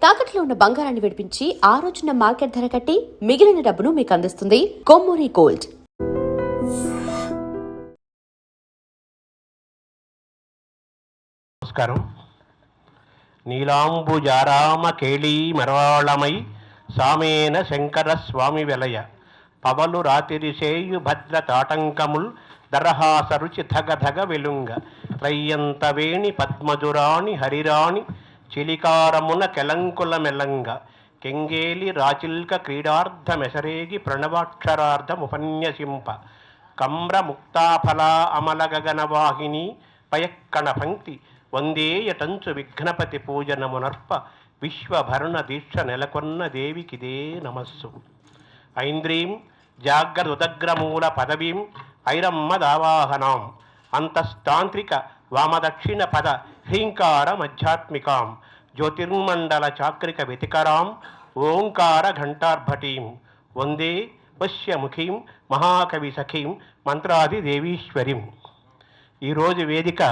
తాకట్లో ఉన్న బంగారాన్ని విడిపించి ఆ రోజున మార్కెట్ ధర కట్టి మిగిలిన డబ్బును మీకు అందిస్తుంది కొమ్మూరి గోల్డ్. నమస్కారం. నీలాంబుజారామ కేళీ మరవాళమై సామేన శంకర స్వామి వెలయ పవలు రాతిరిసేయు భద్ర తాటంకముల్ దరహాసరుచి ధగధగ వెలుంగ త్రయ్యంతవేణి పద్మజురాణి హరిరాణి చిలికారమున కెలంకుల మెలంగ కెంగేలి రాచిల్క క్రీడార్థ మెసరేగి ప్రణవాక్షరార్థముపన్యసింప కమ్ర ముక్తాఫలా అమల గగనవాహిని పయక్కణ పంక్తి వందేయటంచు విఘ్నపతి పూజనమునర్ప విశ్వభరణ దీక్ష నెలకొన్న దేవికిదే నమస్సు. ఐంద్రీం జాగ్రదుదగ్రమూల పదవీం ఐరమ్మదావాహనాం అంతస్తాంత్రిక వామదక్షిణ పద హ్రీంకార మధ్యాత్మికాం జ్యోతిర్మండల చాక్రిక వ్యతికరాం ఓంకార ఘంటార్భటీం వందే పశ్యముఖీం మహాకవి సఖీం మంత్రాది దేవీశ్వరీం. ఈరోజు వేదిక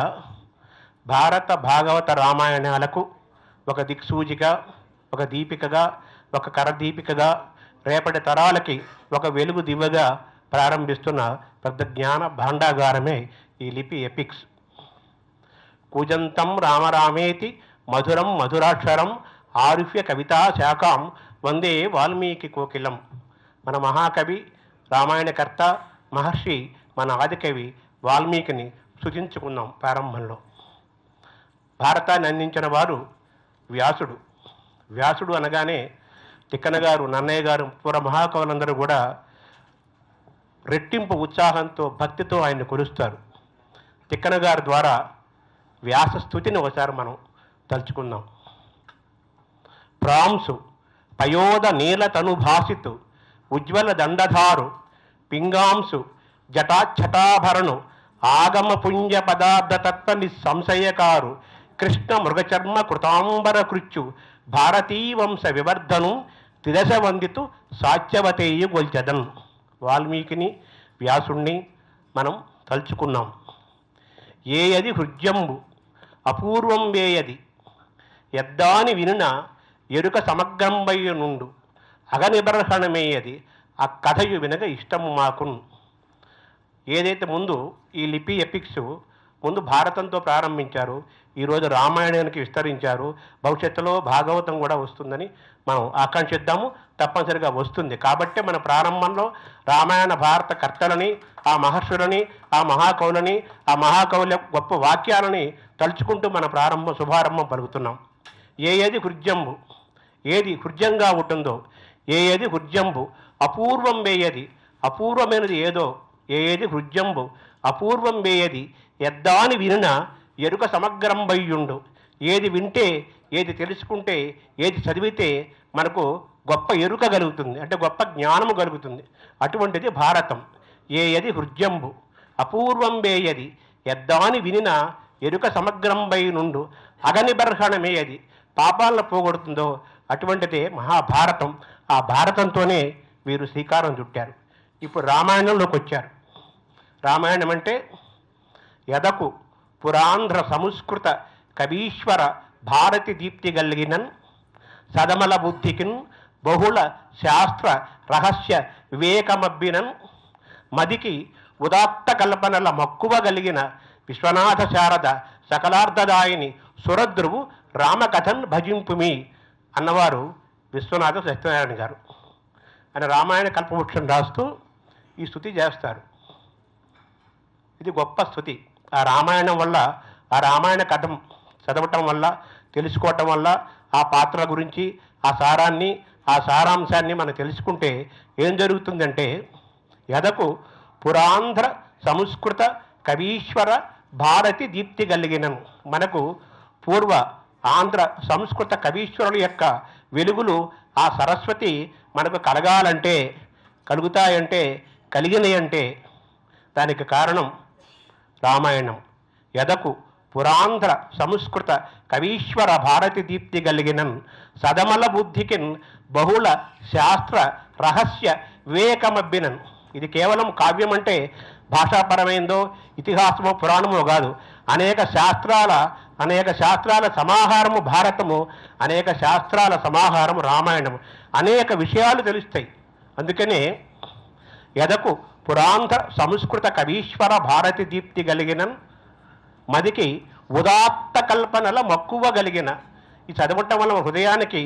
భారత భాగవత రామాయణాలకు ఒక దిక్సూచిగా, ఒక దీపికగా, ఒక కరదీపికగా, రేపటి తరాలకి ఒక వెలుగు దివ్వగా ప్రారంభిస్తున్న పెద్ద జ్ఞాన భాండాగారమే ఈ లిపి ఎపిక్స్. కూజంతం రామరామేతి మధురం మధురాక్షరం ఆరుహ్య కవితా శాఖాం వందే వాల్మీకి కోకిలం. మన మహాకవి రామాయణకర్త మహర్షి మన ఆదికవి వాల్మీకిని సూచించుకున్నాం ప్రారంభంలో. భారతాన్ని అందించిన వారు వ్యాసుడు. వ్యాసుడు అనగానే తిక్కన గారు, నన్నయ్య గారు, పూర్వ మహాకవులందరూ కూడా రెట్టింపు ఉత్సాహంతో భక్తితో ఆయన్ని కొలుస్తారు. తిక్కన గారి ద్వారా వ్యాస స్తుతిని ఒకసారి మనం తలుచుకుందాం. ప్రాంసు పయోద నీల తనుభాసితు ఉజ్వల దండధారు పింగాంసు జటాఛటాభరణు ఆగమ పుంజ పదార్థతత్వ నిస్సంశయకారు కృష్ణ మృగచర్మ కృతాంబర కృత్యు భారతీ వంశ వివర్ధను తిరస వందితు సాత్యవతేయు గొల్చెదన్. వాల్మీకిని, వ్యాసుణ్ణి మనం తలుచుకున్నాం. ఏయది హృద్యంబు అపూర్వం వేయది ఎద్దాని వినున ఎరుక సమగ్రంబయ్య నుండు అగనిబర్హణమేయది ఆ కథయు వినగ ఇష్టము మాకున్. ఏదైతే ముందు ఈ లిపి ఎపిక్స్ ముందు భారతంతో ప్రారంభించారు, ఈరోజు రామాయణానికి విస్తరించారు. భవిష్యత్తులో భాగవతం కూడా వస్తుందని మనం ఆకాంక్షిద్దాము. తప్పనిసరిగా వస్తుంది. కాబట్టే మన ప్రారంభంలో రామాయణ భారత కర్తలని, ఆ మహర్షులని, ఆ మహాకవులని, ఆ మహాకవుల గొప్ప వాక్యాలని తలుచుకుంటూ మన శుభారంభం పలుకుతున్నాం. ఏది హృద్యంబు, ఏది హృద్యంగా ఉంటుందో, ఏది హృద్యంబు అపూర్వం వేయది, అపూర్వమైనది ఏదో, ఏది హృద్యంబు అపూర్వం వేయది ఎద్దాని వినున ఎరుక సమగ్రం బయ్యుండు. ఏది వింటే, ఏది తెలుసుకుంటే, ఏది చదివితే మనకు గొప్ప ఎరుక కలుగుతుంది, అంటే గొప్ప జ్ఞానము కలుగుతుంది. అటువంటిది భారతం. ఏది హృద్యంబు అపూర్వం వేయది ఎద్దాని వినిన ఎరుక సమగ్రం బై నుండు అగనిబర్హణమేయది పాపాలను పోగొడుతుందో అటువంటిదే మహాభారతం. ఆ భారతంతోనే వీరు శ్రీకారం చుట్టారు. ఇప్పుడు రామాయణంలోకి వచ్చారు. రామాయణం అంటే యదకు పురాంధ్ర సంస్కృత కవీశ్వర భారతి దీప్తి కలిగినన్ సదమల బుద్ధికిన్ బహుళ శాస్త్ర రహస్య వివేకమబ్బినన్ మదికి ఉదాత్త కల్పనల మక్కువ కలిగిన విశ్వనాథ శారద సకలార్థదాయిని సురద్రువు రామకథన్ భజింపుమి అన్నవారు విశ్వనాథ సత్యనారాయణ గారు. ఆయన రామాయణ కల్పవృక్షం రాస్తూ ఈ స్తుతి చేస్తారు. ఇది గొప్ప స్తుతి. ఆ రామాయణం వల్ల, ఆ రామాయణ కథ చదవటం వల్ల, తెలుసుకోవటం వల్ల, ఆ పాత్రల గురించి, ఆ సారాన్ని, ఆ సారాంశాన్ని మనం తెలుసుకుంటే ఏం జరుగుతుందంటే, యదకు పురాంధ్ర సంస్కృత కవీశ్వర భారతి దీప్తి కలిగినను, మనకు పూర్వ ఆంధ్ర సంస్కృత కవీశ్వరుల యొక్క వెలుగులు, ఆ సరస్వతి మనకు కలగాలంటే, కలుగుతాయంటే, కలిగినాయంటే దానికి కారణం రామాయణం. యదకు పురాంధ్ర సంస్కృత కవీశ్వర భారతి దీప్తి కలిగినన్ సదమల బుద్ధికిన్ బహుళ శాస్త్ర రహస్య వివేకమబ్బినన్. ఇది కేవలం కావ్యం అంటే భాషాపరమైందో ఇతిహాసమో పురాణమో కాదు. అనేక శాస్త్రాల సమాహారము భారతము, అనేక శాస్త్రాల సమాహారము రామాయణము. అనేక విషయాలు తెలుస్తాయి. అందుకనే ఎదకు పురాంధ్ర సంస్కృత కవీశ్వర భారతి దీప్తి కలిగిన మదికి ఉదాత్త కల్పనల మక్కువ కలిగిన. ఈ చదవటం వల్ల హృదయానికి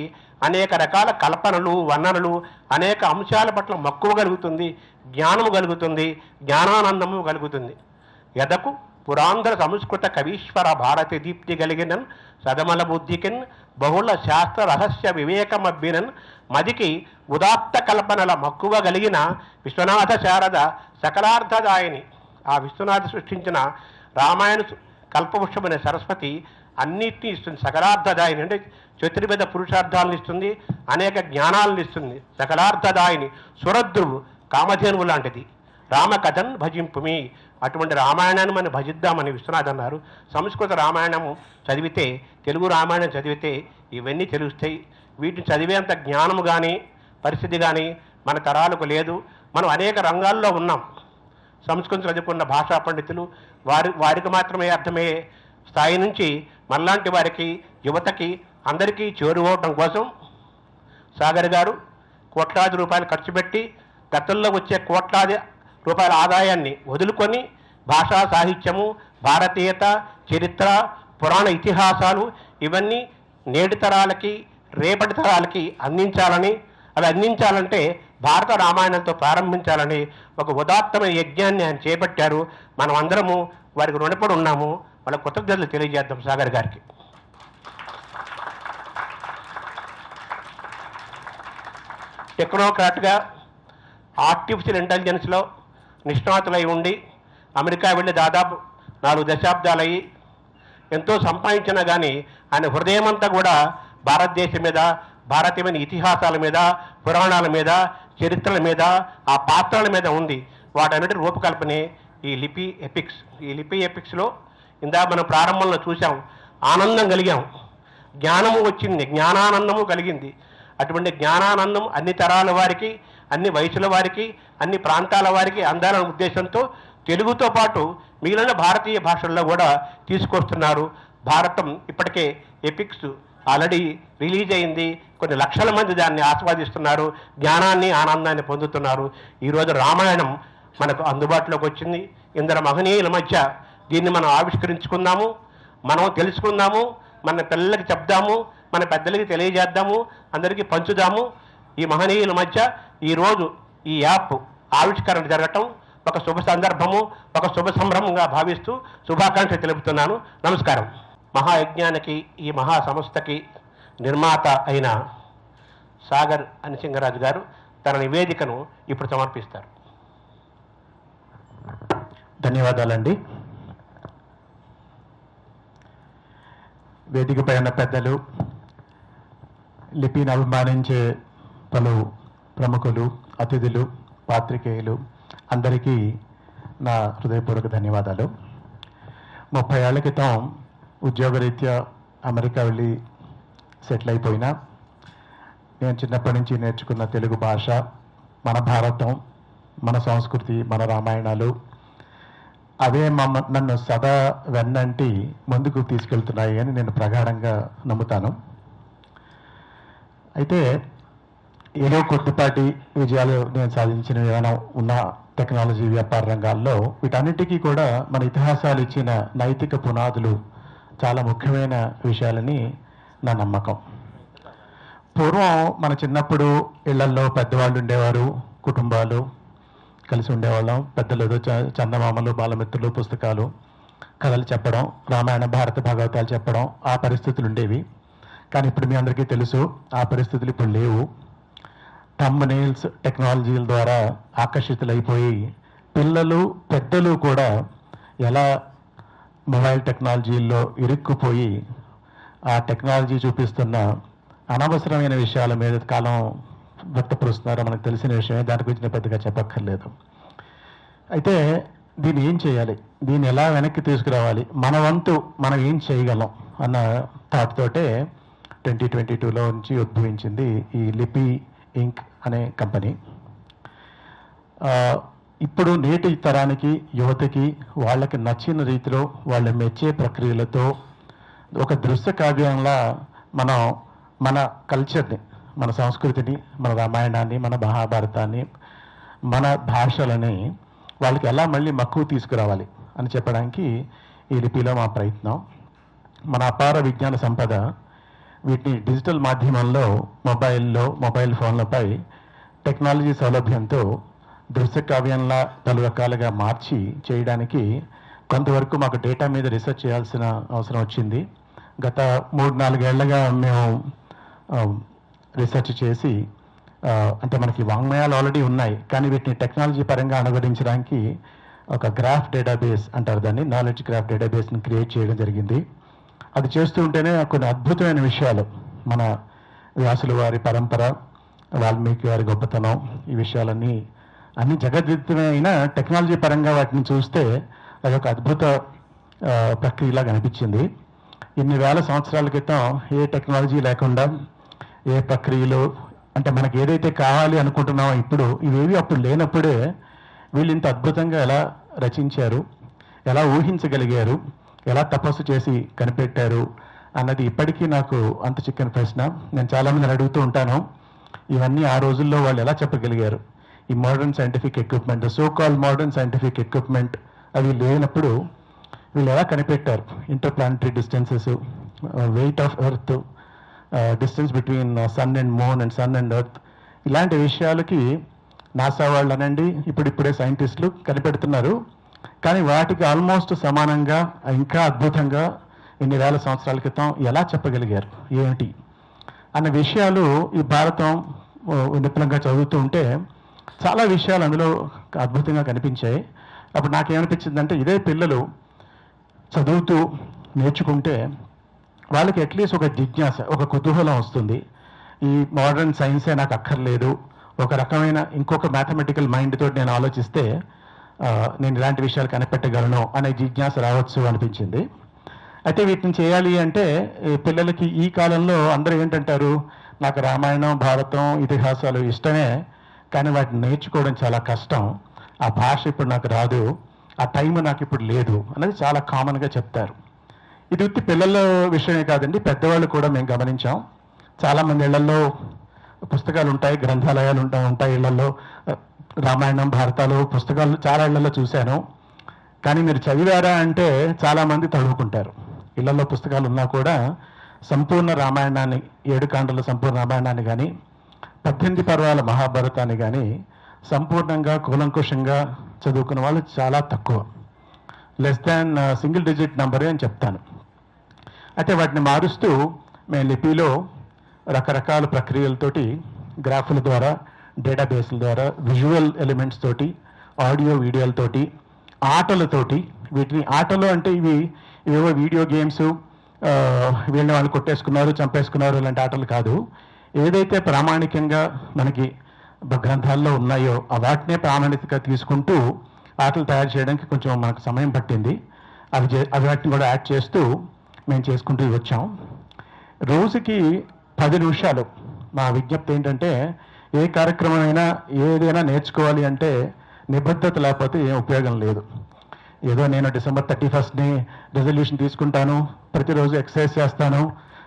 అనేక రకాల కల్పనలు, వర్ణనలు, అనేక అంశాల పట్ల మక్కువ కలుగుతుంది, జ్ఞానము కలుగుతుంది, జ్ఞానానందము కలుగుతుంది. ఎదకు పురాంధ్ర సంస్కృత కవీశ్వర భారతి దీప్తి కలిగినన్ సదమల బుద్ధికిన్ బహుళ శాస్త్ర రహస్య వివేకమబ్బినన్ మదికి ఉదాత్త కల్పనల మక్కువ కలిగిన విశ్వనాథ శారద సకలార్థదాయిని. ఆ విశ్వనాథ సృష్టించిన రామాయణ కల్పవృక్షమైన సరస్వతి అన్నిటినీ ఇస్తుంది. సకలార్థదాయిని అంటే చతుర్వేద పురుషార్థాలను ఇస్తుంది, అనేక జ్ఞానాలను ఇస్తుంది. సకలార్థదాయిని సురద్రువు కామధేనువు లాంటిది. రామకథన్ భజింపుమి. అటువంటి రామాయణాన్ని మనం భజిద్దామని విశ్వనాథ్ అన్నారు. సంస్కృత రామాయణము చదివితే, తెలుగు రామాయణం చదివితే ఇవన్నీ తెలుస్తాయి. వీటిని చదివేంత జ్ఞానము కానీ పరిస్థితి కానీ మన తరాలకు లేదు. మనం అనేక రంగాల్లో ఉన్నాం. సంస్కృతం చదువుకున్న భాషా పండితులు వారికి మాత్రమే అర్థమయ్యే స్థాయి నుంచి మనలాంటి వారికి, యువతకి అందరికీ చేరువవటం కోసం సాగర్ గారు కోట్లాది రూపాయలు ఖర్చు పెట్టి గతంలో వచ్చే కోట్లాది రూపాయల ఆదాయాన్ని వదులుకొని భాషా సాహిత్యము, భారతీయత, చరిత్ర, పురాణ ఇతిహాసాలు ఇవన్నీ నేటి తరాలకి, రేపటి తరాలకి అందించాలని, అవి అందించాలంటే భారత రామాయణంతో ప్రారంభించాలని ఒక ఉదాత్తమైన యజ్ఞాన్ని ఆయన చేపట్టారు. మనం అందరము వారికి రుణపడి ఉన్నాము. వాళ్ళ కృతజ్ఞతలు తెలియజేద్దాం సాగర్ గారికి. టెక్నోక్రాట్గా ఆర్టిఫిషియల్ ఇంటెలిజెన్స్లో నిష్ణాతులై ఉండి అమెరికా వెళ్ళి దాదాపు 4 దశాబ్దాలయ్యి ఎంతో సంపాదించినా కానీ ఆయన హృదయమంతా కూడా భారతదేశం మీద, భారతీయమైన ఇతిహాసాల మీద, పురాణాల మీద, చరిత్రల మీద, ఆ పాత్రల మీద ఉంది. వాటన్నిటి రూపకల్పనే ఈ లిపి ఎపిక్స్. ఈ లిపి ఎపిక్స్లో ఇందాక మనం ప్రారంభంలో చూసాం, ఆనందం కలిగాం, జ్ఞానము వచ్చింది, జ్ఞానానందము కలిగింది. అటువంటి జ్ఞానానందం అన్ని తరాల వారికి, అన్ని వయసుల వారికి, అన్ని ప్రాంతాల వారికి అందాలనే ఉద్దేశంతో తెలుగుతో పాటు మిగిలిన భారతీయ భాషల్లో కూడా తీసుకొస్తున్నారు. భారతం ఇప్పటికే ఎపిక్స్ ఆల్రెడీ రిలీజ్ అయింది. కొన్ని లక్షల మంది దాన్ని ఆస్వాదిస్తున్నారు, జ్ఞానాన్ని, ఆనందాన్ని పొందుతున్నారు. ఈరోజు రామాయణం మనకు అందుబాటులోకి వచ్చింది. ఇందరు మహనీయుల మధ్య దీన్ని మనం ఆవిష్కరించుకుందాము, మనం తెలుసుకుందాము, మన పిల్లలకి చెప్దాము, మన పెద్దలకి తెలియజేద్దాము, అందరికీ పంచుదాము. ఈ మహనీయుల మధ్య ఈరోజు ఈ యాప్ ఆవిష్కరణ జరగటం ఒక శుభ సందర్భము, ఒక శుభ సంభ్రమంగా భావిస్తూ శుభాకాంక్షలు తెలుపుతున్నాను. నమస్కారం. మహాయజ్ఞానికి, ఈ మహా సంస్థకి నిర్మాత అయిన సాగర్ అనిసింగరాజు గారు తన నివేదికను ఇప్పుడు సమర్పిస్తారు. ధన్యవాదాలండి. వేదికపై ఉన్న పెద్దలు, లిపిని అభిమానించే పలు ప్రముఖులు, అతిథులు, పాత్రికేయులు అందరికీ నా హృదయపూర్వక ధన్యవాదాలు. 30 ఏళ్ల క్రితం ఉద్యోగరీత్యా అమెరికా వెళ్ళి సెటిల్ అయిపోయినా నేను చిన్నప్పటి నుంచి నేర్చుకున్న తెలుగు భాష, మన భారతం, మన సంస్కృతి, మన రామాయణాలు అవే నన్ను సదా వెన్నంటి ముందుకు తీసుకెళ్తున్నాయి అని నేను ప్రగాఢంగా నమ్ముతాను. అయితే ఏదో కొద్దిపాటి విజయాలు నేను సాధించిన ఏమైనా ఉన్న టెక్నాలజీ, వ్యాపార రంగాల్లో వీటన్నిటికీ కూడా మన ఇతిహాసాలు ఇచ్చిన నైతిక పునాదులు చాలా ముఖ్యమైన విషయాలని నా నమ్మకం. పూర్వం మన చిన్నప్పుడు ఇళ్లల్లో పెద్దవాళ్ళు ఉండేవారు, కుటుంబాలు కలిసి ఉండేవాళ్ళం. పెద్దలు ఏదో చందమామలు, బాలమిత్రులు, పుస్తకాలు, కథలు చెప్పడం, రామాయణ, భారత భాగవతాలు చెప్పడం, ఆ పరిస్థితులు ఉండేవి. కానీ ఇప్పుడు మీ అందరికీ తెలుసు ఆ పరిస్థితులు ఇప్పుడు లేవు. థంబ్నెయిల్స్ టెక్నాలజీల ద్వారా ఆకర్షితులైపోయి పిల్లలు, పెద్దలు కూడా ఎలా మొబైల్ టెక్నాలజీల్లో ఇరుక్కుపోయి ఆ టెక్నాలజీ చూపిస్తున్న అనవసరమైన విషయాల మీద కాలం వ్యక్తపరుస్తున్నారో మనకు తెలిసిన విషయమే. దాని గురించి నేను పెద్దగా చెప్పక్కర్లేదు. అయితే దీన్ని ఏం చేయాలి, దీన్ని ఎలా వెనక్కి తీసుకురావాలి, మన వంతు మనం ఏం చేయగలం అన్న థాట్ తోటే 2022లో నుంచి ఉద్భవించింది ఈ లిపి ఇంక్ అనే కంపెనీ. ఇప్పుడు నేటి తరానికి యువతకి వాళ్ళకి నచ్చిన రీతిలో వాళ్ళ మెచ్చే ప్రక్రియలతో ఒక దృశ్య కావ్యంలా మనం మన కల్చర్ని, మన సంస్కృతిని, మన రామాయణాన్ని, మన మహాభారతాన్ని, మన భాషలని వాళ్ళకి ఎలా మళ్ళీ మక్కువ తీసుకురావాలి అని చెప్పడానికి ఈ లిపిలో మా ప్రయత్నం. మన అపార విజ్ఞాన సంపద వీటిని డిజిటల్ మాధ్యమంలో మొబైల్ ఫోన్లపై టెక్నాలజీ సౌలభ్యంతో దృశ్య కావ్యంలా పలు రకాలుగా మార్చి చేయడానికి కొంతవరకు మాకు డేటా మీద రీసెర్చ్ చేయాల్సిన అవసరం వచ్చింది. గత 3-4 ఏళ్లుగా మేము రీసెర్చ్ చేసి అంటే మనకి వాంగ్మయాలు ఆల్రెడీ ఉన్నాయి, కానీ వీటిని టెక్నాలజీ పరంగా అనువదించడానికి ఒక గ్రాఫ్ డేటాబేస్ అంటారు దాన్ని, నాలెడ్జ్ గ్రాఫ్ డేటాబేస్ని క్రియేట్ చేయడం జరిగింది. అది చేస్తూ ఉంటేనే కొన్ని అద్భుతమైన విషయాలు, మన వ్యాసుల వారి పరంపర, వాల్మీకి వారి గొప్పతనం, ఈ విషయాలన్నీ అన్ని జగద్విదితమైన టెక్నాలజీ పరంగా వాటిని చూస్తే అది ఒక అద్భుత ప్రక్రియలా కనిపించింది. ఇన్ని వేల సంవత్సరాల క్రితం ఏ టెక్నాలజీ లేకుండా ఏ ప్రక్రియలు, అంటే మనకి ఏదైతే కావాలి అనుకుంటున్నామో ఇప్పుడు ఇవేవి అప్పుడు లేనప్పుడే వీళ్ళు ఇంత అద్భుతంగా ఎలా రచించారు, ఎలా ఊహించగలిగారు, ఎలా తపస్సు చేసి కనిపెట్టారు అన్నది ఇప్పటికీ నాకు అంత చిక్కని ప్రశ్న. నేను చాలామందిని అడుగుతూ ఉంటాను, ఇవన్నీ ఆ రోజుల్లో వాళ్ళు ఎలా చెప్పగలిగారు? ఈ modern scientific equipment, so call modern scientific equipment అవి లేనప్పుడు వీళ్ళు ఎలా కనిపెట్టారు? Interplanetary distances, weight of earth, distance between sun and moon and sun and earth, ఇలాంటి విషయాలకి నాసా వాళ్ళు అనండి ఇప్పుడిప్పుడే సైంటిస్టులు కనిపెడుతున్నారు. కానీ వాటికి ఆల్మోస్ట్ సమానంగా ఇంకా అద్భుతంగా ఇన్ని వేల సంవత్సరాల క్రితం ఎలా చెప్పగలిగారు ఏమిటి అన్న విషయాలు ఈ భారతం నిపుణంగా చదువుతూ ఉంటే చాలా విషయాలు అందులో అద్భుతంగా కనిపించాయి. అప్పుడు నాకేమనిపించిందంటే ఇదే పిల్లలు చదువుతూ నేర్చుకుంటే వాళ్ళకి అట్లీస్ట్ ఒక జిజ్ఞాస, ఒక కుతూహలం వస్తుంది. ఈ మోడర్న్ సైన్సే నాకు అక్కర్లేదు, ఒక రకమైన ఇంకొక మ్యాథమెటికల్ మైండ్ తోటి నేను ఆలోచిస్తే నేను ఇలాంటి విషయాలు కనిపెట్టగలను అనే జిజ్ఞాస రావచ్చు అనిపించింది. అయితే వీటిని చేయాలి అంటే పిల్లలకి ఈ కాలంలో అందరూ ఏంటంటారు, నాకు రామాయణం, భారతం, ఇతిహాసాలు ఇష్టమే, కానీ వాటిని నేర్చుకోవడం చాలా కష్టం, ఆ భాష ఇప్పుడు నాకు రాదు, ఆ టైం నాకు ఇప్పుడు లేదు అనేది చాలా కామన్గా చెప్తారు. ఇది ఉత్తి పిల్లల విషయమే కాదండి, పెద్దవాళ్ళు కూడా మేము గమనించాం. చాలామంది ఇళ్లలో పుస్తకాలు ఉంటాయి, గ్రంథాలయాలు ఉంటాయి ఇళ్లలో, రామాయణం, భారతాలు పుస్తకాలు చాలా ఇళ్లలో చూశాను. కానీ మీరు చదివారా అంటే చాలామంది తడువుకుంటారు. ఇళ్లలో పుస్తకాలు ఉన్నా కూడా సంపూర్ణ రామాయణాన్ని, 7 కాండల సంపూర్ణ రామాయణాన్ని కానీ 18 పర్వాల మహాభారతాన్ని కానీ సంపూర్ణంగా కూలంకుషంగా చదువుకున్న వాళ్ళు చాలా తక్కువ, లెస్ దాన్ సింగిల్ డిజిట్ నెంబరే అని చెప్తాను. అయితే వాటిని మారుస్తూ మేము లిపిలో రకరకాల ప్రక్రియలతోటి, గ్రాఫుల ద్వారా, డేటాబేస్ల ద్వారా, విజువల్ ఎలిమెంట్స్ తోటి, ఆడియో వీడియోలతోటి, ఆటలతోటి, వీటిని ఆటలు అంటే ఇవేవో వీడియో గేమ్స్, వీళ్ళని వాళ్ళు కొట్టేసుకున్నారు, చంపేసుకున్నారు ఇలాంటి ఆటలు కాదు. ఏదైతే ప్రామాణికంగా మనకి గ్రంథాల్లో ఉన్నాయో వాటినే ప్రామాణికంగా తీసుకుంటూ ఆటలు తయారు చేయడానికి కొంచెం మనకు సమయం పట్టింది. అవి వాటిని కూడా యాడ్ చేస్తూ మేము చేసుకుంటూ వచ్చాం. రోజుకి 10 నిమిషాలు. మా విజ్ఞప్తి ఏంటంటే ఏ కార్యక్రమమైనా ఏదైనా నేర్చుకోవాలి అంటే నిబద్ధత లేకపోతే ఏం ఉపయోగం లేదు. ఏదో నేను December 31st రెజల్యూషన్ తీసుకుంటాను, ప్రతిరోజు ఎక్సర్సైజ్ చేస్తాను,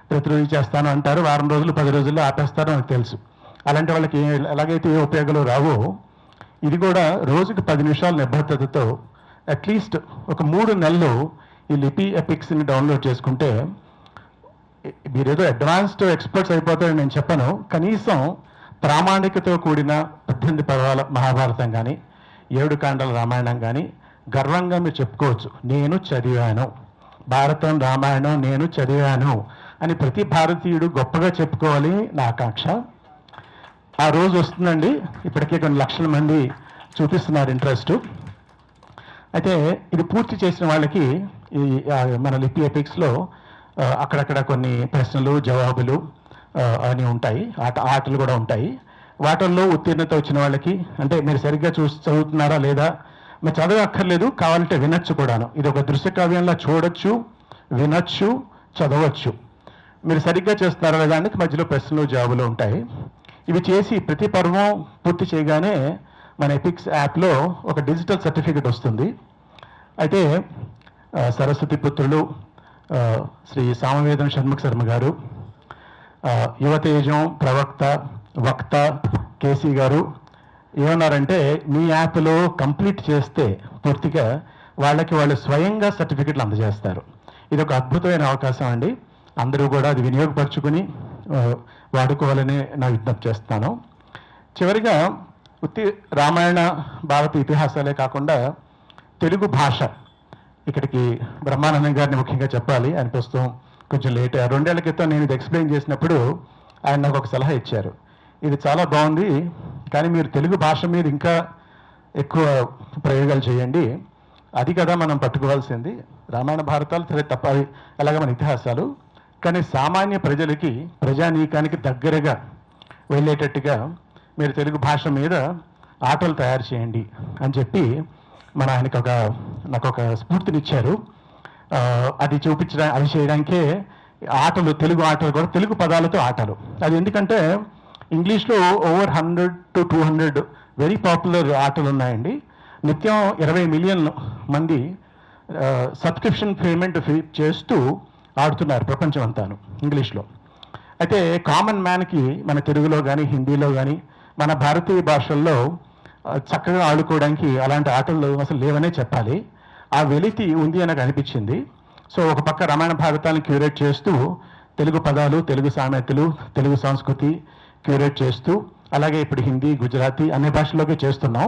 ప్రతిరోజు చేస్తాను అంటారు, వారం రోజులు 10 రోజుల్లో ఆపేస్తారో నాకు తెలుసు. అలాంటి వాళ్ళకి ఎలాగైతే ఏ ఉపయోగాలు రావో ఇది కూడా రోజుకి 10 నిమిషాల నిబద్ధతతో అట్లీస్ట్ ఒక 3 నెలలు ఈ లిపి ఎపిక్స్ని డౌన్లోడ్ చేసుకుంటే మీరేదో అడ్వాన్స్డ్ ఎక్స్పర్ట్స్ అయిపోతారని నేను చెప్పను, కనీసం ప్రామాణికతో కూడిన 18 పర్వాల మహాభారతం కానీ 7 కాండల రామాయణం కానీ గర్వంగా మీరు చెప్పుకోవచ్చు, నేను చదివాను, భారతం రామాయణం నేను చదివాను అని ప్రతి భారతీయుడు గొప్పగా చెప్పుకోవాలి నా ఆకాంక్ష. ఆ రోజు వస్తుందండి. ఇప్పటికే కొన్ని లక్షల మంది చూపిస్తున్నారు ఇంట్రెస్ట్. అయితే ఇది పూర్తి చేసిన వాళ్ళకి ఈ మన లిపి ఎపిక్స్లో అక్కడక్కడ కొన్ని ప్రశ్నలు, జవాబులు అని ఉంటాయి, ఆటలు కూడా ఉంటాయి. వాటిల్లో ఉత్తీర్ణత వచ్చిన వాళ్ళకి, అంటే మీరు సరిగ్గా చదువుతున్నారా లేదా, మీరు చదవక్కర్లేదు, కావాలంటే వినొచ్చు కూడాను. ఇది ఒక దృశ్య కావ్యంలో చూడొచ్చు, వినొచ్చు, చదవచ్చు. మీరు సరిగ్గా చేస్తున్నారా లేదా అనేది మధ్యలో ప్రశ్నలు, జవాబులు ఉంటాయి. ఇవి చేసి ప్రతి పర్వం పూర్తి చేయగానే మన ఎపిక్స్ యాప్లో ఒక డిజిటల్ సర్టిఫికెట్ వస్తుంది. అయితే సరస్వతి పుత్రులు శ్రీ సామవేదం షణ్ముఖ శర్మ గారు, యువతేజం ప్రవక్త వక్త కేసీ గారు ఏమన్నారంటే, మీ యాప్లో కంప్లీట్ చేస్తే పూర్తిగా వాళ్ళు స్వయంగా సర్టిఫికెట్లు అందజేస్తారు. ఇది ఒక అద్భుతమైన అవకాశం అండి. అందరూ కూడా అది వినియోగపరుచుకుని వాడుకోవాలని నా విజ్ఞప్తి చేస్తాను. చివరిగా రామాయణ భారత ఇతిహాసాలే కాకుండా తెలుగు భాష, ఇక్కడికి బ్రహ్మానందం గారిని ముఖ్యంగా చెప్పాలి. ఆయన ప్రస్తుతం కొంచెం లేట్. 2 ఏళ్ల క్రితం నేను ఇది ఎక్స్ప్లెయిన్ చేసినప్పుడు ఆయన నాకు ఒక సలహా ఇచ్చారు. ఇది చాలా బాగుంది, కానీ మీరు తెలుగు భాష మీద ఇంకా ఎక్కువ ప్రయోగాలు చేయండి. అది కదా మనం పట్టుకోవాల్సింది. రామాయణ భారతాలు సరే తప్ప, అలాగే మన ఇతిహాసాలు, కానీ సామాన్య ప్రజలకి, ప్రజానీకానికి దగ్గరగా వెళ్ళేటట్టుగా మీరు తెలుగు భాష మీద ఆటలు తయారు చేయండి అని చెప్పి ఆయనకి నాకు ఒక స్ఫూర్తినిచ్చారు. అది అది చేయడానికే ఆటలు, తెలుగు ఆటలు కూడా తెలుగు పదాలతో ఆటలు. అది ఎందుకంటే ఇంగ్లీష్లో ఓవర్ 100 to 200 వెరీ పాపులర్ ఆటలు ఉన్నాయండి. నిత్యం 20 మిలియన్ మంది సబ్స్క్రిప్షన్ పేమెంట్ చేస్తూ ఆడుతున్నారు ప్రపంచం అంతాను ఇంగ్లీష్లో. అయితే కామన్ మ్యాన్కి మన తెలుగులో కానీ హిందీలో కానీ మన భారతీయ భాషల్లో చక్కగా ఆడుకోవడానికి అలాంటి ఆటలు అసలు లేవనే చెప్పాలి. ఆ వెలితి ఉంది అని నాకు అనిపించింది. సో ఒక పక్క రామాయణ భారతాలను క్యూరేట్ చేస్తూ తెలుగు పదాలు, తెలుగు సామెతలు, తెలుగు సంస్కృతి క్యూరేట్ చేస్తూ, అలాగే ఇప్పుడు హిందీ, గుజరాతీ అన్ని భాషల్లోకి చేస్తున్నాం.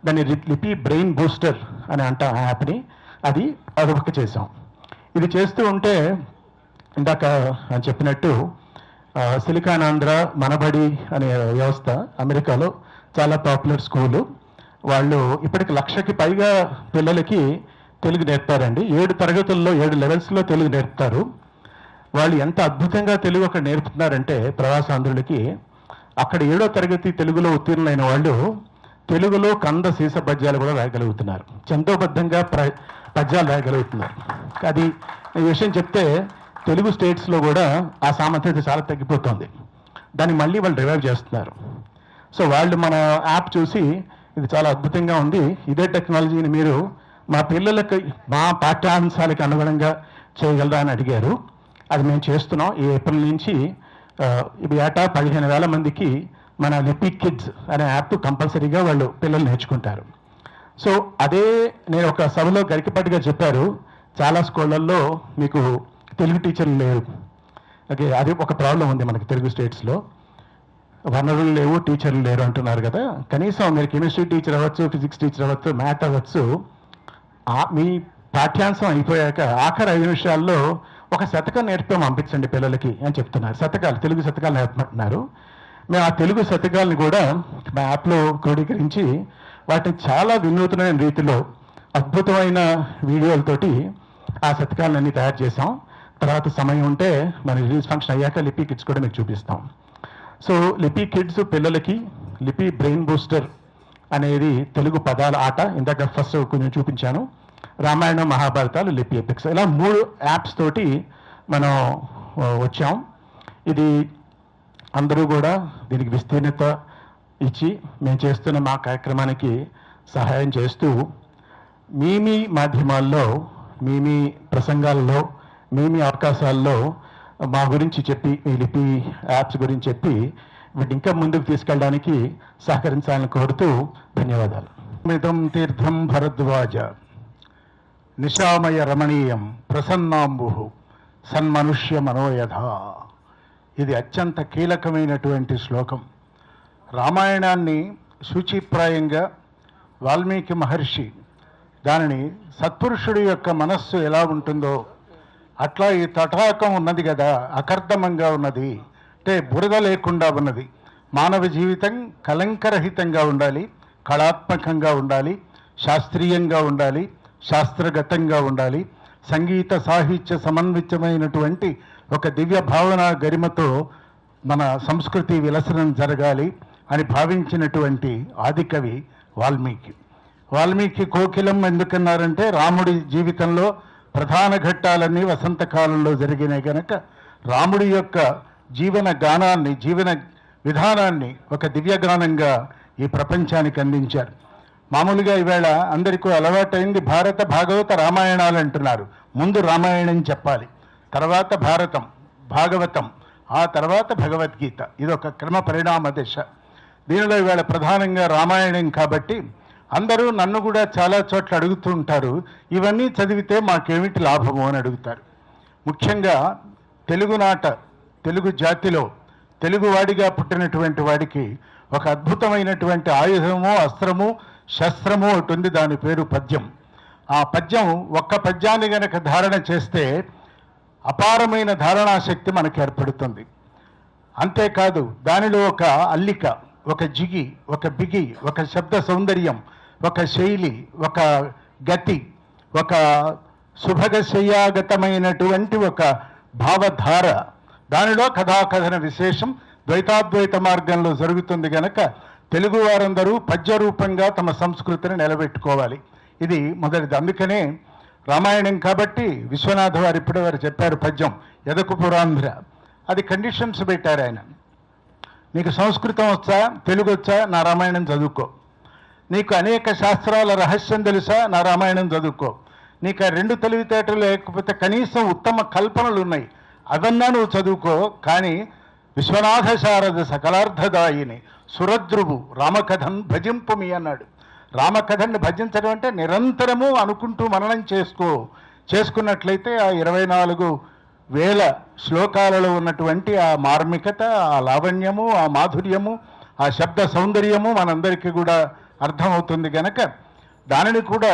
దాన్ని లిపి బ్రెయిన్ బూస్టర్ అని అంటాం యాప్ని. అది ఒక చేసాం. ఇది చేస్తూ ఉంటే ఇందాక చెప్పినట్టు సిలికాన్ ఆంధ్ర మనబడి అనే వ్యవస్థ అమెరికాలో చాలా పాపులర్ స్కూలు. వాళ్ళు ఇప్పటికి 1,00,000కి పైగా పిల్లలకి తెలుగు నేర్పారండి. 7 తరగతుల్లో 7 లెవెల్స్లో తెలుగు నేర్పుతారు. వాళ్ళు ఎంత అద్భుతంగా తెలుగు అక్కడ నేర్పుతున్నారంటే ప్రవాసాంధ్రులకి, అక్కడ 7వ తరగతి తెలుగులో ఉత్తీర్ణులైన వాళ్ళు తెలుగులో కంద సీస పద్యాలు కూడా రాయగలుగుతున్నారు. చందోబద్ధంగా పద్యాలు రాయగలుగుతున్నారు. అది ఈ విషయం చెప్తే తెలుగు స్టేట్స్లో కూడా ఆ సామర్థ్యత చాలా తగ్గిపోతుంది. దాన్ని మళ్ళీ వాళ్ళు రివైవ్ చేస్తున్నారు. సో వాళ్ళు మన యాప్ చూసి ఇది చాలా అద్భుతంగా ఉంది, ఇదే టెక్నాలజీని మీరు మా పిల్లలకి మా పాఠ్యాంశాలకు అనుగుణంగా చేయగలరా అని అడిగారు. అది మేము చేస్తున్నాం. ఈ ఏప్రిల్ నుంచి ఇది ఏటా 15,000 మందికి మన లిపి కిడ్స్ అనే యాప్ కంపల్సరీగా వాళ్ళు పిల్లలు నేర్చుకుంటారు. సో అదే నేను ఒక సభలో గరికపాటిగా చెప్పారు, చాలా స్కూళ్ళల్లో మీకు తెలుగు టీచర్లు లేరు. ఓకే, అది ఒక ప్రాబ్లం ఉంది మనకి తెలుగు స్టేట్స్లో. వనరులు లేవు, టీచర్లు లేరు అంటున్నారు కదా. కనీసం మీరు కెమిస్ట్రీ టీచర్ అవ్వచ్చు, ఫిజిక్స్ టీచర్ అవ్వచ్చు, మ్యాథ్ అవ్వచ్చు, మీ పాఠ్యాంశం అయిపోయాక ఆఖరి 5 నిమిషాల్లో ఒక శతకం నేర్పి పంపించండి పిల్లలకి అని చెప్తున్నారు. శతకాలు, తెలుగు శతకాలు నేర్పమంటున్నారు. మేము ఆ తెలుగు శతకాలను కూడా మా యాప్లో క్రోడీకరించి వాటిని చాలా వినూత్నమైన రీతిలో అద్భుతమైన వీడియోలతోటి ఆ శతకాలన్నీ తయారు చేసాం. తర్వాత సమయం ఉంటే మన రిలీజ్ ఫంక్షన్ అయ్యాక లిపి కిడ్స్ కూడా మీకు చూపిస్తాం. సో లిపి కిడ్స్ పిల్లలకి లిపి బ్రెయిన్ బూస్టర్ అనేది తెలుగు పదాల ఆట, ఇందాక ఫస్ట్ కొంచెం చూపించాను. రామాయణం, మహాభారతాలు, లిపి ఎపిక్స్, ఇలా 3 యాప్స్ తోటి మనం వచ్చాం. ఇది అందరూ కూడా దీనికి విస్తీర్ణత ఇచ్చి మేము చేస్తున్న మా కార్యక్రమానికి సహాయం చేస్తూ మీ మాధ్యమాల్లో, మీ ప్రసంగాల్లో, మీ అవకాశాల్లో మా గురించి చెప్పి, ఈ లిపి యాప్స్ గురించి చెప్పి వీటి ఇంకా ముందుకు తీసుకెళ్ళడానికి సహకరించాలని కోరుతూ ధన్యవాదాలు. మితం తీర్థం భరద్వాజ నిశామయ రమణీయం ప్రసన్నాంబు సన్మనుష్య మనోయధ. ఇది అత్యంత కీలకమైనటువంటి శ్లోకం. రామాయణాన్ని సూచిప్రాయంగా వాల్మీకి మహర్షి దానిని సత్పురుషుడి యొక్క మనస్సు ఎలా ఉంటుందో అట్లా ఈ తటాకం ఉన్నది కదా, అకర్దమంగా ఉన్నది, అంటే బురద లేకుండా ఉన్నది. మానవ జీవితం కలంకరహితంగా ఉండాలి, కళాత్మకంగా ఉండాలి, శాస్త్రీయంగా ఉండాలి, శాస్త్రగతంగా ఉండాలి, సంగీత సాహిత్య సమన్వితమైనటువంటి ఒక దివ్య భావన గరిమతో మన సంస్కృతి విలసనం జరగాలి అని భావించినటువంటి ఆదికవి వాల్మీకి. వాల్మీకి కోకిలం ఎందుకన్నారంటే రాముడి జీవితంలో ప్రధాన ఘట్టాలన్నీ వసంతకాలంలో జరిగినాయి కనుక రాముడి యొక్క జీవన గానాన్ని, జీవన విధానాన్ని ఒక దివ్యగానంగా ఈ ప్రపంచానికి అందించారు. మామూలుగా ఈవేళ అందరికీ అలవాటైంది భారత భాగవత రామాయణాలు అంటున్నారు. ముందు రామాయణం చెప్పాలి, తర్వాత భారతం, భాగవతం, ఆ తర్వాత భగవద్గీత. ఇది ఒక క్రమ పరిణామ దశ. దీనిలో ఈవేళ ప్రధానంగా రామాయణం కాబట్టి అందరూ నన్ను కూడా చాలా చోట్ల అడుగుతూ ఉంటారు, ఇవన్నీ చదివితే మాకేమిటి లాభము అని అడుగుతారు. ముఖ్యంగా తెలుగునాట, తెలుగు జాతిలో తెలుగువాడిగా పుట్టినటువంటి వాడికి ఒక అద్భుతమైనటువంటి ఆయుధము, అస్త్రము, శస్త్రము ఒకటి ఉంది, దాని పేరు పద్యం. ఆ పద్యం ఒక్క పద్యాన్ని గనక ధారణ చేస్తే అపారమైన ధారణాశక్తి మనకు ఏర్పడుతుంది. అంతేకాదు దానిలో ఒక అల్లిక, ఒక జిగి, ఒక బిగి, ఒక శబ్ద సౌందర్యం, ఒక శైలి, ఒక గతి, ఒక శుభగశయ్యాగతమైనటువంటి ఒక భావధార, దానిలో కథాకథన విశేషం ద్వైతాద్వైత మార్గంలో జరుగుతుంది గనక తెలుగు వారందరూ పద్యరూపంగా తమ సంస్కృతిని నిలబెట్టుకోవాలి. ఇది మొదటిది. అందుకనే రామాయణం కాబట్టి విశ్వనాథ వారు ఇప్పుడే వారు చెప్పారు పద్యం ఎదకు పురాంధ్ర, అది కండిషన్స్ పెట్టారు ఆయన. నీకు సంస్కృతం వచ్చా, తెలుగు వచ్చా, నా రామాయణం చదువుకో. నీకు అనేక శాస్త్రాల రహస్యం తెలుసా, నా రామాయణం చదువుకో. నీకు ఆ రెండు తెలివితేటలు లేకపోతే కనీసం ఉత్తమ కల్పనలు ఉన్నాయి, అవన్నా నువ్వు చదువుకో. కానీ విశ్వనాథ శారద సకలార్థదాయిని సురద్రువు రామకథన్ భజింపుమి అన్నాడు. రామకథని భజించడం అంటే నిరంతరము అనుకుంటూ మననం చేసుకున్నట్లయితే ఆ 24,000 శ్లోకాలలో ఉన్నటువంటి ఆ మార్మికత, ఆ లావణ్యము, ఆ మాధుర్యము, ఆ శబ్ద సౌందర్యము మనందరికీ కూడా అర్థమవుతుంది గనక దానిని కూడా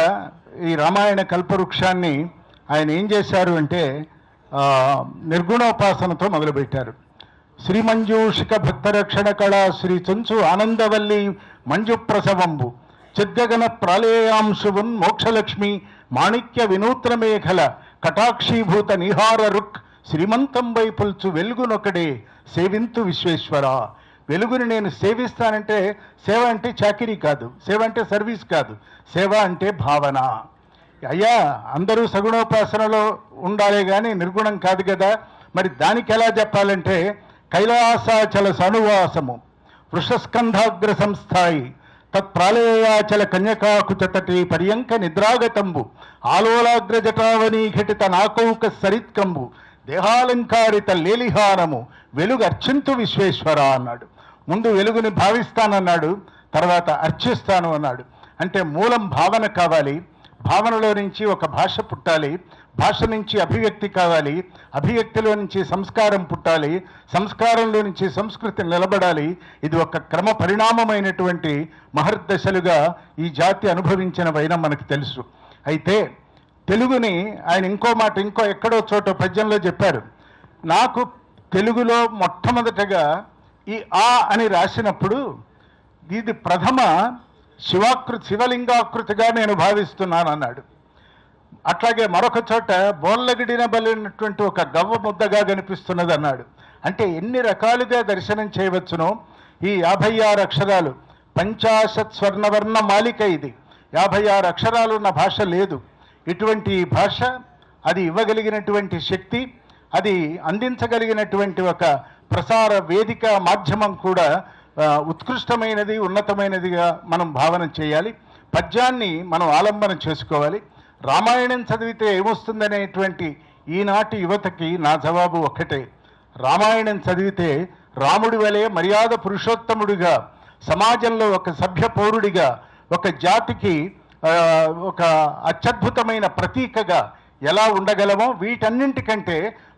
ఈ రామాయణ కల్పవృక్షాన్ని ఆయన ఏం చేశారు అంటే నిర్గుణోపాసనతో మొదలుపెట్టారు. శ్రీమంజూషిక భక్తరక్షణ కళా శ్రీ చంచు ఆనందవల్లి మంజు ప్రసవంబు చిద్గగన ప్రాళేయాంశువున్ మోక్షలక్ష్మి మాణిక్య వినూత్న మేఘల కటాక్షీభూత నిహార రుక్ శ్రీమంతం వైపుల్చు వెలుగునొకడే సేవింతు విశ్వేశ్వర. వెలుగుని నేను సేవిస్తానంటే సేవ అంటే చాకిరీ కాదు, సేవ అంటే సర్వీస్ కాదు, సేవ అంటే భావన. అయ్యా అందరూ సగుణోపాసనలో ఉండాలి కానీ నిర్గుణం కాదు కదా. మరి దానికి ఎలా చెప్పాలంటే కైలాసాచల సనువాసము వృషస్కంధాగ్ర సంస్థాయి తత్ప్రాళయాచల కన్యకాకుచతటి పర్యంక నిద్రాగతంబు ఆలోలాగ్ర జటావనీ ఘటిత నాకౌక సరిత్కంబు దేహాలంకారిత లేలిహానము వెలుగు అర్చింతు విశ్వేశ్వర అన్నాడు. ముందు వెలుగుని భావిస్తానన్నాడు, తర్వాత అర్చిస్తాను అన్నాడు. అంటే మూలం భావన కావాలి, భావనలో నుంచి ఒక భాష పుట్టాలి, భాష నుంచి అభివ్యక్తి కావాలి, అభివ్యక్తిలో నుంచి సంస్కారం పుట్టాలి, సంస్కారంలో నుంచి సంస్కృతి నిలబడాలి. ఇది ఒక క్రమ పరిణామమైనటువంటి మహర్దశలుగా ఈ జాతి అనుభవించిన వైనం మనకు తెలుసు. అయితే తెలుగుని ఆయన ఇంకో మాట ఎక్కడో చోట పద్యంలో చెప్పారు. నాకు తెలుగులో మొట్టమొదటగా ఈ ఆ అని రాసినప్పుడు ఇది ప్రథమ శివలింగాకృతిగా నేను భావిస్తున్నాను అన్నాడు. అట్లాగే మరొక చోట బోల్లగిడిన బలినటువంటి ఒక గవ్వ ముద్దగా కనిపిస్తున్నది అన్నాడు. అంటే ఎన్ని రకాలుగా దర్శనం చేయవచ్చునో ఈ 56 అక్షరాలు 50 స్వర్ణవర్ణ మాలిక. ఇది 56 అక్షరాలు ఉన్న భాష లేదు. ఇటువంటి భాష, అది ఇవ్వగలిగినటువంటి శక్తి, అది అందించగలిగినటువంటి ఒక ప్రసార వేదిక మాధ్యమం కూడా ఉత్కృష్టమైనది, ఉన్నతమైనదిగా మనం భావన చేయాలి. పద్యాన్ని మనం ఆలంబన చేసుకోవాలి. రామాయణం చదివితే ఏమొస్తుందనేటువంటి ఈనాటి యువతకి నా జవాబు ఒక్కటే. రామాయణం చదివితే రాముడి వలె మర్యాద పురుషోత్తముడిగా, సమాజంలో ఒక సభ్య పౌరుడిగా, ఒక జాతికి ఒక అత్యద్భుతమైన ప్రతీకగా ఎలా ఉండగలమో, వీటన్నింటికంటే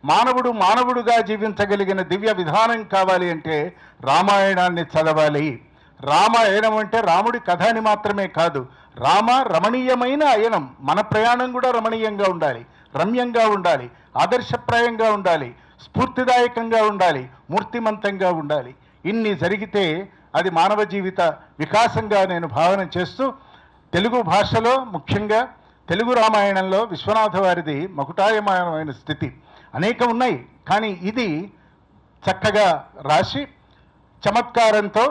మానవుడుగా జీవించగలిగిన దివ్య విధానం కావాలి అంటే రామాయణాన్ని చదవాలి. రామాయణం అంటే రాముడి కథ అని మాత్రమే కాదు, రమణీయమైన అయనం. మన ప్రయాణం కూడా రమణీయంగా ఉండాలి, రమ్యంగా ఉండాలి, ఆదర్శప్రాయంగా ఉండాలి, స్ఫూర్తిదాయకంగా ఉండాలి, మూర్తిమంతంగా ఉండాలి. ఇన్ని జరిగితే అది మానవ జీవిత వికాసంగా నేను భావన చేస్తూ, తెలుగు భాషలో ముఖ్యంగా తెలుగు రామాయణంలో విశ్వనాథ వారిది మకుటాయమానమైన స్థితి అనేక ఉన్నాయి. కానీ ఇది చక్కగా రాసి చమత్కారంతో,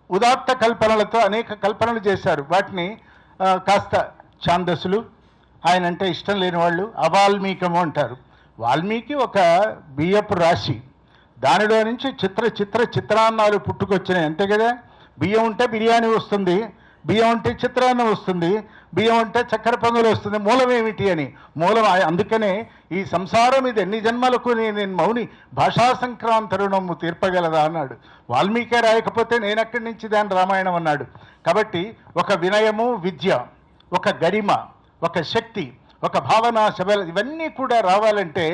ఉదాత్త కల్పనలతో అనేక కల్పనలు చేశారు. వాటిని కాస్త ఛాందస్సులు, ఆయన అంటే ఇష్టం లేని వాళ్ళు అవాల్మీకము అంటారు. వాల్మీకి ఒక బియ్యపు రాశి, దానిలో నుంచి చిత్రాన్నాలు పుట్టుకొచ్చినాయి అంతే కదా. బియ్యం ఉంటే బిర్యానీ వస్తుంది, బియ్యం ఉంటే చిత్రాన్నం వస్తుంది, బియ్యం ఉంటే చక్కెర పొంగలు వస్తుంది. మూలం ఏమిటి అని మూలం అందుకనే ఈ సంసారం ఇది ఎన్ని జన్మలకు నేను మౌని భాషా సంక్రాంతరుణము తీర్పగలదా అన్నాడు. వాల్మీకి రాయకపోతే నేనెక్కడి నుంచి దాని రామాయణం అన్నాడు. కాబట్టి ఒక వినయము, విద్య, ఒక గరిమ, ఒక శక్తి, ఒక భావన, శబల ఇవన్నీ కూడా రావాలంటే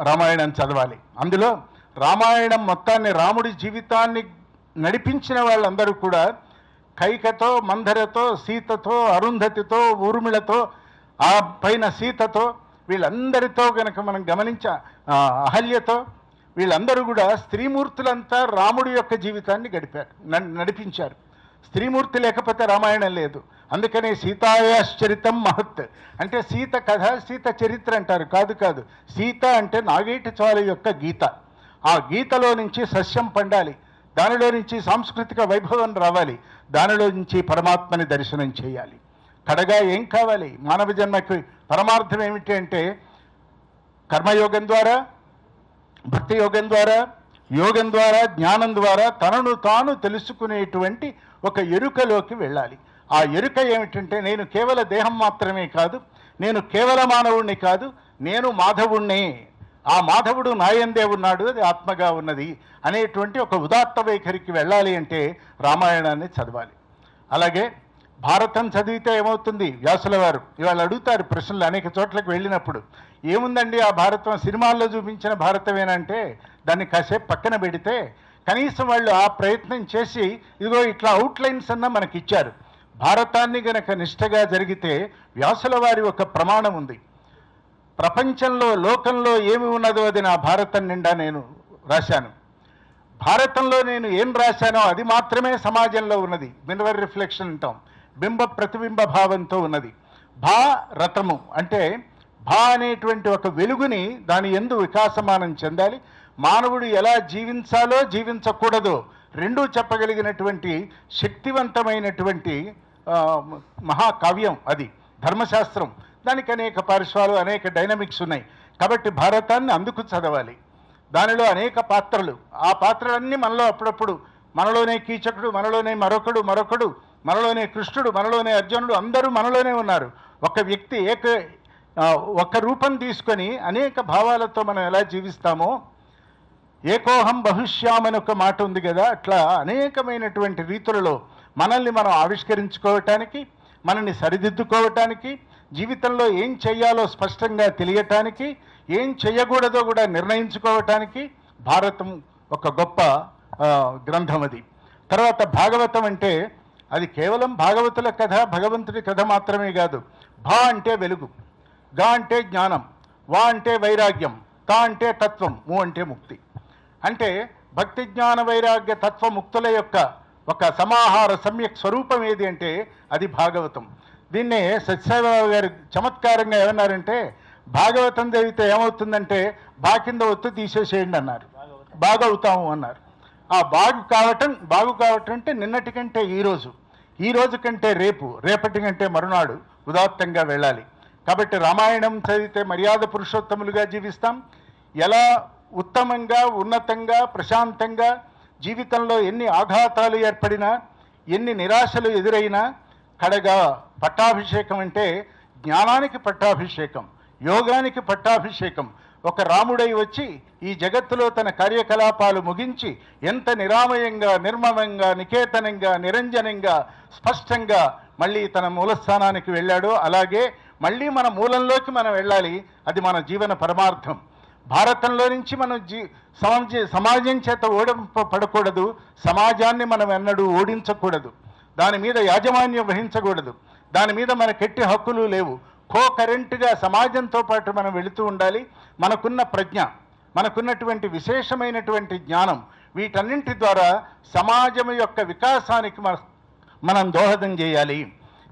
రామాయణం చదవాలి. అందులో రామాయణం మొత్తాన్ని, రాముడి జీవితాన్ని నడిపించిన వాళ్ళందరూ కూడా కైకతో, మందరతో, సీతతో, అరుంధతితో, ఊర్మిళతో, ఆ పైన సీతతో, వీళ్ళందరితో గనక మనం అహల్యతో, వీళ్ళందరూ కూడా స్త్రీమూర్తులంతా రాముడి యొక్క జీవితాన్ని నడిపించారు. స్త్రీమూర్తి లేకపోతే రామాయణం లేదు. అందుకనే సీతాయాశ్చరితం మహత్ అంటే సీత కథ, సీత చరిత్ర అంటారు. కాదు, సీత అంటే నాగేటి చాలు యొక్క గీత. ఆ గీతలో నుంచి సస్యం పండాలి, దానిలో నుంచి సాంస్కృతిక వైభవం రావాలి, దానిలో నుంచి పరమాత్మని దర్శనం చేయాలి. కడగా ఏం కావాలి? మానవ జన్మకి పరమార్థం ఏమిటి అంటే కర్మయోగం ద్వారా, భక్తి యోగం ద్వారా, యోగం ద్వారా, జ్ఞానం ద్వారా తనను తాను తెలుసుకునేటువంటి ఒక ఎరుకలోకి వెళ్ళాలి. ఆ ఎరుక ఏమిటంటే నేను కేవల దేహం మాత్రమే కాదు, నేను కేవల మానవుణ్ణి కాదు, నేను మాధవుణ్ణి, ఆ మాధవుడు నాయందే ఉన్నాడు, అది ఆత్మగా ఉన్నది అనేటువంటి ఒక ఉదాత్త వైఖరికి వెళ్ళాలి అంటే రామాయణాన్ని చదవాలి. అలాగే భారతం చదివితే ఏమవుతుంది? వ్యాసుల వారు ఇవాళ అడుగుతారు ప్రశ్నలు అనేక చోట్లకు వెళ్ళినప్పుడు, ఏముందండి ఆ భారతం సినిమాల్లో చూపించిన భారతమేనంటే దాన్ని కాసేపు పక్కన పెడితే కనీసం వాళ్ళు ఆ ప్రయత్నం చేసి ఇదిగో ఇట్లా అవుట్లైన్స్ అన్న మనకి ఇచ్చారు. భారతాన్ని గనక నిష్ఠగా జరిగితే వ్యాసుల వారి ఒక ప్రమాణం ఉంది. ప్రపంచంలో, లోకంలో ఏమి ఉన్నదో అది నా భారతం నిండా నేను రాశాను. భారతంలో నేను ఏం రాశానో అది మాత్రమే సమాజంలో ఉన్నది. మిర్రర్ రిఫ్లెక్షన్ అంటాం, బింబ ప్రతిబింబ భావంతో ఉన్నది. భారతము అంటే భా అనేటువంటి ఒక వెలుగుని దాని యందు వికాసమానం చెందాలి. మానవుడు ఎలా జీవించాలో జీవించకూడదో రెండూ చెప్పగలిగినటువంటి శక్తివంతమైనటువంటి మహాకావ్యం అది ధర్మశాస్త్రం. దానికి అనేక పార్శ్వాలు, అనేక డైనమిక్స్ ఉన్నాయి. కాబట్టి భారతాన్ని అందుకు చదవాలి. దానిలో అనేక పాత్రలు, ఆ పాత్రలన్నీ మనలో అప్పుడప్పుడు, మనలోనే కీచకుడు, మనలోనే మరొకడు, మనలోనే కృష్ణుడు, మనలోనే అర్జునుడు, అందరూ మనలోనే ఉన్నారు. ఒక వ్యక్తి ఒక రూపం తీసుకొని అనేక భావాలతో మనం ఎలా జీవిస్తామో, ఏకోహం బహుశ్యామని ఒక మాట ఉంది కదా, అట్లా అనేకమైనటువంటి రీతులలో మనల్ని మనం ఆవిష్కరించుకోవటానికి, మనల్ని సరిదిద్దుకోవటానికి, జీవితంలో ఏం చెయ్యాలో స్పష్టంగా తెలియటానికి, ఏం చెయ్యకూడదో కూడా నిర్ణయించుకోవటానికి భారతం ఒక గొప్ప గ్రంథం అది. తర్వాత భాగవతం అంటే అది కేవలం భాగవతుల కథ, భగవంతుడి కథ మాత్రమే కాదు. భా అంటే వెలుగు, గా అంటే జ్ఞానం, వా అంటే వైరాగ్యం, తా అంటే తత్వం, ము అంటే ముక్తి. అంటే భక్తి, జ్ఞాన, వైరాగ్య, తత్వ ముక్తుల యొక్క ఒక సమాహార సమ్యక్ స్వరూపం ఏది అంటే అది భాగవతం. దీన్నే సత్యసాయిబాబు గారు చమత్కారంగా ఏమన్నారంటే, భాగవతం చదివితే ఏమవుతుందంటే బా కింద ఒత్తు తీసేసేయండి అన్నారు, బాగవుతాము అన్నారు. ఆ బాగు కావటం అంటే నిన్నటి కంటే ఈ రోజు కంటే రేపు, రేపటి కంటే మరునాడు ఉదాత్తంగా వెళ్ళాలి. కాబట్టి రామాయణం చదివితే మర్యాద పురుషోత్తములుగా జీవిస్తాం. ఎలా ఉత్తమంగా, ఉన్నతంగా, ప్రశాంతంగా జీవితంలో ఎన్ని ఆఘాతాలు ఏర్పడినా, ఎన్ని నిరాశలు ఎదురైనా కడగా పట్టాభిషేకం అంటే జ్ఞానానికి పట్టాభిషేకం, యోగానికి పట్టాభిషేకం. ఒక రాముడై వచ్చి ఈ జగత్తులో తన కార్యకలాపాలు ముగించి ఎంత నిరామయంగా, నిర్మమంగా, నికేతనంగా, నిరంజనంగా, స్పష్టంగా మళ్ళీ తన మూలస్థానానికి వెళ్ళాడో అలాగే మళ్ళీ మన మూలంలోకి మనం వెళ్ళాలి. అది మన జీవన పరమార్థం. భారతంలో నుంచి మనం సమాజం చేత ఓడింపబడకూడదు, సమాజాన్ని మనం ఎన్నడూ ఓడించకూడదు, దాని మీద యాజమాన్యం వహించకూడదు, దాని మీద మనకెట్టి హక్కులు లేవు. కరెంట్గా సమాజంతో పాటు మనం వెళుతూ ఉండాలి. మనకున్న ప్రజ్ఞ, మనకున్నటువంటి విశేషమైనటువంటి జ్ఞానం, వీటన్నింటి ద్వారా సమాజం యొక్క వికాసానికి మనం దోహదం చేయాలి.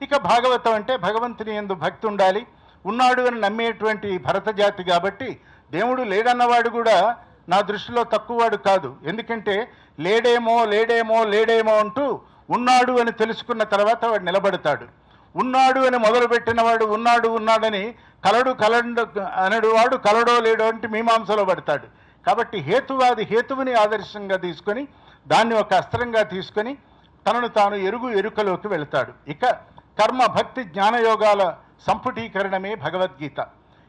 ఇక భాగవతం అంటే భగవంతుని యందు భక్తి ఉండాలి. ఉన్నాడు అని నమ్మేటువంటి భరత జాతి కాబట్టి దేవుడు లేడన్నవాడు కూడా నా దృష్టిలో తక్కువవాడు కాదు. ఎందుకంటే లేడేమో అంటూ ఉన్నాడు అని తెలుసుకున్న తర్వాత వాడు నిలబడతాడు. ఉన్నాడు అని మొదలుపెట్టినవాడు ఉన్నాడని కలడు అనడు వాడు కలడో లేడో అంటే మీమాంసలో పడతాడు. కాబట్టి హేతువుని ఆదర్శంగా తీసుకొని దాన్ని ఒక అస్త్రంగా తీసుకొని తనను తాను ఎరుకలోకి వెళతాడు. ఇక కర్మ భక్తి జ్ఞానయోగాల సంపుటీకరణమే భగవద్గీత.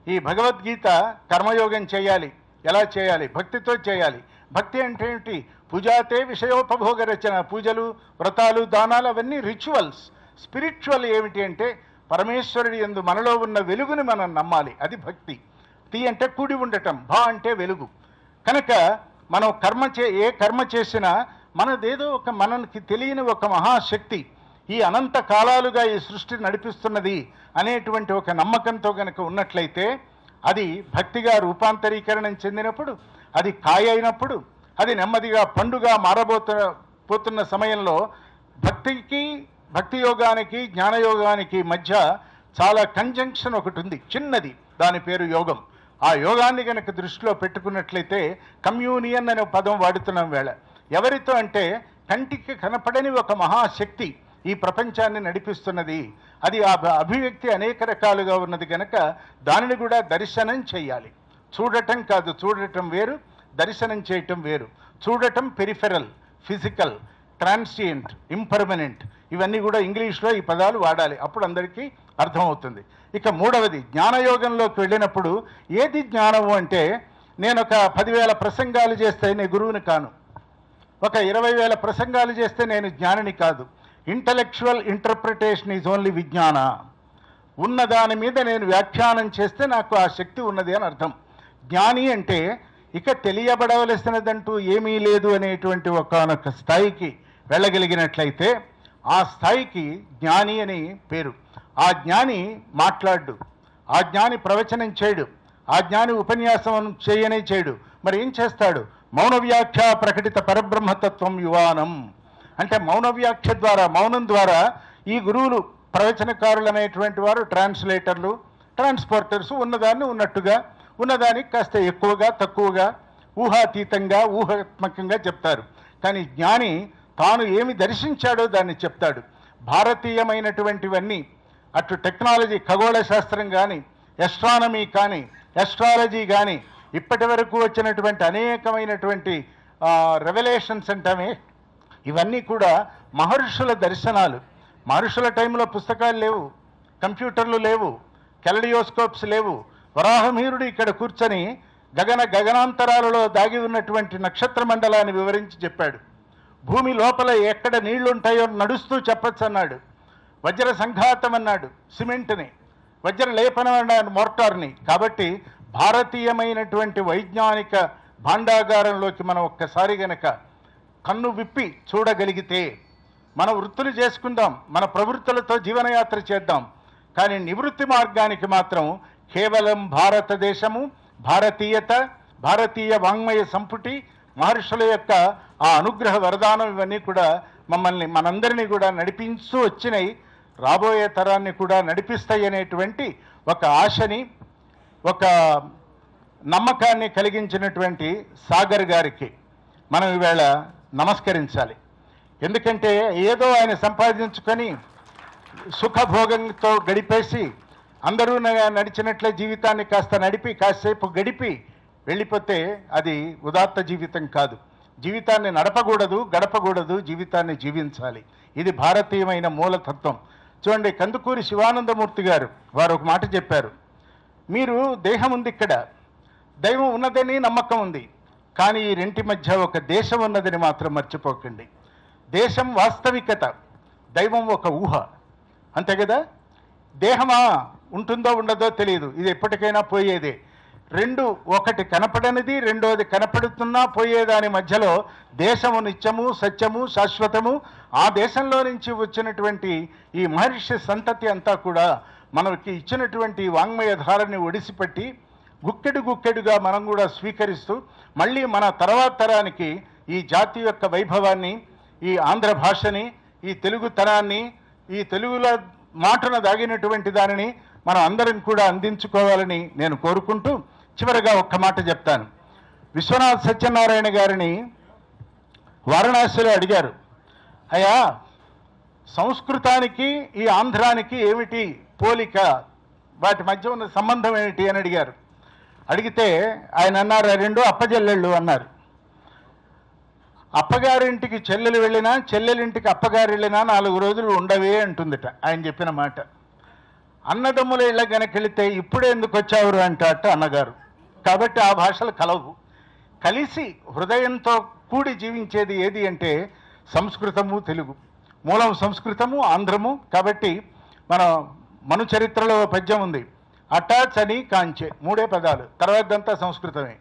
ఈ భగవద్గీత కర్మయోగం చేయాలి. ఎలా చేయాలి? భక్తితో చేయాలి. భక్తి అంటే ఏమిటి? పూజాతే విషయోపభోగ రచన. పూజలు, వ్రతాలు, దానాలు అవన్నీ రిచువల్స్. స్పిరిచువల్ ఏమిటి అంటే పరమేశ్వరుడి యందు మనలో ఉన్న వెలుగుని మనం నమ్మాలి. అది భక్తి. తి అంటే కూడి ఉండటం, భా అంటే వెలుగు. కనుక మనం ఏ కర్మ చేసినా మనదేదో మనకి తెలియని ఒక మహాశక్తి ఈ అనంత కాలాలుగా ఈ సృష్టిని నడిపిస్తున్నది అనేటువంటి ఒక నమ్మకంతో గనక ఉన్నట్లయితే అది భక్తిగా రూపాంతరీకరణం చెందినప్పుడు, అది కాయ అయినప్పుడు, అది నెమ్మదిగా పండుగ పోతున్న సమయంలో భక్తి యోగానికి జ్ఞానయోగానికి మధ్య చాలా కంజంక్షన్ ఒకటి ఉంది, చిన్నది. దాని పేరు యోగం. ఆ యోగాన్ని కనుక దృష్టిలో పెట్టుకున్నట్లయితే కమ్యూనియన్ అనే పదం వాడుతున్నాం వేళ. ఎవరితో అంటే కంటికి కనపడని ఒక మహాశక్తి ఈ ప్రపంచాన్ని నడిపిస్తున్నది. అది ఆ అభివ్యక్తి అనేక రకాలుగా ఉన్నది కనుక దానిని కూడా దర్శనం చేయాలి. చూడటం కాదు, చూడటం వేరు, దర్శనం చేయటం వేరు. చూడటం పెరిఫెరల్, ఫిజికల్, ట్రాన్సియంట్, ఇంపర్మనెంట్, ఇవన్నీ కూడా ఇంగ్లీష్లో ఈ పదాలు వాడాలి. అప్పుడు అందరికీ అర్థమవుతుంది. ఇక మూడవది, జ్ఞానయోగంలోకి వెళ్ళినప్పుడు ఏది జ్ఞానము అంటే, నేను ఒక 10,000 ప్రసంగాలు చేస్తే నేను గురువుని కాను, ఒక 20,000 ప్రసంగాలు చేస్తే నేను జ్ఞానిని కాదు. ఇంటలెక్చువల్ ఇంటర్ప్రిటేషన్ ఈజ్ ఓన్లీ విజ్ఞాన. ఉన్న దాని మీద నేను వ్యాఖ్యానం చేస్తే నాకు ఆ శక్తి ఉన్నది అని అర్థం. జ్ఞాని అంటే ఇక తెలియబడవలసినదంటూ ఏమీ లేదు అనేటువంటి ఒకానొక స్థాయికి వెళ్ళగలిగినట్లయితే ఆ స్థాయికి జ్ఞాని అని పేరు. ఆ జ్ఞాని మాట్లాడు, ఆ జ్ఞాని ప్రవచనం చేయడు, ఆ జ్ఞాని ఉపన్యాసం చేయడు. మరి ఏం చేస్తాడు? మౌన వ్యాఖ్య ప్రకటిత పరబ్రహ్మతత్వం యువానం అంటే మౌన వ్యాఖ్య ద్వారా, మౌనం ద్వారా ఈ గురువులు, ప్రవచనకారులు అనేటువంటి వారు ట్రాన్స్లేటర్లు, ట్రాన్స్పోర్టర్స్ ఉన్నదాన్ని ఉన్నట్టుగా, ఉన్నదానికి కాస్త ఎక్కువగా తక్కువగా ఊహాతీతంగా ఊహాత్మకంగా చెప్తారు. కానీ జ్ఞాని తాను ఏమి దర్శించాడో దాన్ని చెప్తాడు. భారతీయమైనటువంటివన్నీ, అటు టెక్నాలజీ, ఖగోళ శాస్త్రం కానీ, ఎస్ట్రానమీ కానీ, ఎస్ట్రాలజీ కానీ, ఇప్పటి వరకు వచ్చినటువంటి అనేకమైనటువంటి రెవల్యూషన్స్ అంటామే, ఇవన్నీ కూడా మహర్షుల దర్శనాలు. మహర్షుల టైంలో పుస్తకాలు లేవు, కంప్యూటర్లు లేవు, కెలడియోస్కోప్స్ లేవు. వరాహమీరుడు ఇక్కడ కూర్చొని గగనాంతరాలలో దాగి ఉన్నటువంటి నక్షత్ర మండలాన్ని వివరించి చెప్పాడు. భూమి లోపల ఎక్కడ నీళ్లుంటాయో నడుస్తూ చెప్పచ్చు అన్నాడు. వజ్ర సంఘాతం అన్నాడు సిమెంట్ని, వజ్ర లేపనం అన్నాడు మోర్టార్ని. కాబట్టి భారతీయమైనటువంటి వైజ్ఞానిక భాండాగారంలోకి మనం ఒక్కసారి గనక కన్ను విప్పి చూడగలిగితే మన వృత్తులు చేసుకుందాం, మన ప్రవృత్తులతో జీవనయాత్ర చేద్దాం. కానీ నివృత్తి మార్గానికి మాత్రం కేవలం భారతదేశము, భారతీయత, భారతీయ వాంగ్మయ సంపుటి, మహర్షుల యొక్క ఆ అనుగ్రహ వరదానం, ఇవన్నీ కూడా మనందరినీ కూడా నడిపించు వచ్చినాయి, రాబోయే తరాన్ని కూడా నడిపిస్తాయి అనేటువంటి ఒక ఆశని, ఒక నమ్మకాన్ని కలిగించినటువంటి సాగర్ గారికి మనం ఈవేళ నమస్కరించాలి. ఎందుకంటే ఏదో ఆయన సంపాదించుకొని సుఖభోగంతో గడిపేసి అందరూ నడిచినట్లే జీవితాన్ని కాస్త నడిపి కాసేపు గడిపి వెళ్ళిపోతే అది ఉదాత్త జీవితం కాదు. జీవితాన్ని నడపకూడదు, గడపకూడదు, జీవితాన్ని జీవించాలి. ఇది భారతీయమైన మూలతత్వం. చూడండి, కందుకూరి శివానందమూర్తి గారు వారు ఒక మాట చెప్పారు. మీరు దేహం ఉంది, ఇక్కడ దైవం ఉన్నదని నమ్మకం ఉంది, కానీ ఈ రెంటి మధ్య ఒక దేశం ఉన్నదని మాత్రం మర్చిపోకండి. దేశం వాస్తవికత, దైవం ఒక ఊహ, అంతే కదా. దేహమా ఉంటుందో ఉండదో తెలియదు, ఇది ఎప్పటికైనా పోయేదే. రెండు, ఒకటి కనపడనిది, రెండోది కనపడుతున్నా పోయేదాని మధ్యలో దేశము నిత్యము, సత్యము, శాశ్వతము. ఆ దేశంలో నుంచి వచ్చినటువంటి ఈ మహర్షి సంతతి అంతా కూడా మనకి ఇచ్చినటువంటి వాంగ్మయ ధారని ఒడిసిపెట్టి గుక్కెడుగా మనం కూడా స్వీకరిస్తూ మళ్ళీ మన తర్వాత తరానికి ఈ జాతి యొక్క వైభవాన్ని, ఈ ఆంధ్ర భాషని, ఈ తెలుగుతనాన్ని, ఈ తెలుగులో మాటను దాగినటువంటి దానిని మనం అందరం కూడా అందించుకోవాలని నేను కోరుకుంటూ చివరిగా ఒక్క మాట చెప్తాను. విశ్వనాథ్ సత్యనారాయణ గారిని వారణాసిలో అడిగారు, అయ్యా సంస్కృతానికి ఈ ఆంధ్రానికి ఏమిటి పోలిక, వాటి మధ్య ఉన్న సంబంధం ఏమిటి అని అడిగారు. అడిగితే ఆయన అన్నారు, రెండు అప్పజెల్లెళ్ళు అన్నారు. అప్పగారింటికి చెల్లెలు వెళ్ళినా, చెల్లెలింటికి అప్పగారు వెళ్ళినా 4 రోజులు ఉండవే అంటుందిట ఆయన చెప్పిన మాట. అన్నదమ్ముల ఇళ్ళ వెళితే ఇప్పుడే ఎందుకు వచ్చావురు అంటాట అన్నగారు. కాబట్టి ఆ భాషలు కలవు. కలిసి హృదయంతో కూడి జీవించేది ఏది అంటే సంస్కృతము, తెలుగు. మూలం సంస్కృతము, ఆంధ్రము. కాబట్టి మన చరిత్రలో పద్యం ఉంది, అటాచని కాంచె, 3 పదాలు, తర్వాతంతా సంస్కృతమే.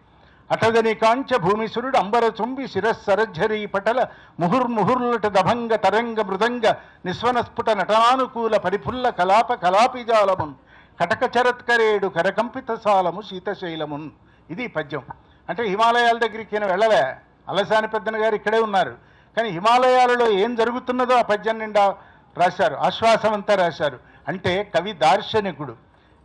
అటదని కాంచ భూమిసురుడు అంబర చుంబి శిరస్సరజ్జరీ పటల ముహుర్ముహుర్లట దభంగ తరంగ మృదంగ నిస్వనస్ఫుట నటనానుకూల పరిఫుల్ల కలాప కలాపిజాలమున్ కటక చరత్కరేడు కరకంపిత సాలము శీతశైలమున్. ఇది పద్యం. అంటే హిమాలయాల దగ్గరికి ఈయన వెళ్ళలే, అలసాని పెద్దన గారు ఇక్కడే ఉన్నారు. కానీ హిమాలయాలలో ఏం జరుగుతున్నదో ఆ పద్యం నిండా రాశారు, ఆశ్వాసం అంతా రాశారు. అంటే కవి దార్శనికుడు.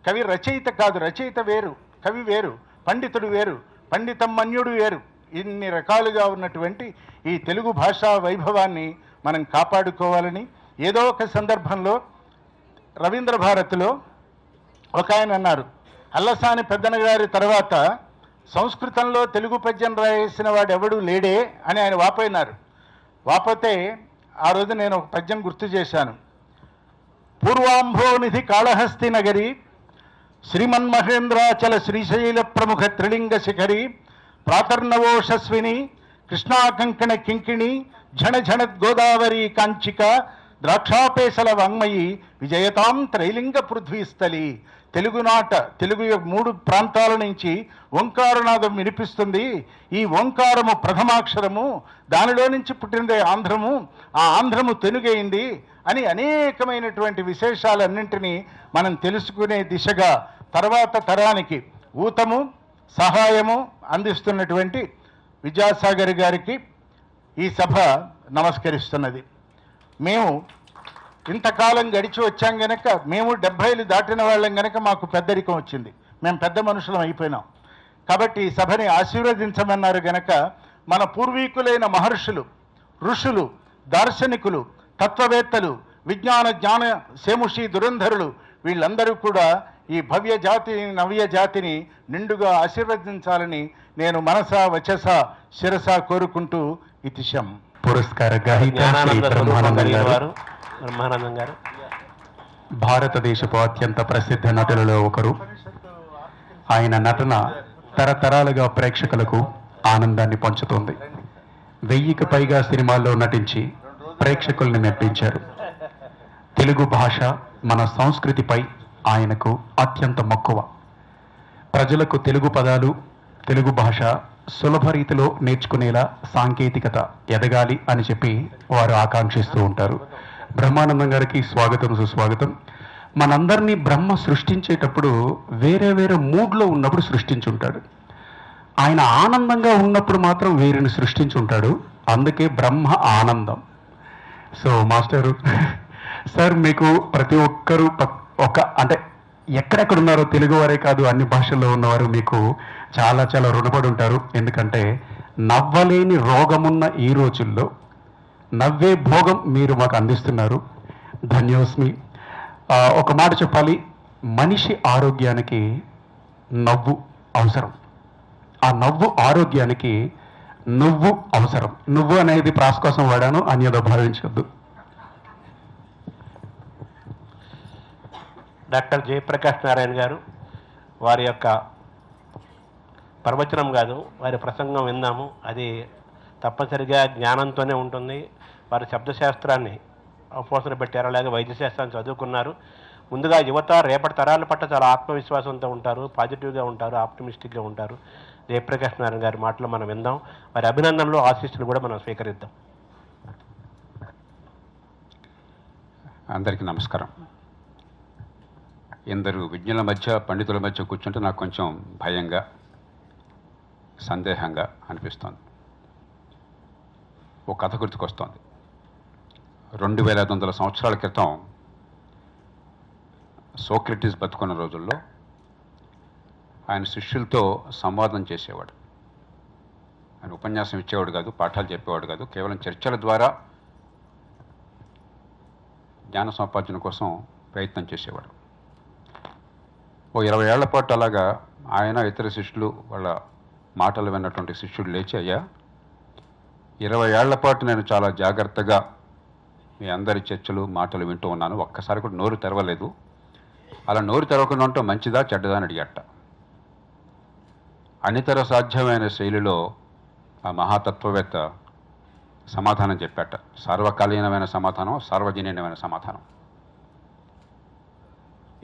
కవి రచయిత కాదు, రచయిత వేరు, కవి వేరు, పండితుడు వేరు, పండితమన్యుడు వేరు. ఇన్ని రకాలుగా ఉన్నటువంటి ఈ తెలుగు భాషా వైభవాన్ని మనం కాపాడుకోవాలని ఏదో ఒక సందర్భంలో రవీంద్ర భారతిలో ఒక ఆయన అన్నారు, అల్లసాని పెద్దన గారి తర్వాత సంస్కృతంలో తెలుగు పద్యం రాసిన వాడు ఎవడు లేడే అని ఆయన వాపోయినారు. వాపోతే ఆ రోజు నేను ఒక పద్యం గుర్తు చేశాను. పూర్వాంభోనిధి కాళహస్తి నగరి శ్రీమన్మహేంద్రాచల శ్రీశైల ప్రముఖ త్రిలింగ శిఖరి ప్రాతర్నవోషస్విని కృష్ణాకంకణ కింకిణి ఝణ ఝణద్ గోదావరి కాంచిక ద్రాక్షాపేసల వాంగ్మయి విజయతాం త్రైలింగ పృథ్వీస్థలి. తెలుగునాట తెలుగు 3 ప్రాంతాల నుంచి ఓంకారనాదం వినిపిస్తుంది. ఈ ఓంకారము ప్రథమాక్షరము, దానిలో నుంచి పుట్టినదే ఆంధ్రము, ఆ ఆంధ్రము తెలుగైంది అని అనేకమైనటువంటి విశేషాలన్నింటినీ మనం తెలుసుకునే దిశగా తర్వాత తరానికి ఊతము సహాయము అందిస్తున్నటువంటి విద్యాసాగర్ గారికి ఈ సభ నమస్కరిస్తున్నది. మేము ఇంతకాలం గడిచి వచ్చాం గనక, మేము 70 దాటిన వాళ్ళం గనక మాకు పెద్దరికం వచ్చింది, మేము పెద్ద మనుషులం అయిపోయినాం. కాబట్టి ఈ సభని ఆశీర్వదించమన్నారు గనక మన పూర్వీకులైన మహర్షులు, ఋషులు, దార్శనికులు, తత్వవేత్తలు, విజ్ఞాన జ్ఞాన సేముషి దురంధరులు వీళ్ళందరూ కూడా ఈ భవ్య జాతిని, నవ్య జాతిని నిండుగా ఆశీర్వదించాలని నేను మనస వచస శిరస కోరుకుంటూ ఇతిశం. పురస్కార గ్రహీత శ్రీ బ్రహ్మానందం గారు భారతదేశపు అత్యంత ప్రసిద్ధ నటులలో ఒకరు. ఆయన నటన తరతరాలుగా ప్రేక్షకులకు ఆనందాన్ని పంచుతోంది. 1000కి పైగా సినిమాల్లో నటించి ప్రేక్షకుల్ని మెప్పించారు. తెలుగు భాష, మన సంస్కృతిపై ఆయనకు అత్యంత మక్కువ. ప్రజలకు తెలుగు పదాలు, తెలుగు భాష సులభ రీతిలో నేర్చుకునేలా సాంకేతికత ఎదగాలి అని చెప్పి వారు ఆకాంక్షిస్తూ ఉంటారు. బ్రహ్మానందం గారికి స్వాగతం, సుస్వాగతం. మనందరినీ బ్రహ్మ సృష్టించేటప్పుడు వేరే వేరే మూడ్లో ఉన్నప్పుడు సృష్టించుంటాడు. ఆయన ఆనందంగా ఉన్నప్పుడు మాత్రం వేరేని సృష్టించుంటాడు. అందుకే బ్రహ్మ ఆనందం. సో మాస్టరు సార్, మీకు ప్రతి ఒక్కరూ అంటే ఎక్కడెక్కడున్నారో తెలుగు వారే కాదు, అన్ని భాషల్లో ఉన్నవారు మీకు చాలా చాలా రుణపడి ఉంటారు. ఎందుకంటే నవ్వలేని రోగమున్న ఈ రోజుల్లో నవ్వే భోగం మీరు మాకు అందిస్తున్నారు. ధన్యోస్మి. ఒక మాట చెప్పాలి, మనిషి ఆరోగ్యానికి నవ్వు అవసరం. ఆ నవ్వు ఆరోగ్యానికి నువ్వు అవసరం. నువ్వు అనేది ప్రాస్ కోసం వాడాను, అన్యదో భావించొద్దు. డాక్టర్ జయప్రకాష్ నారాయణ గారు వారి యొక్క ప్రవచనం కాదు, వారి ప్రసంగం విందాము. అది తప్పనిసరిగా జ్ఞానంతోనే ఉంటుంది. వారి శబ్దశాస్త్రాన్ని అపోసన పెట్టారు, అలాగే వైద్యశాస్త్రాన్ని చదువుకున్నారు. ముందుగా యువత రేపటి తరాల పట్ల చాలా ఆత్మవిశ్వాసంతో ఉంటారు, పాజిటివ్గా ఉంటారు, ఆప్టమిస్టిక్గా ఉంటారు. జయప్రకాష్ నారాయణ గారి మాటలు మనం విందాం. వారి అభినందనలు, ఆశీస్సులు కూడా మనం స్వీకరిద్దాం. అందరికీ నమస్కారం. ఎందరు విజ్ఞుల మధ్య, పండితుల మధ్య కూర్చుంటే నాకు కొంచెం భయంగా, సందేహంగా అనిపిస్తోంది. ఒక కథ గుర్తుకొస్తోంది. 2500 సంవత్సరాల క్రితం సోక్రటీస్ బతుకున్న రోజుల్లో ఆయన శిష్యులతో సంవాదం చేసేవాడు. ఆయన ఉపన్యాసం ఇచ్చేవాడు కాదు, పాఠాలు చెప్పేవాడు కాదు, కేవలం చర్చల ద్వారా జ్ఞాన సంపార్జన కోసం ప్రయత్నం చేసేవాడు. ఓ 20 ఏళ్ల పాటు అలాగా ఆయన, ఇతర శిష్యులు, వాళ్ళ మాటలు విన్నటువంటి శిష్యుడు లేచి, అయ్యా 20 ఏళ్ల పాటు నేను చాలా జాగ్రత్తగా మీ అందరి చర్చలు మాటలు వింటూ ఉన్నాను. ఒక్కసారి కూడా నోరు తెరవలేదు. అలా నోరు తెరవకుండా ఉంటే మంచిదా చెడ్డదా అని అడిగట. అనితర సాధ్యమైన శైలిలో ఆ మహాతత్వవేత్త సమాధానం చెప్పాట. సార్వకాలీనమైన సమాధానం, సార్వజనీనమైన సమాధానం.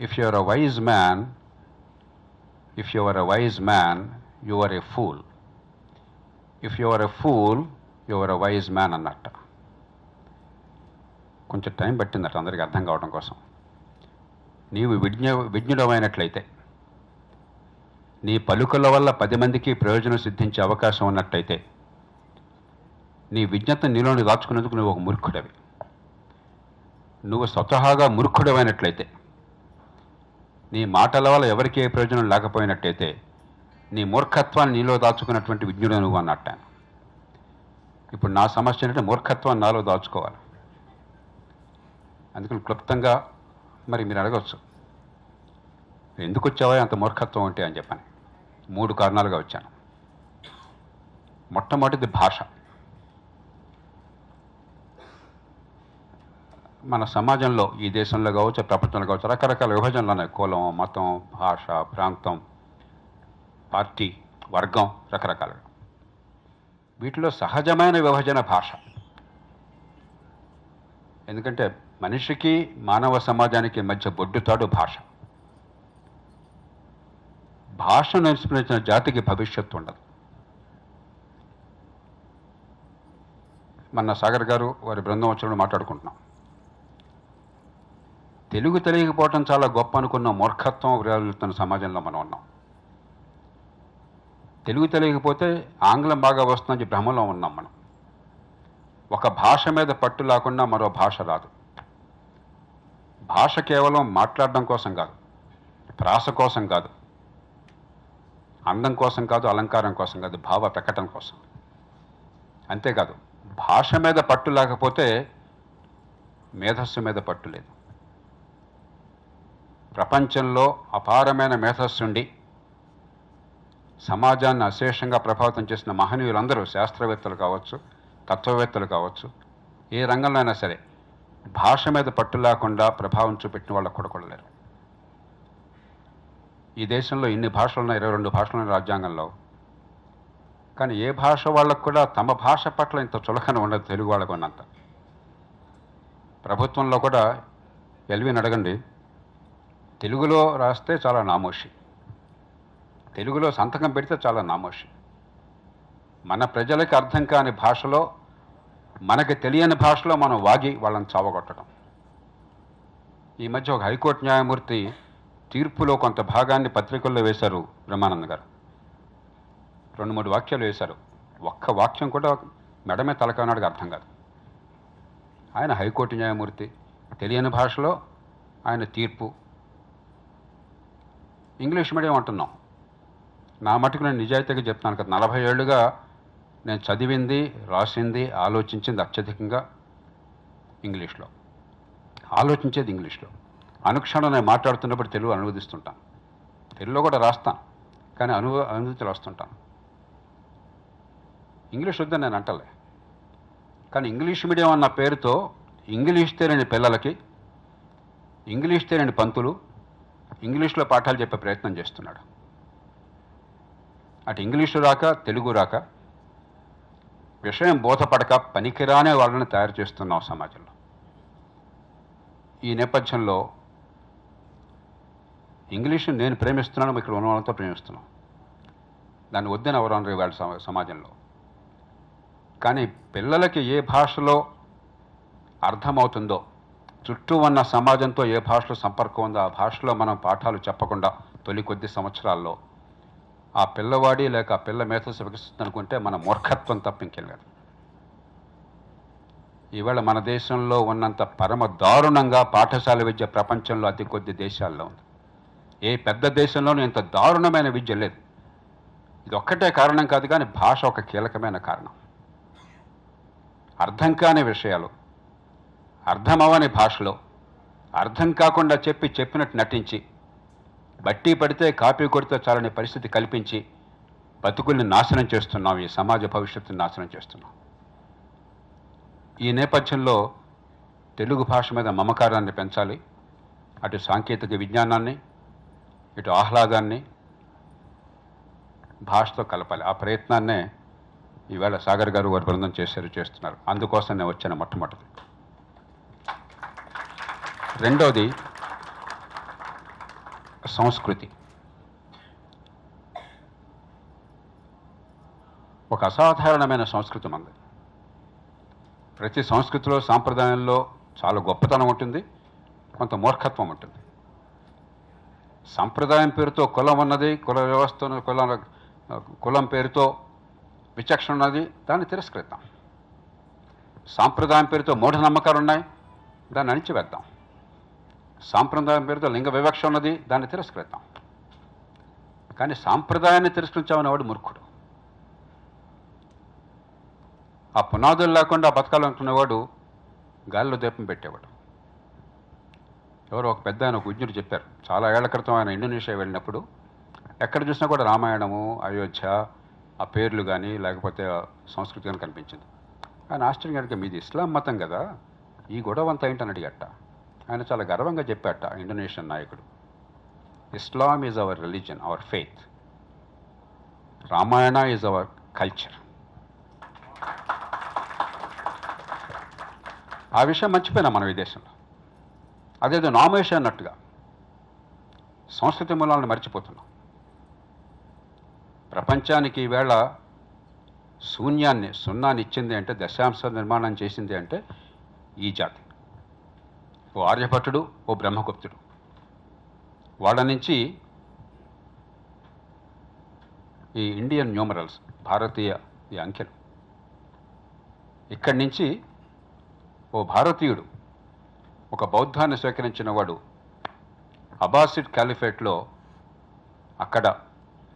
If you are a wise man, you are a fool. If you are a fool, you are a wise man అన్నట్ట. కొంచెం టైం పట్టిందట అందరికీ అర్థం కావడం కోసం. నీవు విజ్ఞుడమైనట్లయితే, నీ పలుకుల వల్ల 10 మందికి ప్రయోజనం సిద్ధించే అవకాశం ఉన్నట్టయితే, నీ విజ్ఞత నీలోని దాచుకునేందుకు నువ్వు ఒక మూర్ఖుడవి. నువ్వు స్వతహాగా మూర్ఖుడమైనట్లయితే, నీ మాటల వల్ల ఎవరికి ఏ ప్రయోజనం లేకపోయినట్టయితే, నీ మూర్ఖత్వాన్ని నీలో దాచుకున్నటువంటి విజ్ఞుడు నువ్వు అన్నట్ట. ఇప్పుడు నా సమస్య ఏంటంటే మూర్ఖత్వాన్ని నాలో దాచుకోవాలి. అందుకని క్లుప్తంగా మరి మీరు అడగవచ్చు, ఎందుకు వచ్చావా అంత మూర్ఖత్వం అంటే అని చెప్పని. 3 కారణాలుగా వచ్చాను. మొట్టమొదటిది భాష. మన సమాజంలో, ఈ దేశంలో కావచ్చు, ప్రపంచంలో కావచ్చు, రకరకాల విభజనలు ఉన్నాయి. కులం, మతం, భాష, ప్రాంతం, పార్టీ, వర్గం, రకరకాలుగా. వీటిలో సహజమైన విభజన భాష. ఎందుకంటే మనిషికి, మానవ సమాజానికి మధ్య బొడ్డుతాడు భాష. భాష నేర్చుకునే జాతికి భవిష్యత్తు ఉండదు. మన సాగర్ గారు వారి బృందం వచ్చినప్పుడు మాట్లాడుకుంటున్నాం. తెలుగు తెలియకపోవటం చాలా గొప్ప అనుకున్న మూర్ఖత్వం విరాజిల్లుతున్న సమాజంలో మనం ఉన్నాం. తెలుగు తెలియకపోతే ఆంగ్లం బాగా వస్తుందని భ్రమలో ఉన్నాం మనం. ఒక భాష మీద పట్టు లేకుండా మరో భాష రాదు. భాష కేవలం మాట్లాడడం కోసం కాదు, ప్రాస కోసం కాదు, అందం కోసం కాదు, అలంకారం కోసం కాదు, భావ ప్రకటన కోసం. అంతేకాదు, భాష మీద పట్టు లేకపోతే మేధస్సు మీద పట్టు లేదు. ప్రపంచంలో అపారమైన మేధస్సుండి సమాజాన్ని అశేషంగా ప్రభావితం చేసిన మహనీయులందరూ, శాస్త్రవేత్తలు కావచ్చు, తత్వవేత్తలు కావచ్చు, ఏ రంగంలో అయినా సరే భాష మీద పట్టు లేకుండా ప్రభావం చూపెట్టిన వాళ్ళకు కూడా కొడలేరు. ఈ దేశంలో ఇన్ని భాషలున్న 22 భాషలున్న రాజ్యాంగంలో, కానీ ఏ భాష వాళ్ళకు కూడా తమ భాష పట్ల ఇంత చులకన ఉండదు తెలుగు వాళ్ళకు ఉన్నంత. ప్రభుత్వంలో కూడా ఎల్విని అడగండి, తెలుగులో రాస్తే చాలా నామోషి, తెలుగులో సంతకం పెడితే చాలా నామోషి. మన ప్రజలకి అర్థం కాని భాషలో, మనకి తెలియని భాషలో మనం వాగి వాళ్ళని చావగొట్టడం. ఈ మధ్య ఒక హైకోర్టు న్యాయమూర్తి తీర్పులో కొంత భాగాన్ని పత్రికల్లో వేశారు బ్రహ్మానంద్ గారు. 2-3 వాక్యాలు వేశారు. ఒక్క వాక్యం కూడా మెడమే తలకానాడికి అర్థం కాదు. ఆయన హైకోర్టు న్యాయమూర్తి, తెలియని భాషలో ఆయన తీర్పు. ఇంగ్లీష్ మీడియం అంటున్నాం. నా మటుకు నేను నిజాయితీగా చెప్తున్నాను కదా, 40 ఏళ్ళుగా నేను చదివింది, రాసింది, ఆలోచించింది అత్యధికంగా ఇంగ్లీష్లో, ఆలోచించేది ఇంగ్లీష్లో. అనుక్షణం నేను మాట్లాడుతున్నప్పుడు తెలుగు అనువదిస్తుంటాను, తెలుగులో కూడా రాస్తాను, కానీ అనువదించి రాస్తుంటాను. ఇంగ్లీష్ వద్దని నేను అంటలే, కానీ ఇంగ్లీష్ మీడియం అన్న పేరుతో ఇంగ్లీష్ తెలియని పిల్లలకి, ఇంగ్లీష్ తెలియని పంతులు ఇంగ్లీష్లో పాఠాలు చెప్పే ప్రయత్నం చేస్తున్నాడు. అటు ఇంగ్లీషు రాక, తెలుగు రాక, విషయం బోధపడక పనికిరానే వాళ్ళని తయారు చేస్తున్నాం సమాజంలో. ఈ నేపథ్యంలో ఇంగ్లీషు నేను ప్రేమిస్తున్నాను, ఇక్కడ ఉన్న వాళ్ళతో ప్రేమిస్తున్నాం, దాన్ని వద్దని ఎవరు అనరు వాళ్ళ సమాజంలో. కానీ పిల్లలకి ఏ భాషలో అర్థమవుతుందో, చుట్టూ ఉన్న సమాజంతో ఏ భాషలో సంపర్కం ఉందో ఆ భాషలో మనం పాఠాలు చెప్పకుండా తొలి కొద్ది సంవత్సరాల్లో ఆ పిల్లవాడి లేక ఆ పిల్ల మేధస్సు వికసిస్తుంది అనుకుంటే మన మూర్ఖత్వం తప్ప ఇంకెళ్ళదు. ఈవేళ మన దేశంలో ఉన్నంత పరమ దారుణంగా పాఠశాల విద్య ప్రపంచంలో అతి కొద్ది దేశాల్లో ఉంది. ఏ పెద్ద దేశంలోనూ ఇంత దారుణమైన విద్య లేదు. ఇది ఒక్కటే కారణం కాదు, కానీ భాష ఒక కీలకమైన కారణం. అర్థం కాని విషయాలు అర్థమవని భాషలో అర్థం కాకుండా చెప్పినట్టు నటించి, బట్టి పడితే కాపీ కొడితే చాలని పరిస్థితి కల్పించి బతుకుల్ని నాశనం చేస్తున్నాం, ఈ సమాజ భవిష్యత్తుని నాశనం చేస్తున్నాం. ఈ నేపథ్యంలో తెలుగు భాష మీద మమకారాన్ని పెంచాలి, అటు సాంకేతిక విజ్ఞానాన్ని ఇటు ఆహ్లాదాన్ని భాషతో కలపాలి. ఆ ప్రయత్నాన్నే ఈవేళ సాగర్ గారు వారి బృందం చేస్తున్నారు. అందుకోసం నేను వచ్చాను మొట్టమొదటి. రెండోది సంస్కృతి. ఒక అసాధారణమైన సంస్కృతి మనది. ప్రతి సంస్కృతిలో సాంప్రదాయంలో చాలా గొప్పతనం ఉంటుంది, కొంత మూర్ఖత్వం ఉంటుంది. సంప్రదాయం పేరుతో కులం ఉన్నది, కుల వ్యవస్థ కులం పేరుతో విచక్షణ ఉన్నది, దాన్ని తిరస్కరిద్దాం. సాంప్రదాయం పేరుతో మూఢనమ్మకాలు ఉన్నాయి, దాన్ని అణిచివేద్దాం. సాంప్రదాయం పేరుతో లింగ వివక్ష ఉన్నది, దాన్ని తిరస్కరిద్దాం. కానీ సాంప్రదాయాన్ని తిరస్కరించామని వాడు మూర్ఖుడు. ఆ పునాదులు లేకుండా బతకాలనుకునేవాడు గాలిలో దీపం పెట్టేవాడు. ఎవరో ఒక పెద్ద ఆయన, ఒక విజ్ఞుడు చెప్పారు, చాలా ఏళ్ల క్రితం ఆయన ఇండోనేషియా వెళ్ళినప్పుడు ఎక్కడ చూసినా కూడా రామాయణము, అయోధ్య, ఆ పేర్లు కానీ లేకపోతే సంస్కృతి కానీ కనిపించింది. ఆయన ఆశ్చర్యం కనుక, మీది ఇస్లాం మతం కదా, ఈ గొడవ అంతా ఏంటని అడిగట. ఆయన చాలా గర్వంగా చెప్పాట, ఇండోనేషియన్ నాయకుడు, Islam is our religion, our faith, Ramayana is our culture. ఆ విషయం మర్చిపోయినా మనం ఈ దేశంలో. అదేదో నామేషన్ అన్నట్టుగా సంస్కృతి మూలాలను మర్చిపోతున్నాం. ప్రపంచానికి ఈవేళ సున్నాన్ని ఇచ్చింది అంటే, దశాంశ నిర్మాణం చేసింది అంటే ఈ జాతి. ఓ ఆర్యభట్టుడు, ఓ బ్రహ్మగుప్తుడు. వాళ్ళ నుంచి ఈ ఇండియన్ న్యూమరల్స్, భారతీయ ఈ అంకెలు, ఇక్కడి నుంచి ఓ భారతీయుడు ఒక బౌద్ధాన్ని స్వీకరించిన వాడు అబ్బాసిడ్ క్యాలిఫేట్లో అక్కడ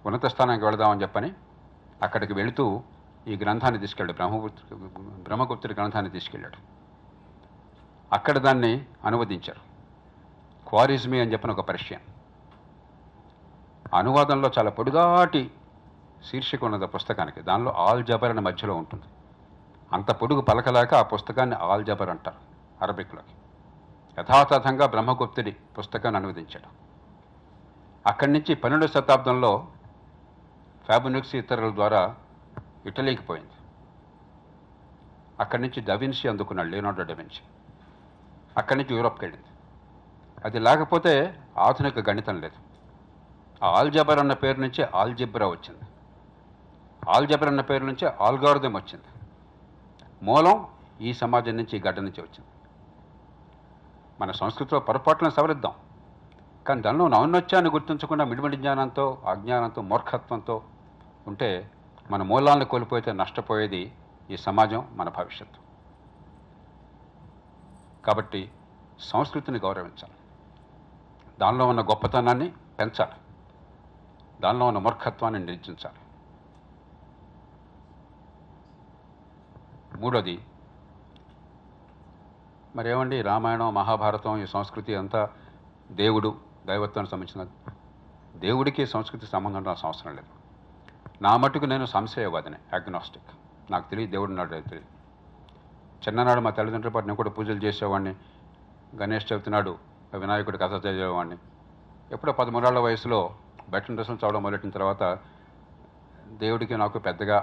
ఉన్నత స్థానానికి వెళదామని చెప్పని అక్కడికి వెళుతూ ఈ గ్రంథాన్ని తీసుకెళ్ళాడు, బ్రహ్మగుప్తుడి గ్రంథాన్ని తీసుకెళ్ళాడు. అక్కడ దాన్ని అనువదించారు. క్వారిజ్మీ అని చెప్పిన ఒక పర్షియన్. అనువాదంలో చాలా పొడుగాటి శీర్షిక ఉన్నది పుస్తకానికి. దానిలో ఆల్ జబర్ అనే మధ్యలో ఉంటుంది. అంత పొడుగు పలకలేక ఆ పుస్తకాన్ని ఆల్ జబర్ అంటారు అరబిక్లోకి. యథాతథంగా బ్రహ్మగుప్తుడి పుస్తకాన్ని అనువదించాడు. అక్కడి నుంచి 12వ శతాబ్దంలో ఫ్యాబునిక్స్ ఇతరుల ద్వారా ఇటలీకి పోయింది. అక్కడి నుంచి డవిన్సీ అందుకున్నాడు, లియోనార్డో డవిన్సీ. అక్కడి నుంచి యూరోప్కి వెళ్ళింది. అది లేకపోతే ఆధునిక గణితం లేదు. ఆ ఆల్జబర్ అన్న పేరు నుంచి ఆల్జిబ్రా వచ్చింది. ఆల్జబర్ అన్న పేరు నుంచి ఆల్గారిథం వచ్చింది. మూలం ఈ సమాజం నుంచి, ఈ గడ్డ నుంచి వచ్చింది. మన సంస్కృతిలో పొరపాట్లను సవరిద్దాం, కానీ దానిలో ఔన్నత్యాన్ని గుర్తించకుండా మిడిమిడి జ్ఞానంతో, అజ్ఞానంతో, మూర్ఖత్వంతో ఉంటే మన మూలాలను కోల్పోతే నష్టపోయేది ఈ సమాజం, మన భవిష్యత్తు. కాబట్టి సంస్కృతిని గౌరవించాలి, దానిలో ఉన్న గొప్పతనాన్ని పెంచాలి, దానిలో ఉన్న మూర్ఖత్వాన్ని నిర్జించాలి. మూడోది, మరేమండి రామాయణం, మహాభారతం, ఈ సంస్కృతి అంతా దేవుడు, దైవత్వానికి సంబంధించినది. దేవుడికి సంస్కృతి సంబంధం ఉండాల్సిన అవసరం లేదు. నా మటుకు నేను సంశయవాదిని, అగ్నాస్టిక్. నాకు తెలియదు దేవుడు నాడు తెలియదు. చిన్ననాడు మా తల్లిదండ్రుల పాటు నేను కూడా పూజలు చేసేవాడిని. గణేష్ చవితి నాడు వినాయకుడి కథ చదివేవాడిని. ఎప్పుడో 13 ఏళ్ల వయసులో బెట్టిన డ్రెస్సులు చదవడం మొదలెట్టిన తర్వాత దేవుడికి నాకు పెద్దగా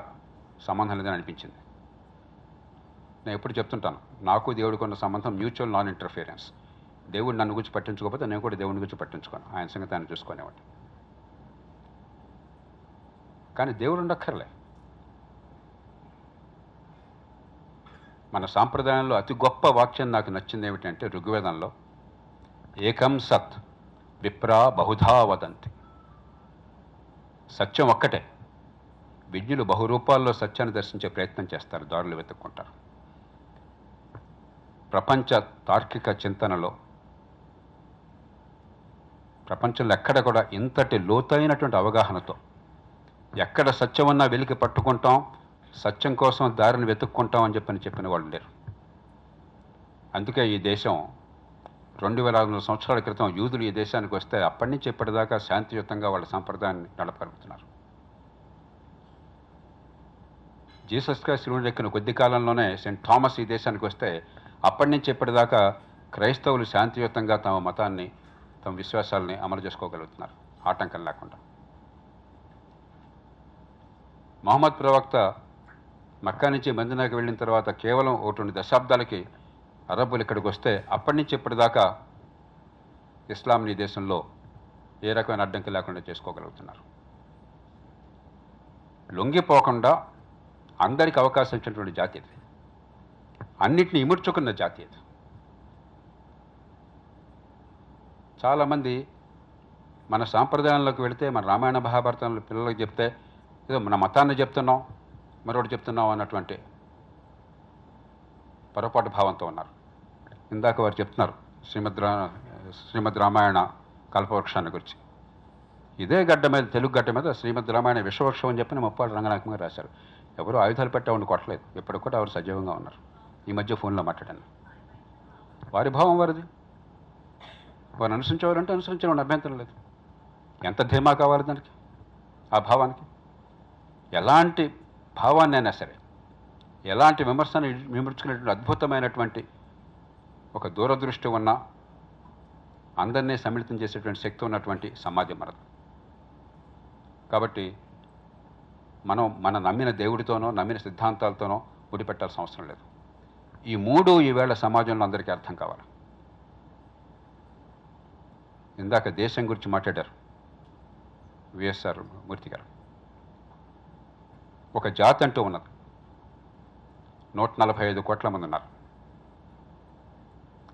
సంబంధం లేదని అనిపించింది. నేను ఎప్పుడు చెప్తుంటాను, నాకు దేవుడికి ఉన్న సంబంధం మ్యూచువల్ నాన్ ఇంటర్ఫియరెన్స్. దేవుడు నన్ను గురించి పట్టించుకోకపోతే నేను కూడా దేవుడిని గురించి పట్టించుకోను, ఆయన సంగతి ఆయన చూసుకునేవాడిని. కానీ దేవుడు ఉండక్కర్లే. మన సాంప్రదాయంలో అతి గొప్ప వాక్యం నాకు నచ్చింది ఏమిటంటే, ఋగ్వేదంలో ఏకం సత్ విప్రా బహుధా వదంతి. సత్యం ఒక్కటే. విజ్ఞులు బహురూపాల్లో సత్యాన్ని దర్శించే ప్రయత్నం చేస్తారు, దారులు వెతుక్కుంటారు. ప్రపంచ తార్కిక చింతనలో ప్రపంచంలో ఎక్కడ కూడా ఇంతటి లోతైనటువంటి అవగాహనతో ఎక్కడ సత్యం ఉన్నా వెలికి పట్టుకుంటాం, సత్యం కోసం దారిని వెతుక్కుంటాం అని చెప్పిన వాళ్ళు లేరు. అందుకే ఈ దేశం 2500 సంవత్సరాల క్రితం యూదులు ఈ దేశానికి వస్తే అప్పటి నుంచి ఇప్పటిదాకా శాంతియుతంగా వాళ్ళ సంప్రదాయాన్ని నడపగలుగుతున్నారు. జీసస్ క్రైస్ట్ శిలువను ఎక్కిన కొద్ది కాలంలోనే సెయింట్ థామస్ ఈ దేశానికి వస్తే అప్పటి నుంచి ఇప్పటిదాకా క్రైస్తవులు శాంతియుతంగా తమ మతాన్ని, తమ విశ్వాసాలని అమలు చేసుకోగలుగుతున్నారు ఆటంకం లేకుండా. మహమ్మద్ ప్రవక్త మక్కా నుంచి మదీనాకి వెళ్ళిన తర్వాత కేవలం 1-2 దశాబ్దాలకి అరబ్బులు ఇక్కడికి వస్తే అప్పటి నుంచి ఇప్పటిదాకా ఇస్లాంని దేశంలో ఏ రకమైన అడ్డంకి లేకుండా చేసుకోగలుగుతున్నారు. లొంగిపోకుండా అందరికి అవకాశం ఇచ్చినటువంటి జాతి ఇది. అన్నిటిని ఇముడ్చుకున్న జాతి ఇది. చాలామంది మన సాంప్రదాయంలోకి వెళితే, మన రామాయణ మహాభారతంలో పిల్లలకు చెప్తే ఏదో మన మతాన్ని చెప్తున్నాం, మరొకటి చెప్తున్నాం అన్నటువంటి పొరపాటు భావంతో ఉన్నారు. ఇందాక వారు చెప్తున్నారు శ్రీమద్ రామాయణ కల్పవృక్షాన్ని గురించి. ఇదే గడ్డ మీద, తెలుగు గడ్డ మీద శ్రీమద్ రామాయణ విశ్వవృక్షం అని చెప్పి ముప్పాడు రంగనాయకం గారు రాశారు. ఎవరు ఆయుధాలు పెట్టేవాడిని కొట్టలేదు, ఎప్పుడు కూడా ఎవరు సజీవంగా ఉన్నారు. ఈ మధ్య ఫోన్లో మాట్లాడాను. వారి భావం వారిది. వారు అనుసరించేవారంటే అనుసరించేవాడిని, అభ్యంతరం లేదు. ఎంత ధీమా కావాలి దానికి, ఆ భావానికి. ఎలాంటి భావాన్ని అయినా సరే, ఎలాంటి విమర్శను విమర్శించుకునేటువంటి అద్భుతమైనటువంటి ఒక దూరదృష్టి ఉన్న, అందరినీ సమ్మిళితం చేసేటువంటి శక్తి ఉన్నటువంటి సమాజం మనది. కాబట్టి మనం నమ్మిన దేవుడితోనో, నమ్మిన సిద్ధాంతాలతోనో ముడిపెట్టాల్సిన అవసరం లేదు. ఈ మూడు ఈవేళ సమాజంలో అందరికీ అర్థం కావాలి. ఇందాక దేశం గురించి మాట్లాడారు విఎస్ఆర్ మూర్తి గారు. ఒక జాతి అంటూ ఉన్నది. 145 కోట్ల మంది ఉన్నారు.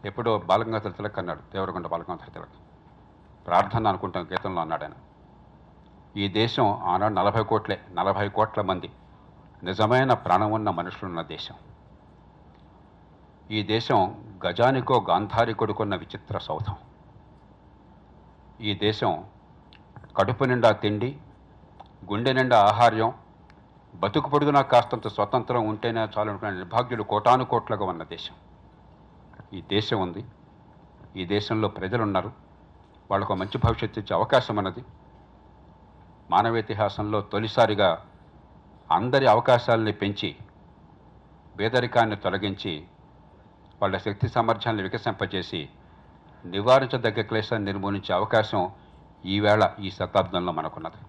ఎప్పుడో బాలగంగాధర తిలక్ అన్నాడు, దేవరకొండ బాలగంగాధర తిలక్, ప్రార్థన అనుకుంటాం గీతంలో అన్నాడు ఆయన. ఈ దేశం ఆనాడు 40 కోట్ల మంది నిజమైన ప్రాణం ఉన్న మనుషులున్న దేశం. ఈ దేశం గజానికో గాంధారి కొడుకున్న విచిత్ర సౌధం. ఈ దేశం కడుపు నిండా తిండి, గుండె నిండా ఆహార్యం, బతుకు పొడుగునా కాస్తంత స్వతంత్రం ఉంటేనే చాలు అనుకునే నిర్భాగ్యులు కోటాను కోట్లుగా ఉన్న దేశం. ఈ దేశం ఉంది. ఈ దేశంలో ప్రజలున్నారు. వాళ్ళకు మంచి భవిష్యత్తు ఇచ్చే అవకాశం అన్నది. మానవ ఇతిహాసంలో తొలిసారిగా అందరి అవకాశాలని పెంచి, పేదరికాన్ని తొలగించి, వాళ్ళ శక్తి సామర్థ్యాన్ని వికసింపజేసి, నివారించదగ్గ క్లేశాన్ని నిర్మూలించే అవకాశం ఈవేళ ఈ శతాబ్దంలో మనకున్నది.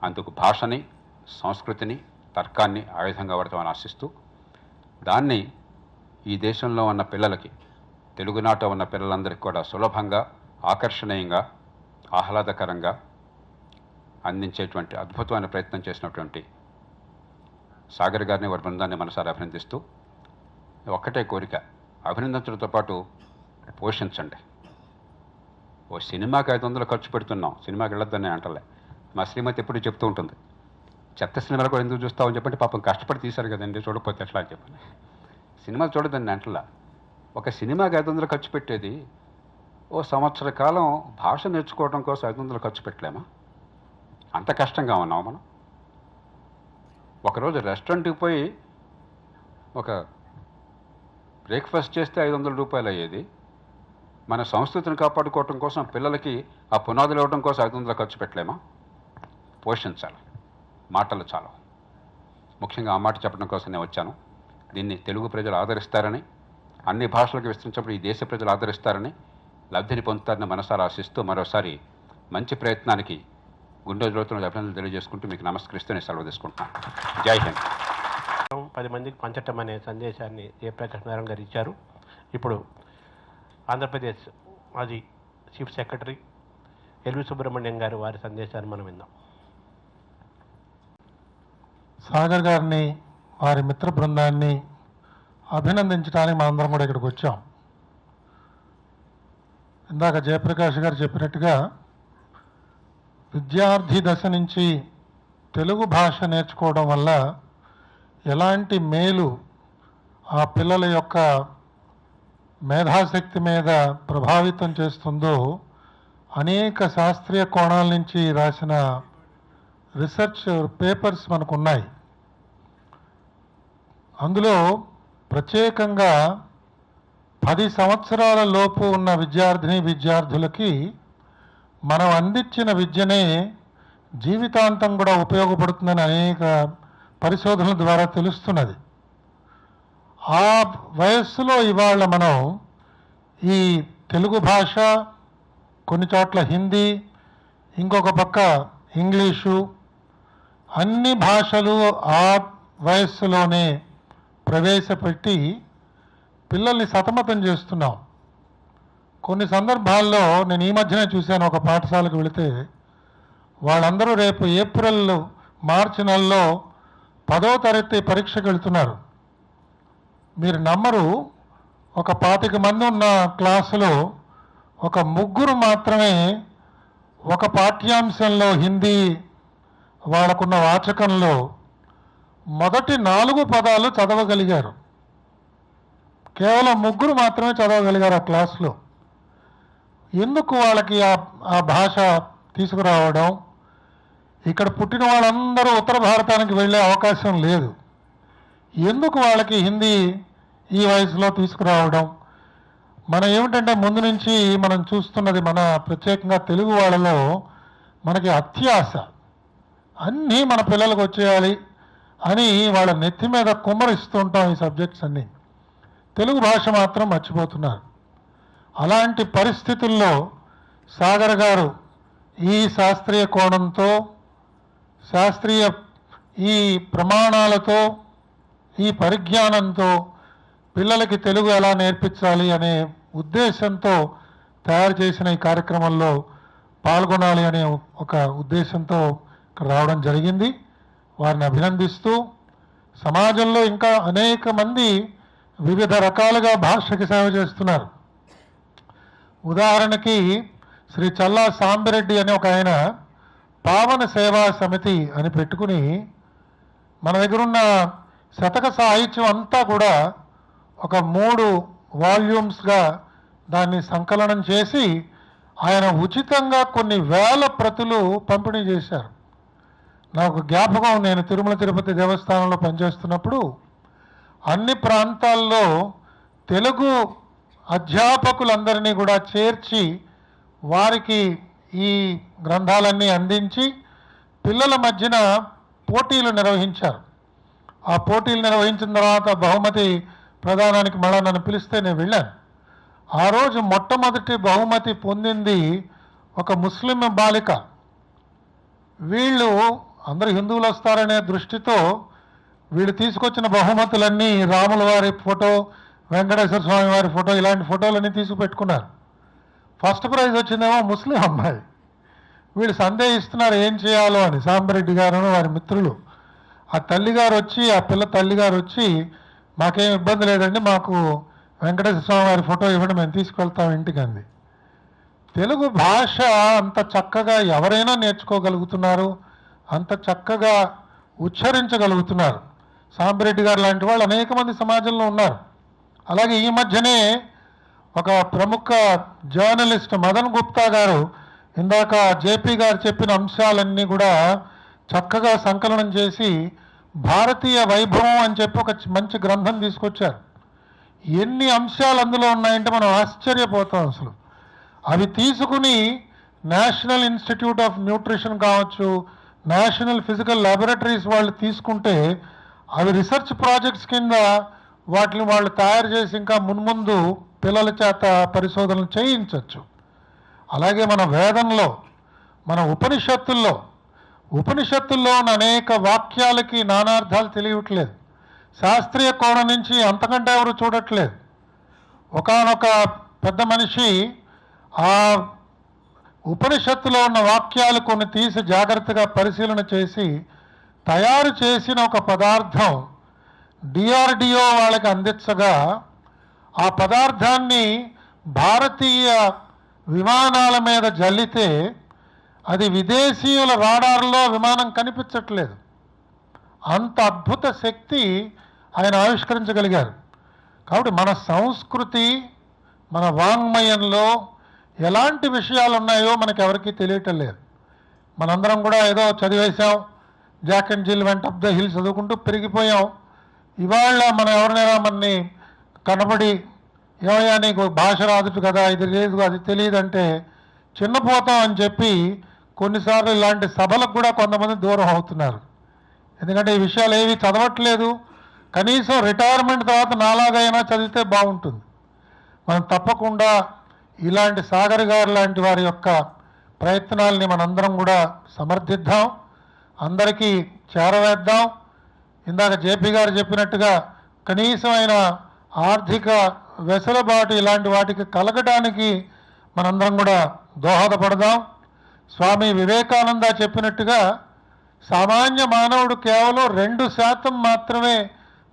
అందుకు భాషని, సంస్కృతిని, తర్కాన్ని ఆయుధంగా వాడతామని ఆశిస్తూ, దాన్ని ఈ దేశంలో ఉన్న పిల్లలకి, తెలుగునాట ఉన్న పిల్లలందరికీ కూడా సులభంగా, ఆకర్షణీయంగా, ఆహ్లాదకరంగా అందించేటువంటి అద్భుతమైన ప్రయత్నం చేసినటువంటి సాగర్ గారిని, వారి బృందాన్ని మనసారి అభినందిస్తూ, ఒక్కటే కోరిక, అభినందించడంతో పాటు పోషించండి. ఓ సినిమాకి 500 ఖర్చు పెడుతున్నాం, సినిమాకి వెళ్ళొద్దని అంటలే. మా శ్రీమతి ఎప్పుడు చెప్తూ ఉంటుంది, చెత్త సినిమాలు కూడా ఎందుకు చూస్తామని చెప్పండి, పాపం కష్టపడి తీశారు కదండి, చూడకపోతే ఎట్లా అని చెప్పండి. సినిమాలు చూడదండి అంటలా. ఒక సినిమాకి 500 ఖర్చు పెట్టేది, ఓ సంవత్సర కాలం భాష నేర్చుకోవడం కోసం 500 ఖర్చు పెట్టలేమా? అంత కష్టంగా ఉన్నాం మనం. ఒకరోజు రెస్టారెంట్కి పోయి ఒక బ్రేక్ఫాస్ట్ చేస్తే 500 రూపాయలు అయ్యేది. మన సంస్కృతిని కాపాడుకోవటం కోసం, పిల్లలకి ఆ పునాదులు ఇవ్వడం కోసం 500 ఖర్చు పెట్టలేమా? పోషించాలి. మాటలు చాలు. ముఖ్యంగా ఆ మాట చెప్పడం కోసం నేను వచ్చాను. దీన్ని తెలుగు ప్రజలు ఆదరిస్తారని, అన్ని భాషలకు విస్తరించినప్పుడు ఈ దేశ ప్రజలు ఆదరిస్తారని, లబ్ధిని పొందుతారని మనసారా ఆశిస్తూ, మరోసారి మంచి ప్రయత్నానికి గుండె జోతులను అభినందనలు తెలియజేసుకుంటూ మీకు నమస్కరిస్తూ నేను సెలవు తీసుకుంటున్నాను. జై హింద్. 10 మందికి పంచటం అనే సందేశాన్ని జయప్రకాష్ నారాయణ గారు ఇచ్చారు. ఇప్పుడు ఆంధ్రప్రదేశ్ మాజీ చీఫ్ సెక్రటరీ ఎల్వి సుబ్రహ్మణ్యం గారు, వారి సందేశాన్ని మనం విందాం. సాగర్ గారిని, వారి మిత్ర బృందాన్ని అభినందించడానికి మనందరం కూడా ఇక్కడికి వచ్చాం. ఇందాక జయప్రకాష్ గారు చెప్పినట్టుగా విద్యార్థి దశ నుంచి తెలుగు భాష నేర్చుకోవడం వల్ల ఎలాంటి మేలు ఆ పిల్లల యొక్క మేధాశక్తి మీద ప్రభావితం చేస్తుందో అనేక శాస్త్రీయ కోణాల నుంచి రాసిన రీసెర్చ్ పేపర్స్ మనకు ఉన్నాయి. అందులో ప్రత్యేకంగా 10 సంవత్సరాల లోపు ఉన్న విద్యార్థులకి మనం అందించిన విద్యనే జీవితాంతం కూడా ఉపయోగపడుతుందని అనేక పరిశోధనల ద్వారా తెలుస్తున్నది. ఆ వయస్సులో ఇవాళ మనం ఈ తెలుగు భాష, కొన్ని చోట్ల హిందీ, ఇంకొక పక్క ఇంగ్లీషు, అన్ని భాషలు ఆ వయస్సులోనే ప్రవేశపెట్టి పిల్లల్ని సతమతం చేస్తున్నాం. కొన్ని సందర్భాల్లో నేను ఈ మధ్యనే చూశాను, ఒక పాఠశాలకు వెళితే వాళ్ళందరూ రేపు మార్చి నెలలో 10వ తరగతి పరీక్షకు వెళ్తున్నారు. మీరు నమ్మరు, ఒక 25 మంది ఉన్న క్లాసులో ఒక 3 మాత్రమే ఒక పాఠ్యాంశంలో హిందీ వాళ్ళకున్న వాచకంలో మొదటి 4 పదాలు చదవగలిగారు. కేవలం 3 మాత్రమే చదవగలిగారు ఆ క్లాసులో. ఎందుకు వాళ్ళకి ఆ భాష తీసుకురావడం? ఇక్కడ పుట్టిన వాళ్ళందరూ ఉత్తర భారతానికి వెళ్ళే అవకాశం లేదు. ఎందుకు వాళ్ళకి హిందీ ఈ వయసులో తీసుకురావడం? మనం ఏమిటంటే ముందు నుంచి మనం చూస్తున్నది, మన ప్రత్యేకంగా తెలుగు వాళ్ళలో మనకి అత్యాశ, అన్నీ మన పిల్లలకు వచ్చేయాలి అని వాళ్ళ నెత్తి మీద కుమ్మరిస్తూ ఉంటాం ఈ సబ్జెక్ట్స్ అన్నీ. తెలుగు భాష మాత్రం మర్చిపోతున్నారు. అలాంటి పరిస్థితుల్లో సాగర్ గారు ఈ శాస్త్రీయ కోణంతో, శాస్త్రీయ ఈ ప్రమాణాలతో, ఈ పరిజ్ఞానంతో పిల్లలకి తెలుగు ఎలా నేర్పించాలి అనే ఉద్దేశంతో తయారు చేసిన ఈ కార్యక్రమంలో పాల్గొనాలి అనే ఒక ఉద్దేశంతో రావడం జరిగింది. వారిని అభినందిస్తూ, సమాజంలో ఇంకా అనేక మంది వివిధ రకాలుగా భాషకి సేవ చేస్తున్నారు. ఉదాహరణకి శ్రీ చల్లా సాంబిరెడ్డి అనే ఒక ఆయన పావన సేవా సమితి అని పెట్టుకుని మన దగ్గరున్న శతక సాహిత్యం అంతా కూడా ఒక 3 వాల్యూమ్స్గా దాన్ని సంకలనం చేసి ఆయన ఉచితంగా కొన్ని వేల ప్రతులు పంపిణీ చేశారు. నాకు జ్ఞాపకం, నేను తిరుమల తిరుపతి దేవస్థానంలో పనిచేస్తున్నప్పుడు అన్ని ప్రాంతాల్లో తెలుగు అధ్యాపకులందరినీ కూడా చేర్చి వారికి ఈ గ్రంథాలన్నీ అందించి పిల్లల మధ్యన పోటీలు నిర్వహించారు. ఆ పోటీలు నిర్వహించిన తర్వాత బహుమతి ప్రదానానికి మళ్ళా నన్ను పిలిస్తే నేను వెళ్ళాను. ఆ రోజు మొట్టమొదటి బహుమతి పొందింది ఒక ముస్లిం బాలిక. వీళ్ళు అందరూ హిందువులు వస్తారనే దృష్టితో వీళ్ళు తీసుకొచ్చిన బహుమతులన్నీ రాముల వారి ఫోటో, వెంకటేశ్వర స్వామి వారి ఫోటో, ఇలాంటి ఫోటోలన్నీ తీసుకుపెట్టుకున్నారు. ఫస్ట్ ప్రైజ్ వచ్చిందేమో ముస్లిం అమ్మాయి. వీళ్ళు సందేహిస్తున్నారు ఏం చేయాలో అని. సాంబరెడ్డి గారు వారి మిత్రులు, ఆ తల్లిగారు వచ్చి, ఆ పిల్ల తల్లిగారు వచ్చి, మాకేం ఇబ్బంది లేదండి, మాకు వెంకటేశ్వర స్వామి వారి ఫోటో ఇవ్వండి, మేము తీసుకెళ్తాం ఇంటికి అంది. తెలుగు భాష అంత చక్కగా ఎవరైనా నేర్చుకోగలుగుతున్నారు, అంత చక్కగా ఉచ్చరించగలుగుతున్నారు. సాంబరెడ్డి గారు లాంటి వాళ్ళు అనేక మంది సమాజంలో ఉన్నారు. అలాగే ఈ మధ్యనే ఒక ప్రముఖ జర్నలిస్ట్ మదన్ గుప్తా గారు ఇందాక జేపీ గారు చెప్పిన అంశాలన్నీ కూడా చక్కగా సంకలనం చేసి భారతీయ వైభవం అని చెప్పి ఒక మంచి గ్రంథం తీసుకొచ్చారు. ఎన్ని అంశాలు అందులో ఉన్నాయంటే మనం ఆశ్చర్యపోతాం అసలు. అవి తీసుకుని నేషనల్ ఇన్స్టిట్యూట్ ఆఫ్ న్యూట్రిషన్ కావచ్చు, నేషనల్ ఫిజికల్ ల్యాబొరేటరీస్ వాళ్ళు తీసుకుంటే అవి రీసెర్చ్ ప్రాజెక్ట్స్ కింద వాటిని వాళ్ళు తయారు చేసి ఇంకా మున్ముందు పిల్లల చేత పరిశోధనలు చేయించవచ్చు. అలాగే మన వేదంలో, మన ఉపనిషత్తుల్లో ఉన్న అనేక వాక్యాలకి నానార్థాలు తెలియట్లేదు. శాస్త్రీయ కోణం నుంచి అంతకంటే ఎవరు చూడట్లేదు. ఒకానొక పెద్ద మనిషి ఆ ఉపనిషత్తులో ఉన్న వాక్యాలు కొన్ని తీసి జాగ్రత్తగా పరిశీలన చేసి తయారు చేసిన ఒక పదార్థం డిఆర్డిఓ వాళ్ళకి అందించగా, ఆ పదార్థాన్ని భారతీయ విమానాల మీద జల్లితే అది విదేశీయుల రాడార్లో విమానం కనిపించట్లేదు. అంత అద్భుత శక్తి ఆయన ఆవిష్కరించగలిగారు. కాబట్టి మన సంస్కృతి, మన వాంగ్మయంలో ఎలాంటి విషయాలు ఉన్నాయో మనకి ఎవరికీ తెలియటం లేదు. మనందరం కూడా ఏదో చదివేశాం, Jack and Jill went up the hill చదువుకుంటూ పెరిగిపోయాం. ఇవాళ మనం ఎవరినైనా మనని కనబడి ఏమయ్యా నీకు భాష రాదుట కదా, ఇది లేదు అది తెలియదంటే చిన్నపోతాం అని చెప్పి కొన్నిసార్లు ఇలాంటి సభలకు కూడా కొంతమంది దూరం అవుతున్నారు. ఎందుకంటే ఈ విషయాలు ఏవి చదవట్లేదు. కనీసం రిటైర్మెంట్ తర్వాత నాలాగైనా చదివితే బాగుంటుంది. మనం తప్పకుండా ఇలాంటి సాగర్ గారు లాంటి వారి యొక్క ప్రయత్నాల్ని మనందరం కూడా సమర్థిద్దాం, అందరికీ చేరవేద్దాం. ఇందాక జేపీ గారు చెప్పినట్టుగా కనీసమైన ఆర్థిక వెసులుబాటు ఇలాంటి వాటికి కలగడానికి మనందరం కూడా దోహదపడదాం. స్వామి వివేకానంద చెప్పినట్టుగా సామాన్య మానవుడు కేవలం 2% మాత్రమే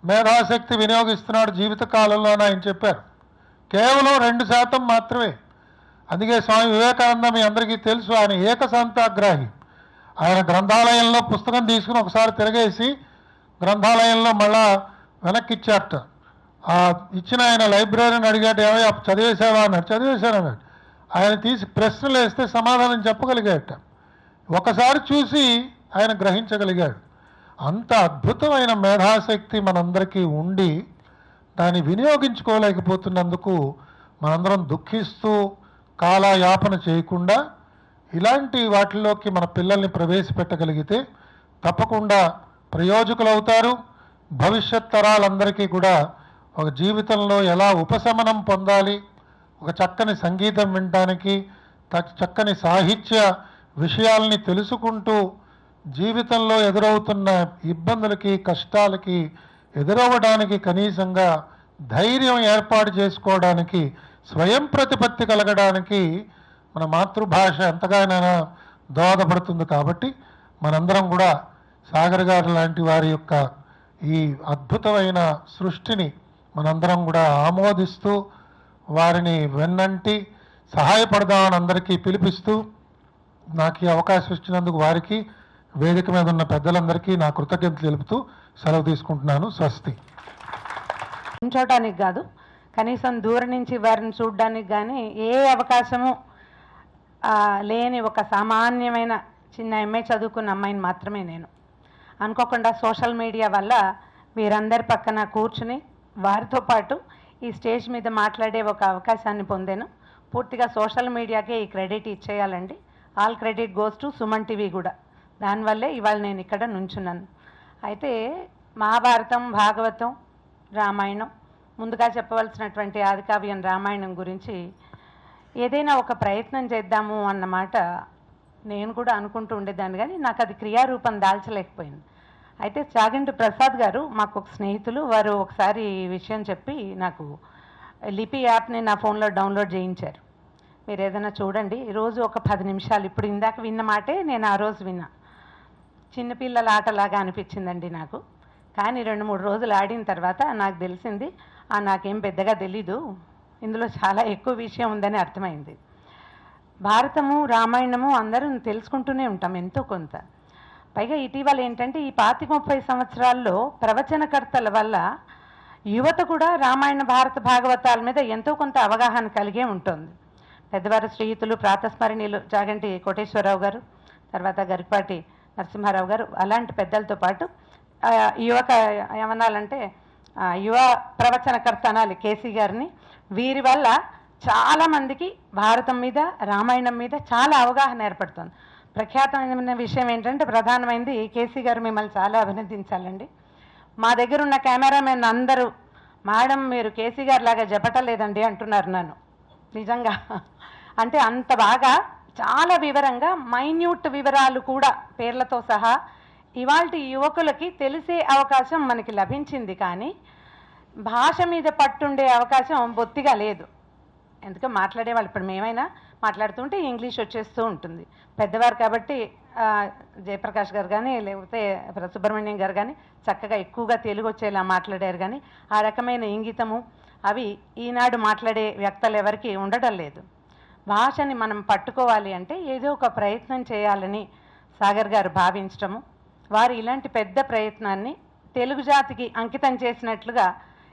మేధాశక్తి వినియోగిస్తున్నాడు జీవితకాలంలో అని ఆయన చెప్పారు. కేవలం 2% మాత్రమే. అందుకే స్వామి వివేకానంద మీ అందరికీ తెలుసు, ఆయన ఏకసంతాగ్రాహి. ఆయన గ్రంథాలయంలో పుస్తకం తీసుకుని ఒకసారి తిరగేసి గ్రంథాలయంలో మళ్ళా వెనక్కి ఇచ్చారట. ఇచ్చిన ఆయన లైబ్రరీని అడిగాడు, ఏమో చదివేశావా అన్నాడు. చదివేశాను అన్నాడు. ఆయన తీసి ప్రశ్నలు వేస్తే సమాధానం చెప్పగలిగాడట. ఒకసారి చూసి ఆయన గ్రహించగలిగాడు. అంత అద్భుతమైన మేధాశక్తి మనందరికీ ఉండి దాన్ని వినియోగించుకోలేకపోతున్నందుకు మనందరం దుఃఖిస్తూ కాలయాపన చేయకుండా ఇలాంటి వాటిల్లోకి మన పిల్లల్ని ప్రవేశపెట్టగలిగితే తప్పకుండా ప్రయోజకులవుతారు. భవిష్యత్ తరాలందరికీ కూడా ఒక జీవితంలో ఎలా ఉపశమనం పొందాలి, ఒక చక్కని సంగీతం వినడానికి, చక్కని సాహిత్య విషయాల్ని తెలుసుకుంటూ జీవితంలో ఎదురవుతున్న ఇబ్బందులకి కష్టాలకి ఎదురవ్వడానికి కనీసంగా ధైర్యం ఏర్పాటు చేసుకోవడానికి స్వయం ప్రతిపత్తి కలగడానికి మన మాతృభాష ఎంతగానైనా దోహదపడుతుంది. కాబట్టి మనందరం కూడా సాగర్ గారు లాంటి వారి యొక్క ఈ అద్భుతమైన సృష్టిని మనందరం కూడా ఆమోదిస్తూ వారిని వెన్నంటి సహాయపడదామని అందరికీ పిలిపిస్తూ నాకు ఈ అవకాశం ఇచ్చినందుకు వారికి వేదిక మీద ఉన్న పెద్దలందరికీ నా కృతజ్ఞతలు తెలుపుతూ సెలవు తీసుకుంటున్నాను. స్వస్తి. ఉంచోటానికి కాదు, కనీసం దూరం నుంచి వారిని చూడడానికి కానీ ఏ అవకాశము లేని ఒక సామాన్యమైన చిన్న ఎంఏ చదువుకున్న అమ్మాయిని మాత్రమే నేను. అనుకోకుండా సోషల్ మీడియా వల్ల వీరందరి పక్కన కూర్చుని వారితో పాటు ఈ స్టేజ్ మీద మాట్లాడే ఒక అవకాశాన్ని పొందాను. పూర్తిగా సోషల్ మీడియాకే ఈ క్రెడిట్ ఇచ్చేయాలండి. All credit goes to Suman TV కూడా. దానివల్లే ఇవాళ నేను ఇక్కడ నుంచున్నాను. అయితే మహాభారతం, భాగవతం, రామాయణం, ముందుగా చెప్పవలసినటువంటి ఆదికావ్యం రామాయణం గురించి ఏదైనా ఒక ప్రయత్నం చేద్దాము అన్నమాట నేను కూడా అనుకుంటూ ఉండేదాన్ని, కానీ నాకు అది క్రియారూపం దాల్చలేకపోయింది. అయితే చాగంటి ప్రసాద్ గారు మాకు ఒక స్నేహితులు, వారు ఒకసారి ఈ విషయం చెప్పి నాకు లిపి యాప్ని నా ఫోన్లో డౌన్లోడ్ చేయించారు. మీరు ఏదైనా చూడండి, రోజు ఒక 10 నిమిషాలు, ఇప్పుడు ఇందాక విన్న మాటే నేను ఆ రోజు విన్నా. చిన్నపిల్లల ఆటలాగా అనిపించిందండి నాకు. కానీ 2-3 రోజులు ఆడిన తర్వాత నాకు తెలిసింది, నాకేం పెద్దగా తెలీదు, ఇందులో చాలా ఎక్కువ విషయం ఉందని అర్థమైంది. భారతము, రామాయణము అందరం తెలుసుకుంటూనే ఉంటాం ఎంతో కొంత. పైగా ఇటీవల ఏంటంటే ఈ 25-30 సంవత్సరాల్లో ప్రవచనకర్తల వల్ల యువత కూడా రామాయణ, భారత, భాగవతాల మీద ఎంతో కొంత అవగాహన కలిగే ఉంటుంది. పెద్దవారు శ్రీయుతులు ప్రాతస్మరణీయులు చాగంటి కోటేశ్వరరావు గారు, తర్వాత గరికపాటి నరసింహారావు గారు, అలాంటి పెద్దలతో పాటు ఏమనాలంటే యువ ప్రవచనకర్త అనాలి కేసీ గారిని. వీరి వల్ల చాలామందికి భారతం మీద, రామాయణం మీద చాలా అవగాహన ఏర్పడుతుంది. ప్రఖ్యాతమైన విషయం ఏంటంటే, ప్రధానమైనది కేసీ గారు మిమ్మల్ని చాలా అభినందించాలండి. మా దగ్గర ఉన్న కెమెరామెన్ అందరూ, మేడం మీరు కేసీ గారి లాగా చెప్పటలేదండి అంటున్నారు నన్ను. నిజంగా అంటే అంత బాగా చాలా వివరంగా మైన్యూట్ వివరాలు కూడా పేర్లతో సహా ఇవాల్టి యువకులకి తెలిసే అవకాశం మనకి లభించింది. కానీ భాష మీద పట్టుండే అవకాశం బొత్తిగా లేదు. ఎందుకంటే మాట్లాడేవాళ్ళు, ఇప్పుడు మేమైనా మాట్లాడుతుంటే ఇంగ్లీష్ వచ్చేస్తూ ఉంటుంది. పెద్దవారు కాబట్టి జయప్రకాష్ గారు కానీ లేకపోతే సుబ్రహ్మణ్యం గారు కానీ చక్కగా ఎక్కువగా తెలుగు వచ్చేలా మాట్లాడారు. కానీ ఆ రకమైన ఇంగితము అవి ఈనాడు మాట్లాడే వ్యక్తులు ఎవరికి ఉండటం లేదు. భాషని మనం పట్టుకోవాలి అంటే ఏదో ఒక ప్రయత్నం చేయాలని సాగర్ గారు భావించటము, వారు ఇలాంటి పెద్ద ప్రయత్నాన్ని తెలుగు జాతికి అంకితం చేసినట్లుగా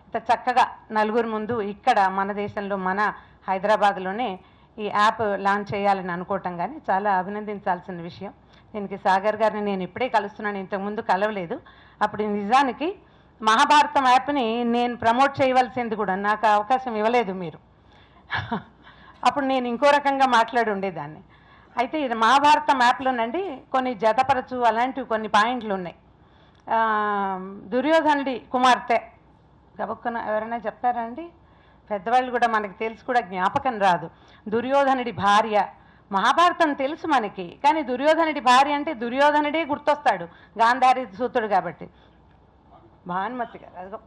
ఇంత చక్కగా నలుగురు ముందు ఇక్కడ మన దేశంలో, మన హైదరాబాద్లోనే ఈ యాప్ లాంచ్ చేయాలని అనుకోవటం కానీ చాలా అభినందించాల్సిన విషయం. దీనికి సాగర్ గారిని నేను ఇప్పుడే కలుస్తున్నాను, ఇంతకుముందు కలవలేదు. అప్పుడు నిజానికి మహాభారతం యాప్ని నేను ప్రమోట్ చేయవలసింది కూడా, నాకు అవకాశం ఇవ్వలేదు మీరు. అప్పుడు నేను ఇంకో రకంగా మాట్లాడి ఉండేదాన్ని. అయితే ఇది మహాభారతం యాప్లోనండి కొన్ని జతపరచు అలాంటివి కొన్ని పాయింట్లు ఉన్నాయి. దుర్యోధనుడి కుమార్తె గబుక్కున ఎవరైనా చెప్తారండి? పెద్దవాళ్ళు కూడా మనకి తెలుసు కూడా జ్ఞాపకం రాదు. దుర్యోధనుడి భార్య, మహాభారతం తెలుసు మనకి, కానీ దుర్యోధనుడి భార్య అంటే దుర్యోధనుడే గుర్తొస్తాడు, గాంధారి సూతుడు కాబట్టి. భానుమతి గారు, అదిగో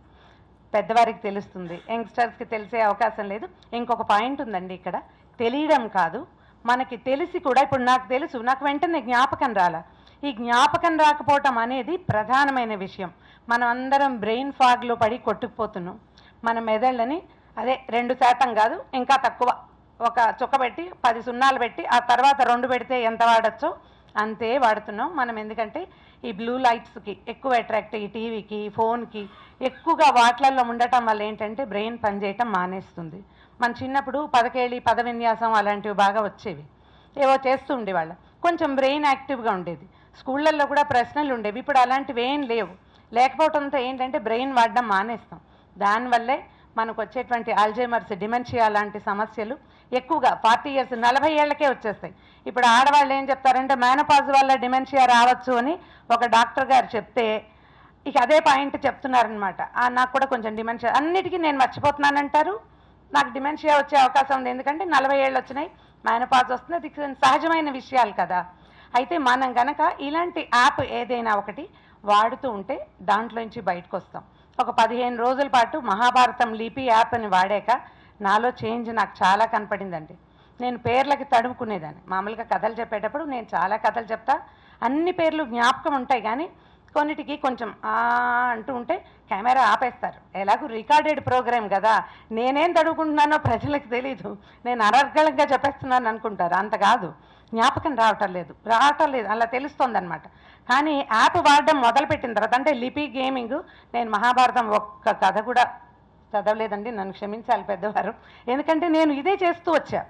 పెద్దవారికి తెలుస్తుంది, యంగ్స్టర్స్కి తెలిసే అవకాశం లేదు. ఇంకొక పాయింట్ ఉందండి ఇక్కడ, తెలియడం కాదు, మనకి తెలిసి కూడా ఇప్పుడు నాకు తెలుసు, నాకు వెంటనే జ్ఞాపకం రాలా. ఈ జ్ఞాపకం రాకపోవటం అనేది ప్రధానమైన విషయం. మనం అందరం బ్రెయిన్ ఫాగ్లో పడి కొట్టుకుపోతున్నాం. మన మెదళ్ళని అదే 2% కాదు, ఇంకా తక్కువ, ఒక చుక్క పెట్టి 10 సున్నాలు పెట్టి ఆ తర్వాత 2 పెడితే ఎంత వాడచ్చో అంతే వాడుతున్నాం మనం. ఎందుకంటే ఈ బ్లూ లైట్స్కి ఎక్కువ అట్రాక్ట్, ఈ టీవీకి, ఫోన్కి ఎక్కువగా వాట్లల్లో ఉండటం వల్ల ఏంటంటే బ్రెయిన్ పనిచేయటం మానేస్తుంది. మన చిన్నప్పుడు పదకేళి, పద విన్యాసం అలాంటివి బాగా వచ్చేవి, ఏవో చేస్తూ ఉండేవాళ్ళం, కొంచెం బ్రెయిన్ యాక్టివ్గా ఉండేది. స్కూళ్ళల్లో కూడా ప్రశ్నలు ఉండేవి, ఇప్పుడు అలాంటివి ఏం లేవు. లేకపోవడంతో ఏంటంటే బ్రెయిన్ వాడడం మానేస్తాం. దానివల్లే మనకు వచ్చేటువంటి ఆల్జైమర్స్, డిమెన్షియా లాంటి సమస్యలు ఎక్కువగా 40 years 40 ఏళ్లకే వచ్చేస్తాయి. ఇప్పుడు ఆడవాళ్ళు ఏం చెప్తారంటే మేనోపాజ్ వల్ల డిమెన్షియా రావచ్చు అని ఒక డాక్టర్ గారు చెప్తే ఇక అదే పాయింట్ చెప్తున్నారనమాట. నాకు కూడా కొంచెం డిమెన్షియా, అన్నిటికీ నేను మర్చిపోతున్నానంటారు, నాకు డిమెన్షియా వచ్చే అవకాశం ఉంది, ఎందుకంటే 40 ఏళ్ళు వచ్చినాయి, మేనోపాజ్ వస్తుంది, అది సహజమైన విషయాలు కదా. అయితే మనం గనక ఇలాంటి యాప్ ఏదైనా ఒకటి వాడుతూ ఉంటే దాంట్లోంచి బయటకు వస్తాం. ఒక 15 రోజుల పాటు మహాభారతం లిపి యాప్ అని వాడాక నాలో చేంజ్ నాకు చాలా కనపడిందండి. నేను పేర్లకి తడుముకునేదాన్ని, మామూలుగా కథలు చెప్పేటప్పుడు నేను చాలా కథలు చెప్తా, అన్ని పేర్లు జ్ఞాపకం ఉంటాయి, కానీ కొన్నిటికి కొంచెం అంటూ ఉంటే కెమెరా ఆపేస్తారు. ఎలాగూ రికార్డెడ్ ప్రోగ్రామ్ కదా, నేనేం తడుముకుంటున్నానో ప్రజలకు తెలీదు, నేను అనర్గళంగా చెప్పేస్తున్నాను అనుకుంటారు. అంత కాదు, జ్ఞాపకం రావటం లేదు అలా తెలుస్తుంది అనమాట. కానీ యాప్ వాడడం మొదలుపెట్టిన తర్వాత, అంటే లిపి గేమింగ్, నేను మహాభారతం ఒక్క కథ కూడా చదవలేదండి, నన్ను క్షమించాలి పెద్దవారు, ఎందుకంటే నేను ఇదే చేస్తూ వచ్చా.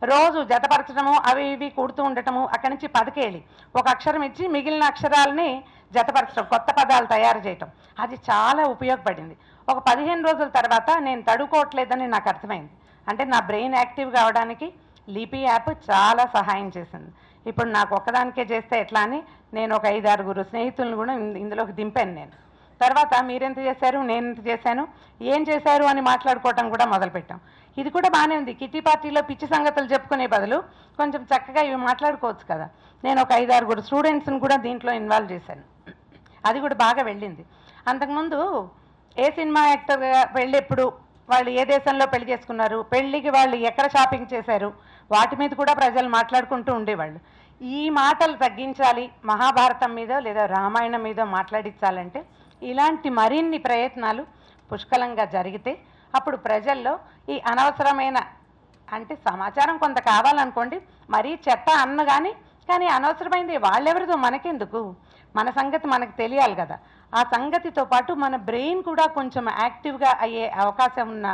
రోజు జతపరచడము, అవి ఇవి కూడుతూ ఉండటము, అక్కడి నుంచి 10 ఒక అక్షరం ఇచ్చి మిగిలిన అక్షరాలని జతపరచడం, కొత్త పదాలు తయారు చేయటం, అది చాలా ఉపయోగపడింది. ఒక 15 రోజుల తర్వాత నేను తడుకోవట్లేదని నాకు అర్థమైంది. అంటే నా బ్రెయిన్ యాక్టివ్ కావడానికి లిపి యాప్ చాలా సహాయం చేసింది. ఇప్పుడు నాకు ఒక్కదానికే చేస్తే ఎట్లా అని నేను ఒక 5-6 స్నేహితులను కూడా ఇందులోకి దింపాను నేను. తర్వాత మీరెంత చేశారు, నేను ఎంత చేశాను, ఏం చేశారు అని మాట్లాడుకోవటం కూడా మొదలుపెట్టాం. ఇది కూడా బాగానే ఉంది. కిట్టి పార్టీలో పిచ్చి సంగతులు చెప్పుకునే బదులు కొంచెం చక్కగా ఇవి మాట్లాడుకోవచ్చు కదా. నేను ఒక 5-6 స్టూడెంట్స్ని కూడా దీంట్లో ఇన్వాల్వ్ చేశాను, అది కూడా బాగా వెళ్ళింది. అంతకుముందు ఏ సినిమా యాక్టర్గా పెళ్ళెప్పుడు, వాళ్ళు ఏ దేశంలో పెళ్లి చేసుకున్నారు, పెళ్ళికి వాళ్ళు ఎక్కడ షాపింగ్ చేశారు, వాటి మీద కూడా ప్రజలు మాట్లాడుకుంటూ ఉండేవాళ్ళు. ఈ మాటలు తగ్గించాలి, మహాభారతం మీద లేదా రామాయణం మీద మాట్లాడించాలంటే ఇలాంటి మరిన్ని ప్రయత్నాలు పుష్కలంగా జరిగితే అప్పుడు ప్రజల్లో ఈ అనవసరమైన, అంటే సమాచారం కొంత కావాలనుకోండి, మరీ చెత్త అన్న కానీ అనవసరమైంది వాళ్ళెవరిదో మనకెందుకు, మన సంగతి మనకు తెలియాలి కదా. ఆ సంగతితో పాటు మన బ్రెయిన్ కూడా కొంచెం యాక్టివ్గా అయ్యే అవకాశం ఉన్న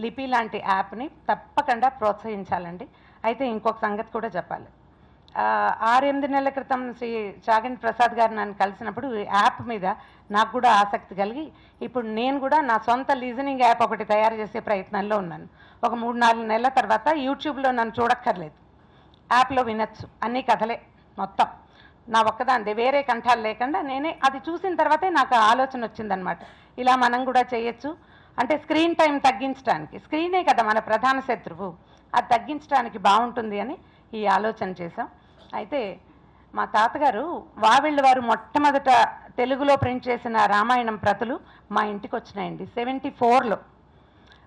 లిపి లాంటి యాప్ని తప్పకుండా ప్రోత్సహించాలండి. అయితే ఇంకొక సంగతి కూడా చెప్పాలి. 6-8 నెలల క్రితం శ్రీ చాగంటి ప్రసాద్ గారు నన్ను కలిసినప్పుడు ఈ యాప్ మీద నాకు కూడా ఆసక్తి కలిగి ఇప్పుడు నేను కూడా నా సొంత లిజనింగ్ యాప్ ఒకటి తయారు చేసే ప్రయత్నంలో ఉన్నాను. ఒక 3-4 నెలల తర్వాత యూట్యూబ్లో నన్ను చూడక్కర్లేదు, యాప్లో వినొచ్చు, అన్ని కథలే మొత్తం నా ఒక్కదాందే, వేరే కంఠాలు లేకుండా నేనే. అది చూసిన తర్వాతే నాకు ఆలోచన వచ్చిందనమాట, ఇలా మనం కూడా చేయొచ్చు. అంటే స్క్రీన్ టైం తగ్గించడానికి, స్క్రీనే కదా మన ప్రధాన శత్రువు, అది తగ్గించడానికి బాగుంటుంది అని ఈ ఆలోచన చేశాం. అయితే మా తాతగారు వావిళ్ళ వారు మొట్టమొదట తెలుగులో ప్రింట్ చేసిన రామాయణం ప్రతులు మా ఇంటికి వచ్చినాయండి 74లో.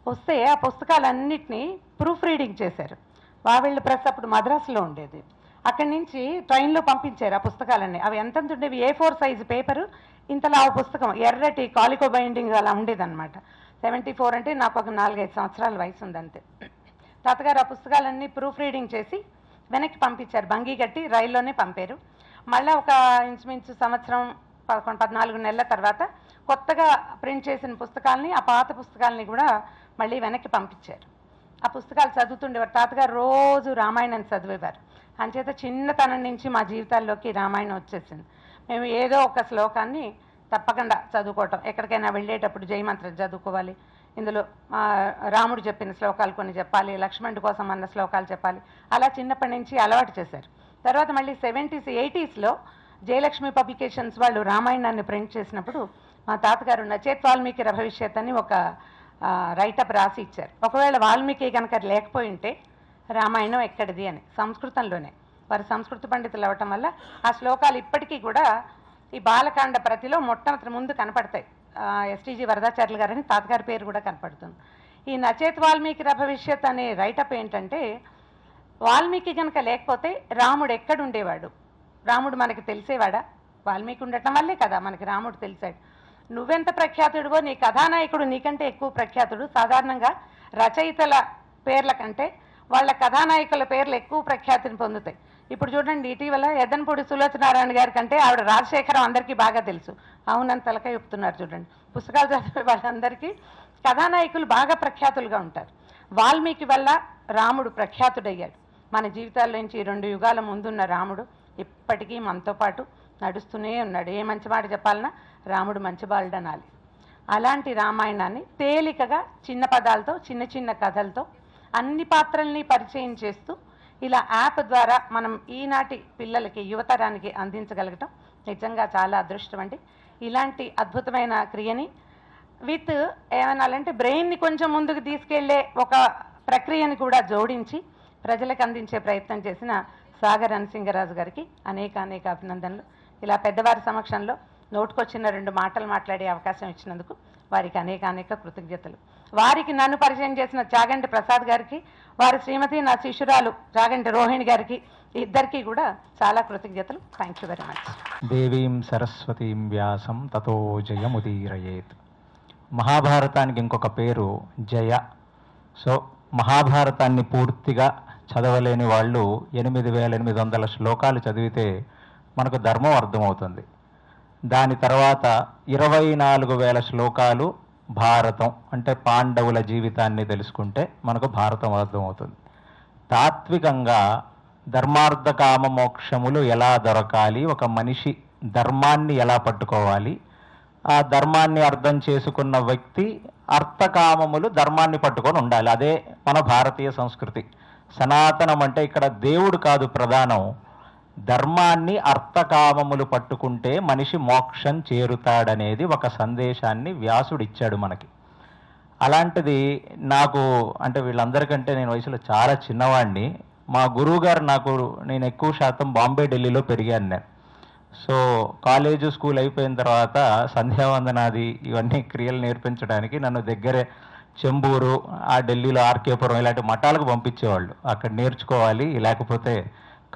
వస్తే ఆ పుస్తకాలన్నింటినీ ప్రూఫ్ రీడింగ్ చేశారు. వావిళ్ళ ప్రెస్ అప్పుడు మద్రాసులో ఉండేది, అక్కడి నుంచి ట్రైన్లో పంపించారు ఆ పుస్తకాలన్నీ. అవి ఎంతంత ఉండేవి, A4 సైజు పేపరు, ఇంతలా ఆ పుస్తకం, ఎర్రటి కాలికో బైండింగ్ అలా ఉండేదన్నమాట. 74 అంటే నాకు ఒక 4-5 సంవత్సరాల వయసు ఉందంతే. తాతగారు ఆ పుస్తకాలన్నీ ప్రూఫ్ రీడింగ్ చేసి వెనక్కి పంపించారు, బంగి కట్టి రైల్లోనే పంపారు. మళ్ళీ ఒక ఇంచుమించు సంవత్సరం 14 నెలల తర్వాత కొత్తగా ప్రింట్ చేసిన పుస్తకాలని, ఆ పాత పుస్తకాలని కూడా మళ్ళీ వెనక్కి పంపించారు. ఆ పుస్తకాలు చదువుతుండేవారు. తాతగారు రోజు రామాయణం చదివేవారు. అంచేత చిన్నతనం నుంచి మా జీవితాల్లోకి రామాయణం వచ్చేసింది. మేము ఏదో ఒక శ్లోకాన్ని తప్పకుండా చదువుకోవటం, ఎక్కడికైనా వెళ్ళేటప్పుడు జయమంత్రం చదువుకోవాలి, ఇందులో రాముడు చెప్పిన శ్లోకాలు కొన్ని చెప్పాలి, లక్ష్మణుడి కోసం అన్న శ్లోకాలు చెప్పాలి, అలా చిన్నప్పటి నుంచి అలవాటు చేశారు. తర్వాత మళ్ళీ 70s 80sలో జయలక్ష్మి పబ్లికేషన్స్ వాళ్ళు రామాయణాన్ని ప్రింట్ చేసినప్పుడు మా తాతగారు నచేత్ వాల్మీకి భవిష్యత్ అని ఒక రైటప్ రాసి ఇచ్చారు. ఒకవేళ వాల్మీకి కనుక లేకపోయి ఉంటే రామాయణం ఎక్కడిది అని, సంస్కృతంలోనే. వారు సంస్కృత పండితులు అవ్వటం వల్ల ఆ శ్లోకాలు ఇప్పటికీ కూడా ఈ బాలకాండ ప్రతిలో మొట్టమొదటి ముందు కనపడతాయి. ఎస్టీజీ వరదాచార్యులు గారని తాతగారి పేరు కూడా కనపడుతుంది. ఈ నచేత్ వాల్మీకి భవిష్యత్ అనే రైటప్ ఏంటంటే, వాల్మీకి కనుక లేకపోతే రాముడు ఎక్కడుండేవాడు, రాముడు మనకి తెలిసేవాడా? వాల్మీకి ఉండటం వల్లే కదా మనకి రాముడు తెలిసాడు. నువ్వెంత ప్రఖ్యాతుడివో నీ కథానాయకుడు నీకంటే ఎక్కువ ప్రఖ్యాతుడు. సాధారణంగా రచయితల పేర్ల కంటే వాళ్ళ కథానాయకుల పేర్లు ఎక్కువ ప్రఖ్యాతిని పొందుతాయి. ఇప్పుడు చూడండి, ఇటీవల ఎద్దనపూడి సులోచనారాయణ గారి కంటే ఆవిడ రాజశేఖరం అందరికీ బాగా తెలుసు. అవునని తలకాయ చెప్తున్నారు చూడండి. పుస్తకాలు చదివే వాళ్ళందరికీ కథానాయకులు బాగా ప్రఖ్యాతులుగా ఉంటారు. వాల్మీకి వల్ల రాముడు ప్రఖ్యాతుడయ్యాడు. మన జీవితాల్లో నుంచి 2 యుగాల ముందున్న రాముడు ఇప్పటికీ మనతో పాటు నడుస్తూనే ఉన్నాడు. ఏ మంచి మాట చెప్పాలన్నా రాముడు మంచి బాలుడు అనాలి. అలాంటి రామాయణాన్ని తేలికగా చిన్న పదాలతో, చిన్న చిన్న కథలతో అన్ని పాత్రల్ని పరిచయం చేస్తూ ఇలా యాప్ ద్వారా మనం ఈనాటి పిల్లలకి, యువతరానికి అందించగలగటం నిజంగా చాలా అదృష్టం అండి. ఇలాంటి అద్భుతమైన క్రియని విత్ ఏమనాలంటే బ్రెయిన్ని కొంచెం ముందుకు తీసుకెళ్లే ఒక ప్రక్రియని కూడా జోడించి ప్రజలకు అందించే ప్రయత్నం చేసిన సాగర్ అన్సింగరాజు గారికి అనేక అభినందనలు. ఇలా పెద్దవారి సమక్షంలో నోటుకొచ్చిన 2 మాటలు మాట్లాడే అవకాశం ఇచ్చినందుకు వారికి అనేక కృతజ్ఞతలు. వారికి నన్ను పరిచయం చేసిన చాగంటి ప్రసాద్ గారికి, వారి శ్రీమతి నా శిష్యురాలు చాగంటి రోహిణి గారికి, ఇద్దరికీ కూడా చాలా కృతజ్ఞతలు. Thank you very much. దేవీం సరస్వతీం వ్యాసం తతో జయముదీరయేత్. మహాభారతానికి ఇంకొక పేరు జయ. సో మహాభారతాన్ని పూర్తిగా చదవలేని వాళ్ళు 8800 శ్లోకాలు చదివితే మనకు ధర్మం అర్థమవుతుంది. దాని తర్వాత 24,000 శ్లోకాలు భారతం, అంటే పాండవుల జీవితాన్ని తెలుసుకుంటే మనకు భారతం అర్థమవుతుంది. తాత్వికంగా ధర్మార్థ కామ మోక్షములు ఎలా దొరకాలి, ఒక మనిషి ధర్మాన్ని ఎలా పట్టుకోవాలి, ఆ ధర్మాన్ని అర్థం చేసుకున్న వ్యక్తి అర్థకామములు ధర్మాన్ని పట్టుకొని ఉండాలి. అదే మన భారతీయ సంస్కృతి. సనాతనం అంటే ఇక్కడ దేవుడు కాదు ప్రధానం, ధర్మాన్ని అర్థకామములు పట్టుకుంటే మనిషి మోక్షం చేరుతాడనేది ఒక సందేశాన్ని వ్యాసుడు ఇచ్చాడు మనకి. అలాంటిది నాకు, అంటే వీళ్ళందరికంటే నేను వయసులో చాలా చిన్నవాడిని. మా గురువు గారు నేను ఎక్కువ శాతం బాంబే, ఢిల్లీలో పెరిగాను నేను. సో కాలేజు, స్కూల్ అయిపోయిన తర్వాత సంధ్యావందనాది ఇవన్నీ క్రియలు నేర్పించడానికి నన్ను దగ్గరే చెంబూరు, ఆ ఢిల్లీలో ఆర్కేపురం ఇలాంటి మఠాలకు పంపించేవాళ్ళు. అక్కడ నేర్చుకోవాలి, లేకపోతే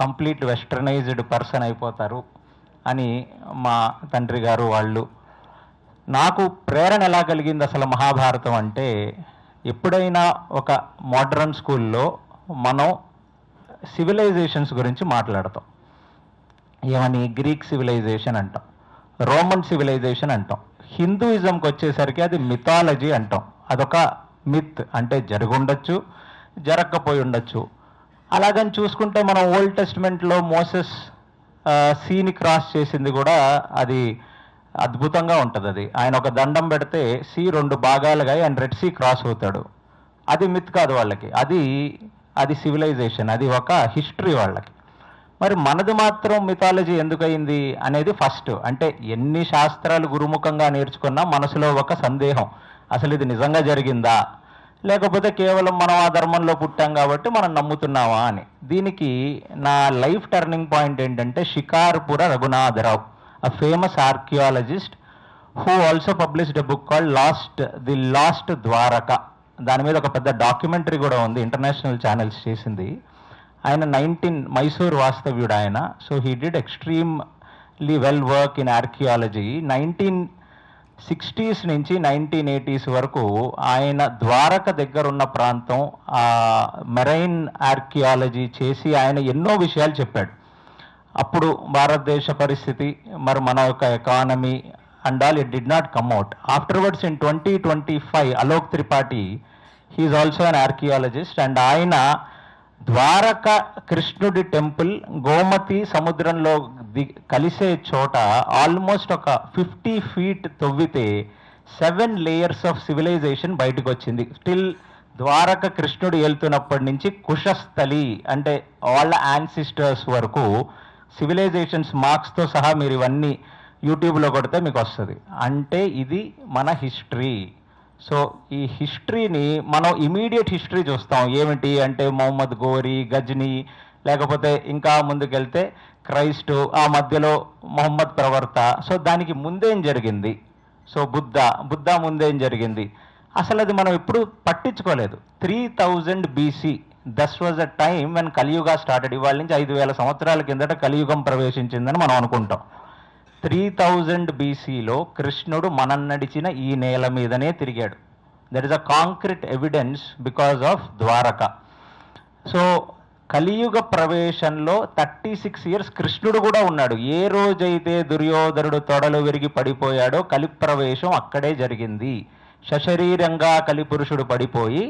కంప్లీట్ వెస్టర్నైజ్డ్ పర్సన్ అయిపోతారు అని మా తండ్రి గారు వాళ్ళు. నాకు ప్రేరణ ఎలా కలిగింది అసలు మహాభారతం అంటే, ఎప్పుడైనా ఒక మోడర్న్ స్కూల్లో మనం సివిలైజేషన్స్ గురించి మాట్లాడతాం. ఏమని? గ్రీక్ సివిలైజేషన్ అంటాం, రోమన్ సివిలైజేషన్ అంటాం. హిందూయిజంకి వచ్చేసరికి అది మిథాలజీ అంటాం. అదొక మిత్, అంటే జరుగుండొచ్చు, జరగకపోయి ఉండొచ్చు. అలాగని చూసుకుంటే మనం ఓల్డ్ టెస్ట్మెంట్లో మోసెస్ సీని క్రాస్ చేసింది కూడా అది అద్భుతంగా ఉంటుంది. అది ఆయన ఒక దండం పెడితే సీ 2 భాగాలుగా ఆయన రెడ్ సీ క్రాస్ అవుతాడు. అది మిత్ కాదు వాళ్ళకి, అది సివిలైజేషన్, అది ఒక హిస్టరీ వాళ్ళకి. మరి మనది మాత్రం మిథాలజీ ఎందుకయింది అనేది ఫస్ట్. అంటే ఎన్ని శాస్త్రాలు గురుముఖంగా నేర్చుకున్నా మనసులో ఒక సందేహం, అసలు ఇది నిజంగా జరిగిందా, లేకపోతే కేవలం మనం ఆ ధర్మంలో పుట్టాం కాబట్టి మనం నమ్ముతున్నావా అని. దీనికి నా లైఫ్ టర్నింగ్ పాయింట్ ఏంటంటే, షికార్పుర Raghunatha Rao, a famous archaeologist who also published a book called The Lost Dwaraka. దాని మీద ఒక పెద్ద డాక్యుమెంటరీ కూడా ఉంది, ఇంటర్నేషనల్ ఛానల్స్ చేసింది. ఆయన మైసూర్ వాస్తవ్యుడు ఆయన. So he did extremely well work in archaeology. 1960s నుంచి 1980s వరకు ఆయన ద్వారక దగ్గర ఉన్న ప్రాంతం మెరైన్ ఆర్కియాలజీ చేసి ఆయన ఎన్నో విషయాలు చెప్పాడు. అప్పుడు భారతదేశ పరిస్థితి, మరి మన యొక్క economy and all, it did not come out. Afterwards in 2025 Alok Tripathi, he is also an archaeologist, and ఆయన ద్వారక కృష్ణుడి టెంపుల్ గోమతి సముద్రంలో కలిసే చోట ఆల్మోస్ట్ ఒక 50 feet తవ్వితే 7 layers ఆఫ్ సివిలైజేషన్ బయటకు వచ్చింది. స్టిల్ ద్వారక కృష్ణుడు వెళ్తున్నప్పటి నుంచి కుశస్థలి అంటే వాళ్ళ యాన్సిస్టర్స్ వరకు సివిలైజేషన్స్ మార్క్స్తో సహా మీరు ఇవన్నీ యూట్యూబ్లో కొడితే మీకు వస్తుంది. అంటే ఇది మన హిస్టరీ. సో ఈ హిస్టరీని మనం ఇమీడియట్ హిస్టరీ చూస్తాం. ఏమిటి అంటే మొహమ్మద్ గోరీ, గజ్నీ, లేకపోతే ఇంకా ముందుకెళ్తే క్రైస్టు, ఆ మధ్యలో మొహమ్మద్ ప్రవర్త. సో దానికి ముందేం జరిగింది? సో బుద్ధ ముందేం జరిగింది? అసలు అది మనం ఎప్పుడు పట్టించుకోలేదు. 3000 BC thus was a time when Kaliyuga started. ఇవాళ నుంచి 5000 సంవత్సరాల కిందట కలియుగం ప్రవేశించిందని మనం అనుకుంటాం. 3000 BCలో కృష్ణుడు మనం నడిచిన ఈ నేల మీదనే తిరిగాడు. That is a concrete evidence because of Dwarka. So Kaliyuga ప్రవేశంలో 36 years కృష్ణుడు కూడా ఉన్నాడు. ఏ రోజైతే దుర్యోధనుడు తొడలు విరిగి పడిపోయాడో కలి ప్రవేశం అక్కడే జరిగింది. సశరీరంగా కలిపురుషుడు పడిపోయి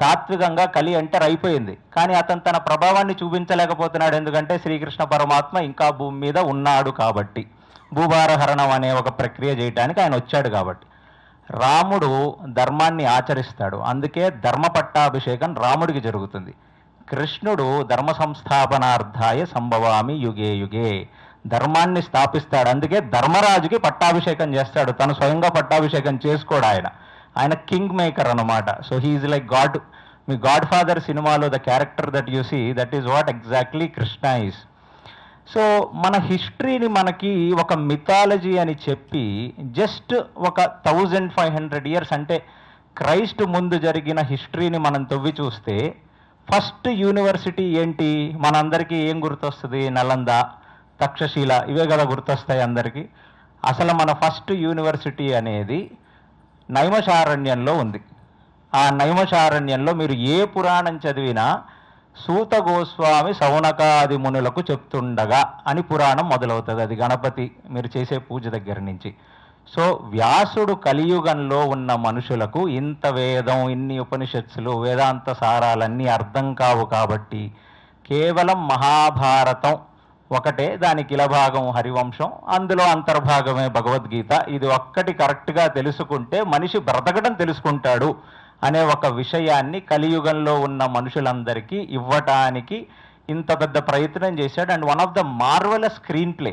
తాత్వికంగా కలి ఎంటర్ అయిపోయింది. కానీ అతను తన ప్రభావాన్ని చూపించలేకపోతున్నాడు. ఎందుకంటే శ్రీకృష్ణ పరమాత్మ ఇంకా భూమి మీద ఉన్నాడు కాబట్టి, భూభారహరణం అనే ఒక ప్రక్రియ చేయడానికి ఆయన వచ్చాడు కాబట్టి. రాముడు ధర్మాన్ని ఆచరిస్తాడు, అందుకే ధర్మ పట్టాభిషేకం రాముడికి జరుగుతుంది. కృష్ణుడు ధర్మ సంస్థాపనార్థాయ సంభవామి యుగే యుగే, ధర్మాన్ని స్థాపిస్తాడు, అందుకే ధర్మరాజుకి పట్టాభిషేకం చేస్తాడు. తను స్వయంగా పట్టాభిషేకం చేసుకోడు. ఆయన కింగ్ మేకర్ అన్నమాట. So he is like god. మీ గాడ్ ఫాదర్ సినిమాలో the character that you see, that is what exactly Krishna is. So మన హిస్టరీని మనకి ఒక మిథాలజీ అని చెప్పి జస్ట్ ఒక 1500 years అంటే క్రైస్ట్ ముందు జరిగిన హిస్టరీని మనం తవ్వి చూస్తే ఫస్ట్ యూనివర్సిటీ ఏంటి? మనందరికీ ఏం గుర్తొస్తుంది? నలంద, తక్షశిల, ఇవే కదా గుర్తొస్తాయి అందరికీ. అసలు మన ఫస్ట్ యూనివర్సిటీ అనేది నైమిషారణ్యంలో ఉంది. ఆ నైమిషారణ్యంలో మీరు ఏ పురాణం చదివినా సూత గోస్వామి సౌనకాది మునులకు చెప్తుండగా అని పురాణం మొదలవుతుంది. అది గణపతి మీరు చేసే పూజ దగ్గర నుంచి. సో వ్యాసుడు కలియుగంలో ఉన్న మనుషులకు ఇంత వేదం, ఇన్ని ఉపనిషత్తులు, వేదాంత సారాలన్నీ అర్థం కావు కాబట్టి కేవలం మహాభారతం ఒకటే, దానికి ఇలభాగం హరివంశం, అందులో అంతర్భాగమే భగవద్గీత, ఇది ఒక్కటి కరెక్ట్గా తెలుసుకుంటే మనిషి బ్రతకడం తెలుసుకుంటాడు అనే ఒక విషయాన్ని కలియుగంలో ఉన్న మనుషులందరికీ ఇవ్వటానికి ఇంత పెద్ద ప్రయత్నం చేశాడు. And one of the marvellous screen play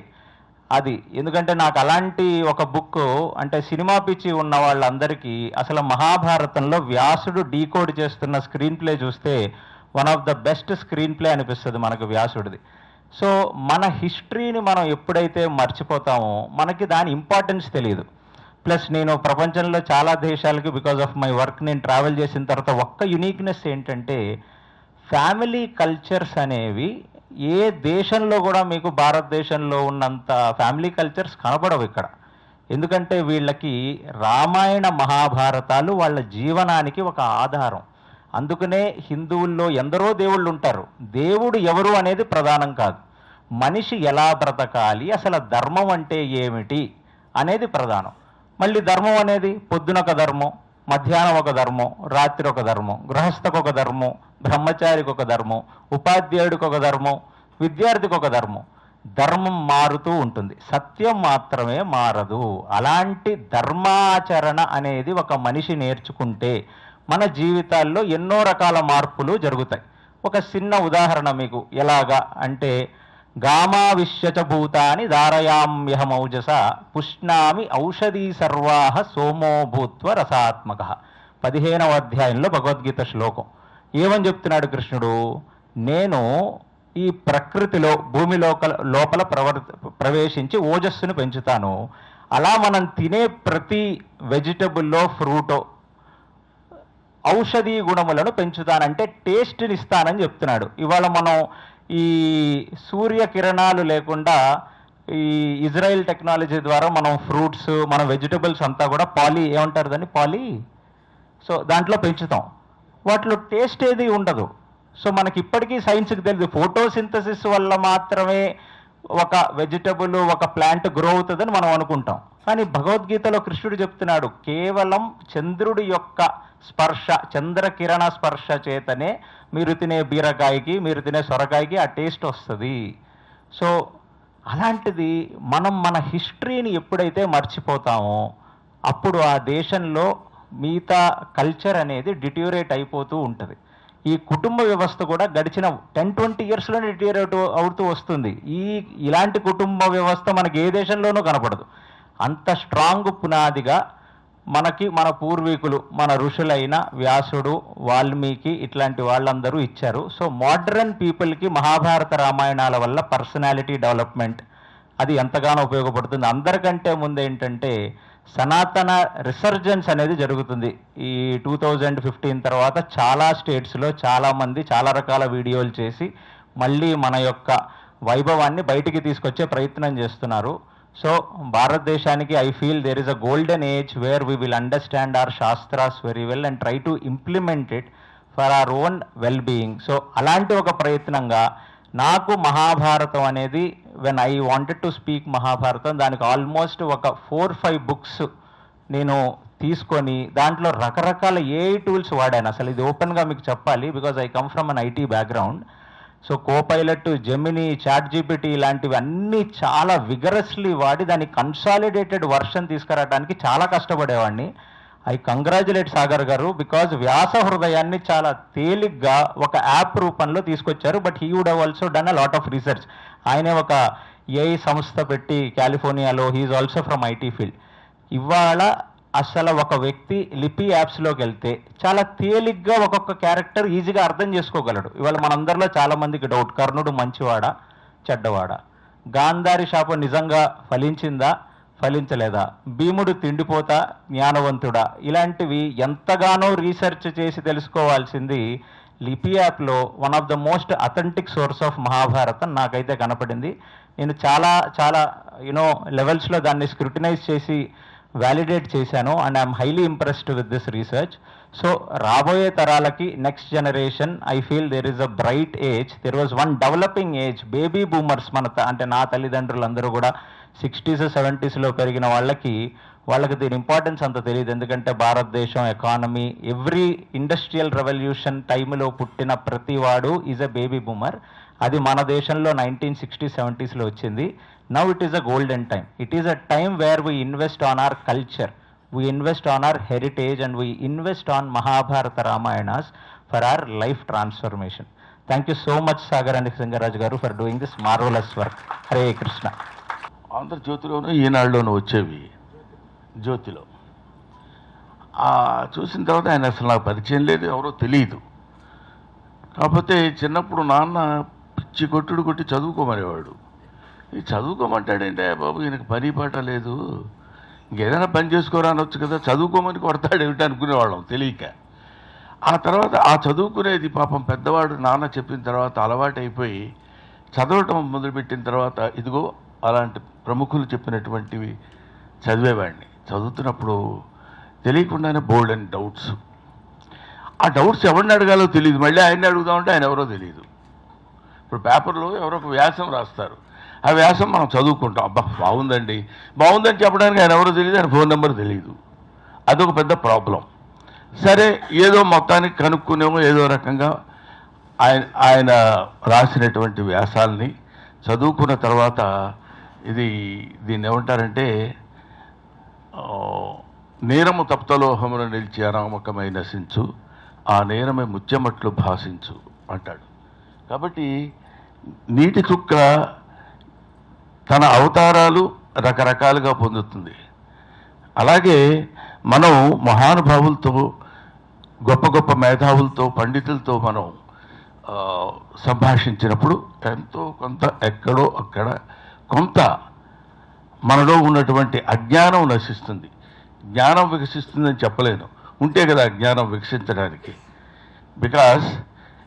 అది. ఎందుకంటే నాకు అలాంటి ఒక బుక్, అంటే సినిమా పిచ్చి ఉన్న వాళ్ళందరికీ అసలు మహాభారతంలో వ్యాసుడు డీకోడ్ చేస్తున్న స్క్రీన్ ప్లే చూస్తే one of the best screen play అనిపిస్తుంది మనకు వ్యాసుడిది. సో మన హిస్టరీని మనం ఎప్పుడైతే మర్చిపోతామో మనకి దాని ఇంపార్టెన్స్ తెలియదు. ప్లస్ నేను ప్రపంచంలో చాలా దేశాలకి బికాజ్ ఆఫ్ మై వర్క్ నేను ట్రావెల్ చేసిన తర్వాత ఒక్క యునీక్నెస్ ఏంటంటే ఫ్యామిలీ కల్చర్స్ అనేవి ఏ దేశంలో కూడా మీకు భారతదేశంలో ఉన్నంత ఫ్యామిలీ కల్చర్స్ కనపడవు ఇక్కడ. ఎందుకంటే వీళ్ళకి రామాయణ మహాభారతాలు వాళ్ళ జీవనానికి ఒక ఆధారం. అందుకనే హిందువుల్లో ఎందరో దేవుళ్ళు ఉంటారు. దేవుడు ఎవరు అనేది ప్రధానం కాదు, మనిషి ఎలా బ్రతకాలి, అసలు ధర్మం అంటే ఏమిటి అనేది ప్రధానం. మళ్ళీ ధర్మం అనేది పొద్దున ఒక ధర్మం, మధ్యాహ్నం ఒక ధర్మం, రాత్రి ఒక ధర్మం, గృహస్థకు ఒక ధర్మం, బ్రహ్మచారికి ఒక ధర్మం, ఉపాధ్యాయుడికి ఒక ధర్మం, విద్యార్థికి ఒక ధర్మం. ధర్మం మారుతూ ఉంటుంది, సత్యం మాత్రమే మారదు. అలాంటి ధర్మాచరణ అనేది ఒక మనిషి నేర్చుకుంటే మన జీవితాల్లో ఎన్నో రకాల మార్పులు జరుగుతాయి. ఒక చిన్న ఉదాహరణ మీకు ఎలాగా అంటే, గామావిశ్యచ భూతాని ధారయామ్యహమౌజస పుష్ణామి ఔషధీ సర్వాహ సోమో భూత్వ రసాత్మక. 15వ అధ్యాయంలో భగవద్గీత శ్లోకం. ఏమని చెప్తున్నాడు కృష్ణుడు? నేను ఈ ప్రకృతిలో భూమి లోపల ప్రవేశించి ఓజస్సును పెంచుతాను. అలా మనం తినే ప్రతి వెజిటబుల్లో, ఫ్రూటో ఔషధీ గుణములను పెంచుతానంటే టేస్ట్ని ఇస్తానని చెప్తున్నాడు. ఇవాళ మనం ఈ సూర్యకిరణాలు లేకుండా ఈ ఇజ్రాయెల్ టెక్నాలజీ ద్వారా మనం ఫ్రూట్స్, మన వెజిటబుల్స్ అంతా కూడా ఏమంటారు దాన్ని, సో దాంట్లో పెంచుతాం. వాటిలో టేస్ట్ ఏది ఉండదు. సో మనకి ఇప్పటికీ సైన్స్కి తెలియదు, ఫోటోసింథసిస్ వల్ల మాత్రమే ఒక వెజిటబుల్, ఒక ప్లాంట్ గ్రో అవుతుందని మనం అనుకుంటాం. కానీ భగవద్గీతలో కృష్ణుడు చెప్తున్నాడు, కేవలం చంద్రుడి యొక్క స్పర్శ, చంద్రకిరణ స్పర్శ చేతనే మీరు తినే బీరకాయకి, మీరు తినే సొరకాయకి ఆ టేస్ట్ వస్తుంది. సో అలాంటిది మనం మన హిస్టరీని ఎప్పుడైతే మర్చిపోతామో అప్పుడు ఆ దేశంలో మిగతా కల్చర్ అనేది డిట్యూరేట్ అయిపోతూ ఉంటుంది. ఈ కుటుంబ వ్యవస్థ కూడా గడిచిన 10-20 ఇయర్స్లోనే డిటీరియరేట్ అవుతూ వస్తుంది. ఇలాంటి కుటుంబ వ్యవస్థ మనకి ఏ దేశంలోనూ కనపడదు. అంత స్ట్రాంగ్ పునాదిగా మనకి మన పూర్వీకులు, మన ఋషులైన వ్యాసుడు, వాల్మీకి ఇట్లాంటి వాళ్ళందరూ ఇచ్చారు. సో మోడర్న్ పీపుల్కి మహాభారత రామాయణాల వల్ల పర్సనాలిటీ డెవలప్మెంట్ అది ఎంతగానో ఉపయోగపడుతుంది. అందరికంటే ముందు ఏంటంటే సనాతన రిసర్జెన్స్ అనేది జరుగుతుంది. ఈ 2015 తర్వాత చాలా స్టేట్స్లో చాలామంది చాలా రకాల వీడియోలు చేసి మళ్ళీ మన యొక్క వైభవాన్ని బయటికి తీసుకొచ్చే ప్రయత్నం చేస్తున్నారు. సో భారతదేశానికి I feel there is a golden age where we will understand our shastras very well and try to implement it for our own well being. So అలాంటి ఒక ప్రయత్నంగా నాకు మహాభారతం అనేది when I wanted to speak Mahabharatam, దానికి almost ఒక 4-5 books నేను తీసుకొని దాంట్లో రకరకాల ఏఐ టూల్స్ వాడాను. అసలు ఇది ఓపెన్గా మీకు చెప్పాలి, because I come from an IT background. So Copilot, Gemini, ChatGPT ఇలాంటివి అన్నీ చాలా విగరస్లీ వాడి దాన్ని కన్సాలిడేటెడ్ వర్షన్ తీసుకురావడానికి చాలా కష్టపడేవాడిని. ఐ కంగ్రాచులేట్ సాగర్ గారు, బికాజ్ వ్యాస హృదయాన్ని చాలా తేలిగ్గా ఒక యాప్ రూపంలో తీసుకొచ్చారు. But he would have also done a lot of research. ఆయనే ఒక ఏఐ సంస్థ పెట్టి కాలిఫోర్నియాలో, he is also from IT field. ఇవాళ అసలు ఒక వ్యక్తి లిపి యాప్స్లోకి వెళ్తే చాలా తేలిగ్గా ఒక్కొక్క క్యారెక్టర్ ఈజీగా అర్థం చేసుకోగలడు. ఇవాళ మనందరిలో చాలా మందికి డౌట్, కర్ణుడు మంచివాడా చెడ్డవాడా, గాంధారి శాపం నిజంగా ఫలించిందా ఫలించలేదా, భీముడు తిండిపోతా జ్ఞానవంతుడా, ఇలాంటివి ఎంతగానో రీసెర్చ్ చేసి తెలుసుకోవాల్సింది లిపి యాప్లో one of the most authentic source of Mahabharatam నాకైతే కనపడింది. నేను చాలా చాలా లెవెల్స్లో దాన్ని స్క్రూటినైజ్ చేసి వ్యాలిడేట్ చేశాను and I'm highly impressed with this research. So రాబోయే తరాలకి next generation I feel there is a bright age. There was one developing age, baby boomers. అంటే నా తల్లిదండ్రులందరూ కూడా 60s 70sలో పెరిగిన వాళ్ళకి దీని ఇంపార్టెన్స్ అంత తెలియదు. ఎందుకంటే భారతదేశం ఎకానమీ, ఎవ్రీ ఇండస్ట్రియల్ రెవల్యూషన్ టైంలో పుట్టిన ప్రతివాడు ఈజ్ అ బేబీ బూమర్. అది మన దేశంలో 1960s 70sలో వచ్చింది. Now it is a golden time. It is a time where we invest on our culture, we invest on our heritage and we invest on Mahabharata Ramayanas for our life transformation. Thank you so much Sagar and Singaraju garu for doing this marvellous work. Hare Krishna. ఆంధ్రజ్యోతిలోనూ ఈనాడులోనూ వచ్చేవి జ్యోతిలో. చూసిన తర్వాత ఆయన అసలు నాకు పరిచయం లేదు, ఎవరో తెలియదు. కాకపోతే చిన్నప్పుడు నాన్న పిచ్చి కొట్టి చదువుకోమనేవాడు. ఈ చదువుకోమంటాడంటే బాబు ఈయనకి పని పాట లేదు, ఇంకేదైనా పని చేసుకోరా అనొచ్చు కదా, చదువుకోమని కొడతాడు ఏమిటి అనుకునేవాళ్ళం తెలియక. ఆ తర్వాత ఆ చదువుకునేది పాపం పెద్దవాడు నాన్న చెప్పిన తర్వాత అలవాటైపోయి చదవటం మొదలుపెట్టిన తర్వాత ఇదిగో అలాంటి ప్రముఖులు చెప్పినటువంటివి చదివేవాడిని. చదువుతున్నప్పుడు తెలియకుండానే బోల్డ్ అండ్ డౌట్స్. ఆ డౌట్స్ ఎవరిని అడగాలో తెలియదు, మళ్ళీ ఆయన్ని అడుగుదామంటే ఆయన ఎవరో తెలియదు. ఇప్పుడు పేపర్లో ఎవరో ఒక వ్యాసం రాస్తారు, ఆ వ్యాసం మనం చదువుకుంటాం, అబ్బా బాగుందని చెప్పడానికి ఆయన ఎవరో తెలియదు, ఆయన ఫోన్ నెంబర్ తెలియదు. అదొక పెద్ద ప్రాబ్లం. సరే ఏదో మొత్తానికి కనుక్కునేమో ఏదో రకంగా ఆయన రాసినటువంటి వ్యాసాలని చదువుకున్న తర్వాత దీన్ని ఏమంటారంటే నేరము తప్తలోహమును నిలిచి అనామకమై నశించు, ఆ నేరమే ముత్యమట్లు భాషించు అంటాడు. కాబట్టి నీటి చుక్క తన అవతారాలు రకరకాలుగా పొందుతుంది. అలాగే మనం మహానుభావులతో, గొప్ప గొప్ప మేధావులతో, పండితులతో మనం సంభాషించినప్పుడు ఎంతో కొంత ఎక్కడో అక్కడ కొంత మనలో ఉన్నటువంటి అజ్ఞానం నశిస్తుంది. జ్ఞానం వికసిస్తుందని చెప్పలేను, ఉంటే కదా జ్ఞానం వికసించడానికి. బికాస్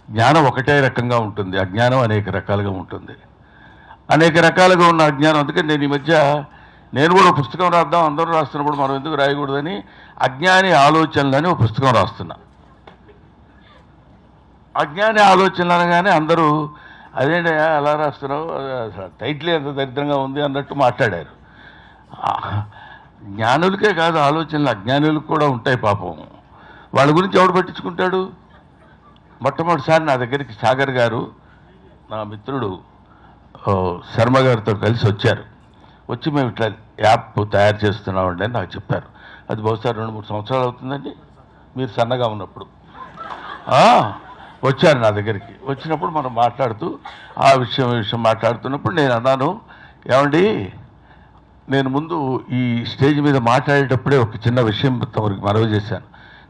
జ్ఞానం ఒకటే రకంగా ఉంటుంది, అజ్ఞానం అనేక రకాలుగా ఉంటుంది. అనేక రకాలుగా ఉన్న అజ్ఞానం. అందుకని నేను ఈ మధ్య నేను కూడా పుస్తకం రాద్దాం, అందరూ రాస్తున్నప్పుడు మనం ఎందుకు రాయకూడదని అజ్ఞాని ఆలోచనలని ఒక పుస్తకం రాస్తున్నా. అజ్ఞాని ఆలోచనలు అనగానే అందరూ అదేంటి అలా రాస్తున్నావు, టైటిల్ ఎంత దరిద్రంగా ఉంది అన్నట్టు మాట్లాడారు. జ్ఞానులకే కాదు ఆలోచనలు, అజ్ఞానులకు కూడా ఉంటాయి పాపం. వాళ్ళ గురించి ఎవడు పట్టించుకుంటాడు? మొట్టమొదటిసారి నా దగ్గరికి సాగర్ గారు, నా మిత్రుడు శర్మ గారితో కలిసి వచ్చారు. వచ్చి మేము ఇట్లా యాప్ తయారు చేస్తున్నామండి అని నాకు చెప్పారు. అది బహుశా 2-3 సంవత్సరాలు అవుతుందండి, మీరు సన్నగా ఉన్నప్పుడు. వచ్చారు నా దగ్గరికి. వచ్చినప్పుడు మనం మాట్లాడుతూ ఆ విషయం మాట్లాడుతున్నప్పుడు నేను అన్నాను, ఏమండి నేను ముందు ఈ స్టేజ్ మీద మాట్లాడేటప్పుడే ఒక చిన్న విషయం తమరికి మనవి చేశాను.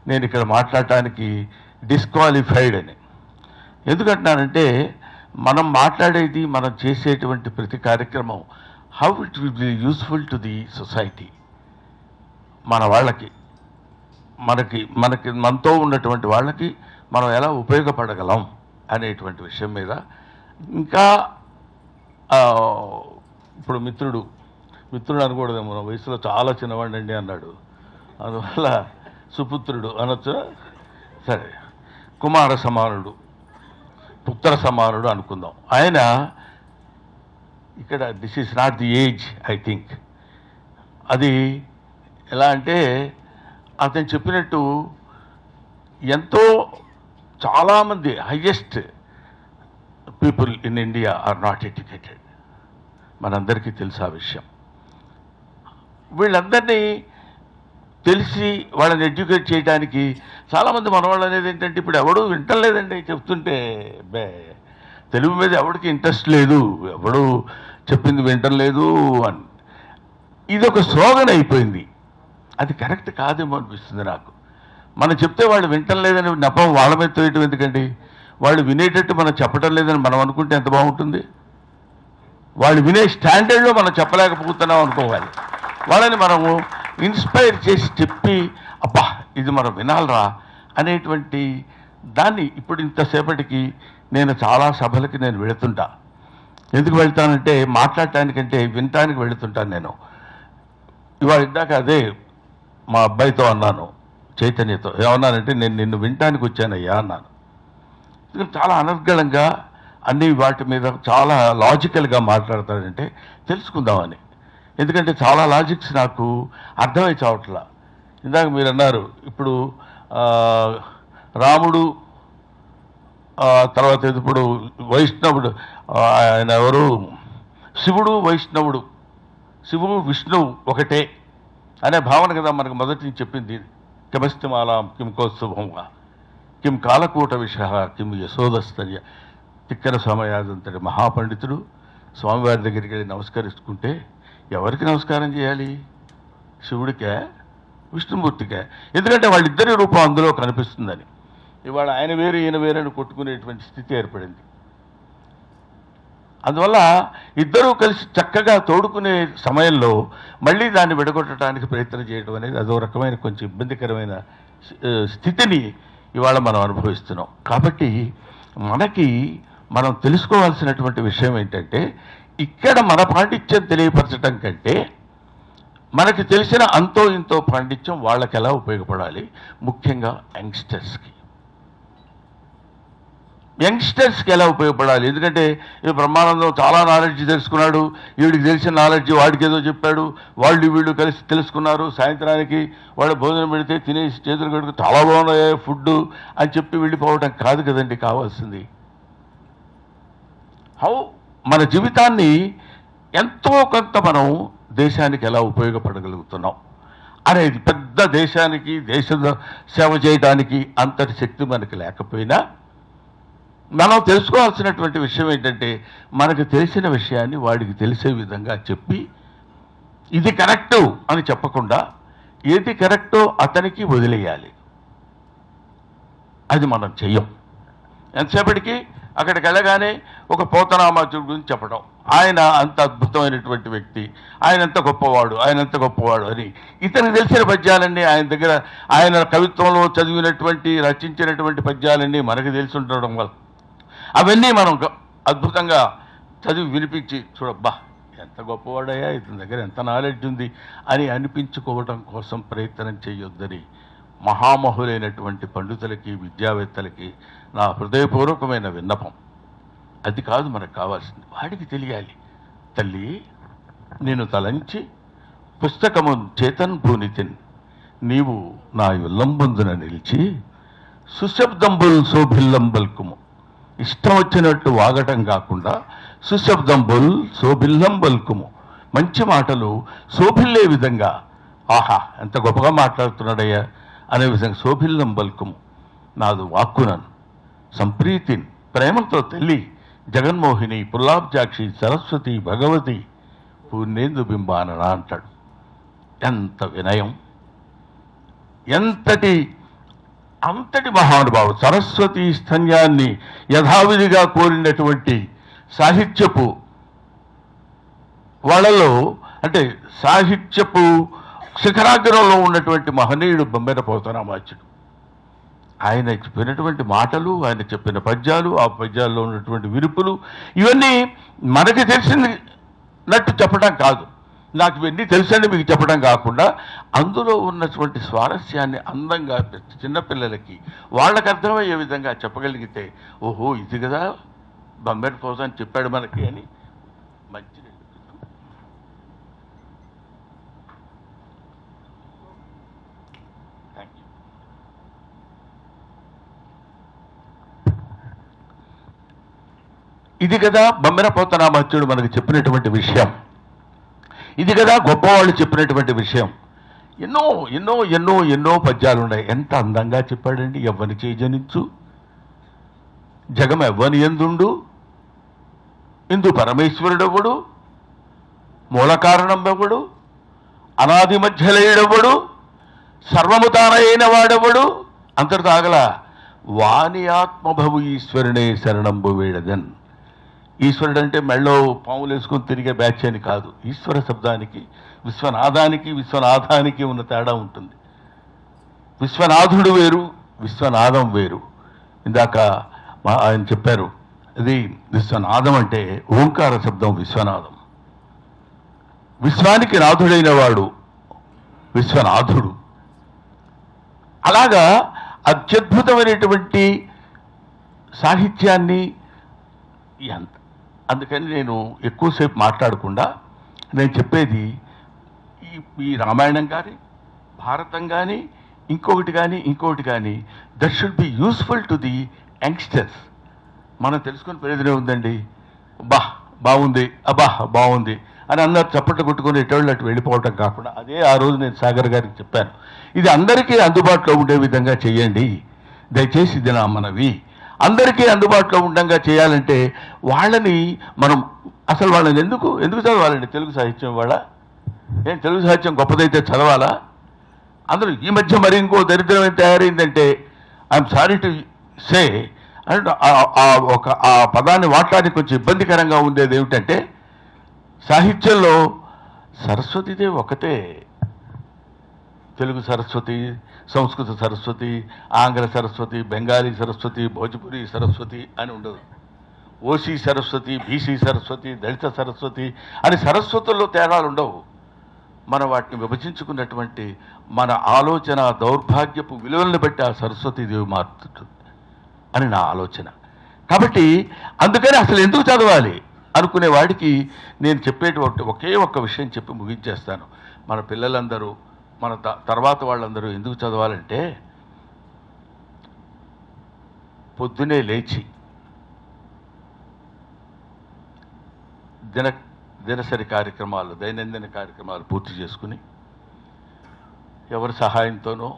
నేను ఇక్కడ మాట్లాడటానికి డిస్క్వాలిఫైడ్ అని. ఎందుకంటున్నానంటే మనం మాట్లాడేది, మనం చేసేటువంటి ప్రతి కార్యక్రమం how it will be useful to the society, మన వాళ్ళకి, మనతో ఉన్నటువంటి వాళ్ళకి మనం ఎలా ఉపయోగపడగలం అనేటువంటి విషయం మీద. ఇంకా ఇప్పుడు మిత్రుడు అనకూడదేమో, మన వయసులో చాలా చిన్నవాడండి అన్నాడు, అందువల్ల సుపుత్రుడు అనొచ్చు, సరే కుమార సమానుడు, పుత్ర సమానుడు అనుకుందాం. ఆయన ఇక్కడ this is not the age, I think. అది ఎలా అంటే అతను చెప్పినట్టు ఎంతో చాలామంది highest people in India are not educated. మనందరికీ తెలుసు ఆ విషయం. వీళ్ళందరినీ తెలిసి వాళ్ళని ఎడ్యుకేట్ చేయడానికి చాలామంది మనవాళ్ళు అనేది ఏంటంటే ఇప్పుడు ఎవడు వింటలేదండి చెప్తుంటే. తెలుగు మీద ఎవరికి ఇంట్రెస్ట్ లేదు, ఎవడు చెప్పింది వింటలేదు అని ఇది ఒక స్లోగన్ అయిపోయింది. అది కరెక్ట్ కాదేమో అనిపిస్తుంది నాకు. మనం చెప్తే వాళ్ళు వింటం లేదని నెపం వాళ్ళ మీద తోయటం ఎందుకండి? వాళ్ళు వినేటట్టు మనం చెప్పడం లేదని మనం అనుకుంటే ఎంత బాగుంటుంది. వాళ్ళు వినే స్టాండర్డ్లో మనం చెప్పలేకపోతున్నాం అనుకోవాలి. వాళ్ళని మనము ఇన్స్పైర్ చేసి చెప్పి అబ్బా ఇది మనం వినాలరా అనేటువంటి దాన్ని. ఇప్పుడు ఇంతసేపటికి నేను చాలా సభలకి నేను వెళుతుంటా. ఎందుకు వెళ్తానంటే మాట్లాడటానికంటే వినటానికి వెళుతుంటాను నేను. ఇవాళ ఇందాక అదే మా అబ్బాయితో అన్నాను, చైతన్యతో ఏమన్నానంటే నేను నిన్ను వినటానికి వచ్చానయ్యా అన్నాను. చాలా అనర్గళంగా అన్ని వాటి మీద చాలా లాజికల్గా మాట్లాడతాడంటే తెలుసుకుందామని. ఎందుకంటే చాలా లాజిక్స్ నాకు అర్థమై చావట్లా. ఇందాక మీరు అన్నారు ఇప్పుడు రాముడు తర్వాత ఇప్పుడు వైష్ణవుడు, ఆయన ఎవరు, శివుడు వైష్ణవుడు, శివుడు విష్ణువు ఒకటే అనే భావన కదా మనకు మొదటి నుంచి చెప్పింది. కిమస్తిమాలాం కిం కౌస్తుభంగా కిం కాలకూట విష కిం యశోదస్తర్య. తిక్కన సమయాదంతటి మహాపండితుడు స్వామివారి దగ్గరికి వెళ్ళి నమస్కరించుకుంటే ఎవరికి నమస్కారం చేయాలి? శివుడికే విష్ణుమూర్తికే? ఎందుకంటే వాళ్ళిద్దరి రూపం అందులో కనిపిస్తుందని. ఇవాళ ఆయన వేరు ఈయన వేరని కొట్టుకునేటువంటి స్థితి ఏర్పడింది. అందువల్ల ఇద్దరూ కలిసి చక్కగా తోడుకునే సమయంలో మళ్ళీ దాన్ని విడగొట్టడానికి ప్రయత్నం చేయడం అనేది అదో రకమైన కొంచెం ఇబ్బందికరమైన స్థితిని ఇవాళ మనం అనుభవిస్తున్నాం. కాబట్టి మనం తెలుసుకోవాల్సినటువంటి విషయం ఏంటంటే ఇక్కడ మన పాండిత్యం తెలియపరచడం కంటే మనకి తెలిసిన అంతో ఇంతో పాండిత్యం వాళ్ళకి ఎలా ఉపయోగపడాలి, ముఖ్యంగా యంగ్స్టర్స్కి ఎలా ఉపయోగపడాలి. ఎందుకంటే ఈ బ్రహ్మానందం చాలా నాలెడ్జ్ తెలుసుకున్నాడు, వీడికి తెలిసిన నాలెడ్జ్ వాడికి ఏదో చెప్పాడు, వీళ్ళు కలిసి తెలుసుకున్నారు. సాయంత్రానికి వాళ్ళు భోజనం పెడితే తినేసి చేతులు కడుకు చాలా బాగున్నాయి ఫుడ్ అని చెప్పి వెళ్ళిపోవడం కాదు కదండి కావాల్సింది. మన జీవితాన్ని ఎంతో కొంత మనం దేశానికి ఎలా ఉపయోగపడగలుగుతున్నాం అనేది పెద్ద దేశానికి దేశ సేవ చేయడానికి అంతటి శక్తి మనకి లేకపోయినా మనం తెలుసుకోవాల్సినటువంటి విషయం ఏంటంటే మనకు తెలిసిన విషయాన్ని వాడికి తెలిసే విధంగా చెప్పి ఇది కరెక్టు అని చెప్పకుండా ఏది కరెక్టో అతనికి వదిలేయాలి. అది మనం చెయ్యం. ఎంతసేపటికి అక్కడికి వెళ్ళగానే ఒక పోతనామాచుడి గురించి చెప్పడం, ఆయన అంత అద్భుతమైనటువంటి వ్యక్తి, ఆయన ఎంత గొప్పవాడు అని ఇతనికి తెలిసిన పద్యాలన్నీ ఆయన దగ్గర, ఆయన కవిత్వంలో చదివినటువంటి రచించినటువంటి పద్యాలన్నీ మనకు తెలిసి ఉండడం వల్ల అవన్నీ మనం అద్భుతంగా చదివి వినిపించి చూడబ్బా ఎంత గొప్పవాడయ్యా, ఇతని దగ్గర ఎంత నాలెడ్జ్ ఉంది అని అనిపించుకోవడం కోసం ప్రయత్నం చేయొద్దని మహామహులైనటువంటి పండితులకి విద్యావేత్తలకి నా హృదయపూర్వకమైన విన్నపం. అది కాదు మనకు కావాల్సింది, వాడికి తెలియాలి. తల్లి నేను తలంచి పుస్తకము చేతన్ భూనితిన్ నీవు నా యుల్లంబొందున నిలిచి సుశబ్దంబుల్ శోభిల్లంబల్కుము. ఇష్టం వచ్చినట్టు వాగటం కాకుండా సుశబ్దంబుల్ శోభిల్లంబల్కుము, మంచి మాటలు శోభిల్లే విధంగా, ఆహా ఎంత గొప్పగా మాట్లాడుతున్నాడయ్యా అనే విధంగా శోభిల్లంబల్కుము నాదు వాక్కునను సంప్రీతిని, ప్రేమతో తల్లి జగన్మోహిని, పుల్లాబ్జాక్షి, సరస్వతి, భగవతి, పూర్ణేందు బింబానన అంటాడు. ఎంత వినయం, అంతటి మహానుభావుడు. సరస్వతి స్తన్యాన్ని యథావిధిగా కోరినటువంటి సాహిత్యపు వాళ్ళలో, అంటే సాహిత్యపు శిఖరాగ్రంలో ఉన్నటువంటి మహనీయుడు బొమ్మెర పోతనామాచ్యుడు. ఆయన చెప్పినటువంటి మాటలు, ఆయన చెప్పిన పద్యాలు, ఆ పద్యాల్లో ఉన్నటువంటి విరుపులు, ఇవన్నీ మనకి తెలిసినట్టు చెప్పడం కాదు, నాకు ఇవన్నీ తెలుసండి మీకు చెప్పడం కాకుండా, అందులో ఉన్నటువంటి స్వారస్యాన్ని అందంగా చిన్నపిల్లలకి వాళ్ళకి అర్థమయ్యే విధంగా చెప్పగలిగితే, ఓహో ఇది కదా బొమ్మెర పోతన చెప్పాడు మనకి అని మంచి. ఇది కదా బొమ్మెర పోతనామాచ్యుడు మనకు చెప్పినటువంటి విషయం, ఇది కదా గొప్పవాళ్ళు చెప్పినటువంటి విషయం. ఎన్నో ఎన్నో ఎన్నో ఎన్నో పద్యాలు ఉన్నాయి. ఎంత అందంగా చెప్పాడండి. ఎవ్వని చేజనించు జగం ఎవ్వని ఎందుండు, ఇందు పరమేశ్వరుడెవ్వడు, మూల కారణం ఎవడు, అనాది మధ్యలేడెవ్వడు, సర్వము తానైన వాడెవడు, అంతటితో ఆగల వాని ఆత్మభవు ఈశ్వరునే శరణంబు వేడదన్. ఈశ్వరుడు అంటే మెళ్ళో పాములు వేసుకొని తిరిగే బ్యాచ్ అని కాదు. ఈశ్వర శబ్దానికి విశ్వనాథానికి ఉన్న తేడా ఉంటుంది. విశ్వనాథుడు వేరు, విశ్వనాదం వేరు. ఇందాక ఆయన చెప్పారు, ఇది విశ్వనాదం అంటే ఓంకార శబ్దం విశ్వనాదం. విశ్వానికి నాథుడైన వాడు విశ్వనాథుడు. అలాగా అత్యద్భుతమైనటువంటి సాహిత్యాన్ని ఎంత, అందుకని నేను ఎక్కువసేపు మాట్లాడకుండా నేను చెప్పేది ఈ రామాయణం కానీ, భారతం కానీ, ఇంకొకటి కానీ that should be useful to the youngsters. మనం తెలుసుకుని ప్రయోజనం ఉందండి. బాగుంది, బాగుంది అని అందరు చప్పట్లు కొట్టుకుని ఎటోళ్ళు అటు వెళ్ళిపోవటం కాకుండా, అదే ఆ రోజు నేను సాగర్ గారికి చెప్పాను, ఇది అందరికీ అందుబాటులో ఉండే విధంగా చేయండి దయచేసి, ఇది నా మనవి. అందరికీ అందుబాటులో ఉండగా చేయాలంటే వాళ్ళని మనం అసలు వాళ్ళని ఎందుకు చదవాలండి? తెలుగు సాహిత్యం తెలుగు సాహిత్యం గొప్పదైతే చదవాలా? అందరూ ఈ మధ్య మరి ఇంకో దరిద్రమైన తయారైందంటే, ఐఎమ్ సారీ టు సే, అంటే ఆ పదాన్ని వాడటానికి కొంచెం ఇబ్బందికరంగా ఉండేది ఏమిటంటే, సాహిత్యంలో సరస్వతిదే ఒకటే. తెలుగు సరస్వతి, సంస్కృత సరస్వతి, ఆంగ్ల సరస్వతి, బెంగాలీ సరస్వతి, భోజ్పురి సరస్వతి అని ఉండదు. ఓసీ సరస్వతి, బీసీ సరస్వతి, దళిత సరస్వతి అని సరస్వతుల్లో తేడాలు ఉండవు. మనం వాటిని విభజించుకున్నటువంటి మన ఆలోచన దౌర్భాగ్యపు విలువలను బట్టి ఆ సరస్వతీదేవి మారుతుంది అని నా ఆలోచన. కాబట్టి అందుకని అసలు ఎందుకు చదవాలి అనుకునే వాడికి నేను చెప్పేటువంటి ఒకే ఒక్క విషయం చెప్పి ముగించేస్తాను. మన పిల్లలందరూ, మన తర్వాత వాళ్ళందరూ ఎందుకు చదవాలంటే, పొద్దునే లేచి దినసరి కార్యక్రమాలు, దైనందిన కార్యక్రమాలు పూర్తి చేసుకుని, ఎవరి సహాయంతోనో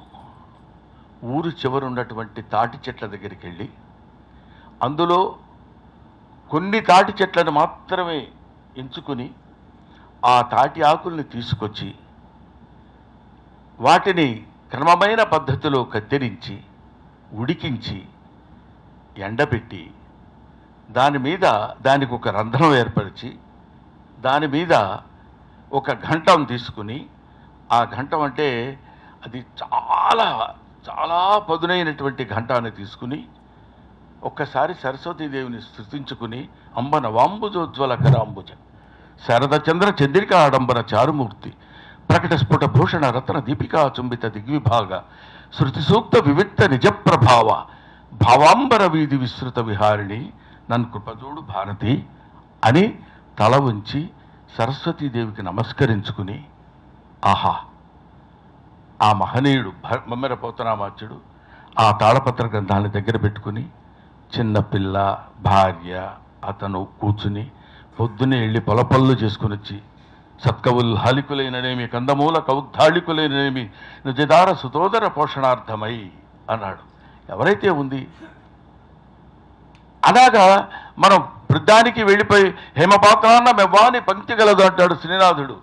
ఊరు చివరున్నటువంటి తాటి చెట్ల దగ్గరికి వెళ్ళి, అందులో కొన్ని తాటి చెట్లను మాత్రమే ఎంచుకుని ఆ తాటి ఆకుల్ని తీసుకొచ్చి వాటిని క్రమమైన పద్ధతిలో కత్తిరించి, ఉడికించి, ఎండబెట్టి, దానికి ఒక రంధ్రం ఏర్పరిచి, దాని మీద ఒక ఘంటం తీసుకుని, ఆ ఘంటం అంటే అది చాలా చాలా పదునైనటువంటి ఘంటాన్ని తీసుకుని ఒక్కసారి సరస్వతీదేవిని స్తుతించుకుని, అంబ నవాంబుజోజ్వల కరాంబుజ శరదచంద్ర చంద్రికా ఆడంబర చారుమూర్తి ప్రకట స్ఫుట భూషణ రత్న దీపికా చుంబిత దిగ్విభాగ శృతి సూక్త వివిక్త నిజప్రభావ భావాంబర వీధి విస్తృత విహారిణి నన్ను కృపజోడు భారతి అని తల ఉంచి సరస్వతీదేవికి నమస్కరించుకుని, ఆహా, ఆ మహనీయుడు బొమ్మెర పోతనామాచ్యుడు ఆ తాళపత్ర గ్రంథాన్ని దగ్గర పెట్టుకుని, చిన్నపిల్ల, భార్య, అతను కూర్చుని పొద్దున్నే వెళ్ళి పొలపల్లు చేసుకుని వచ్చి, సత్కవుల్ హాలికులైననేమి, కందమూల కౌద్ధాళికులైననేమి, నిజదార సుతోదర పోషణార్థమై అన్నాడు. ఎవరైతే ఉంది అలాగా మనం వృద్ధానికి వెళ్ళిపోయి హేమపాత్రాన్న మెవ్వాని పంక్తి గలదు అంటాడు శ్రీనాథుడు.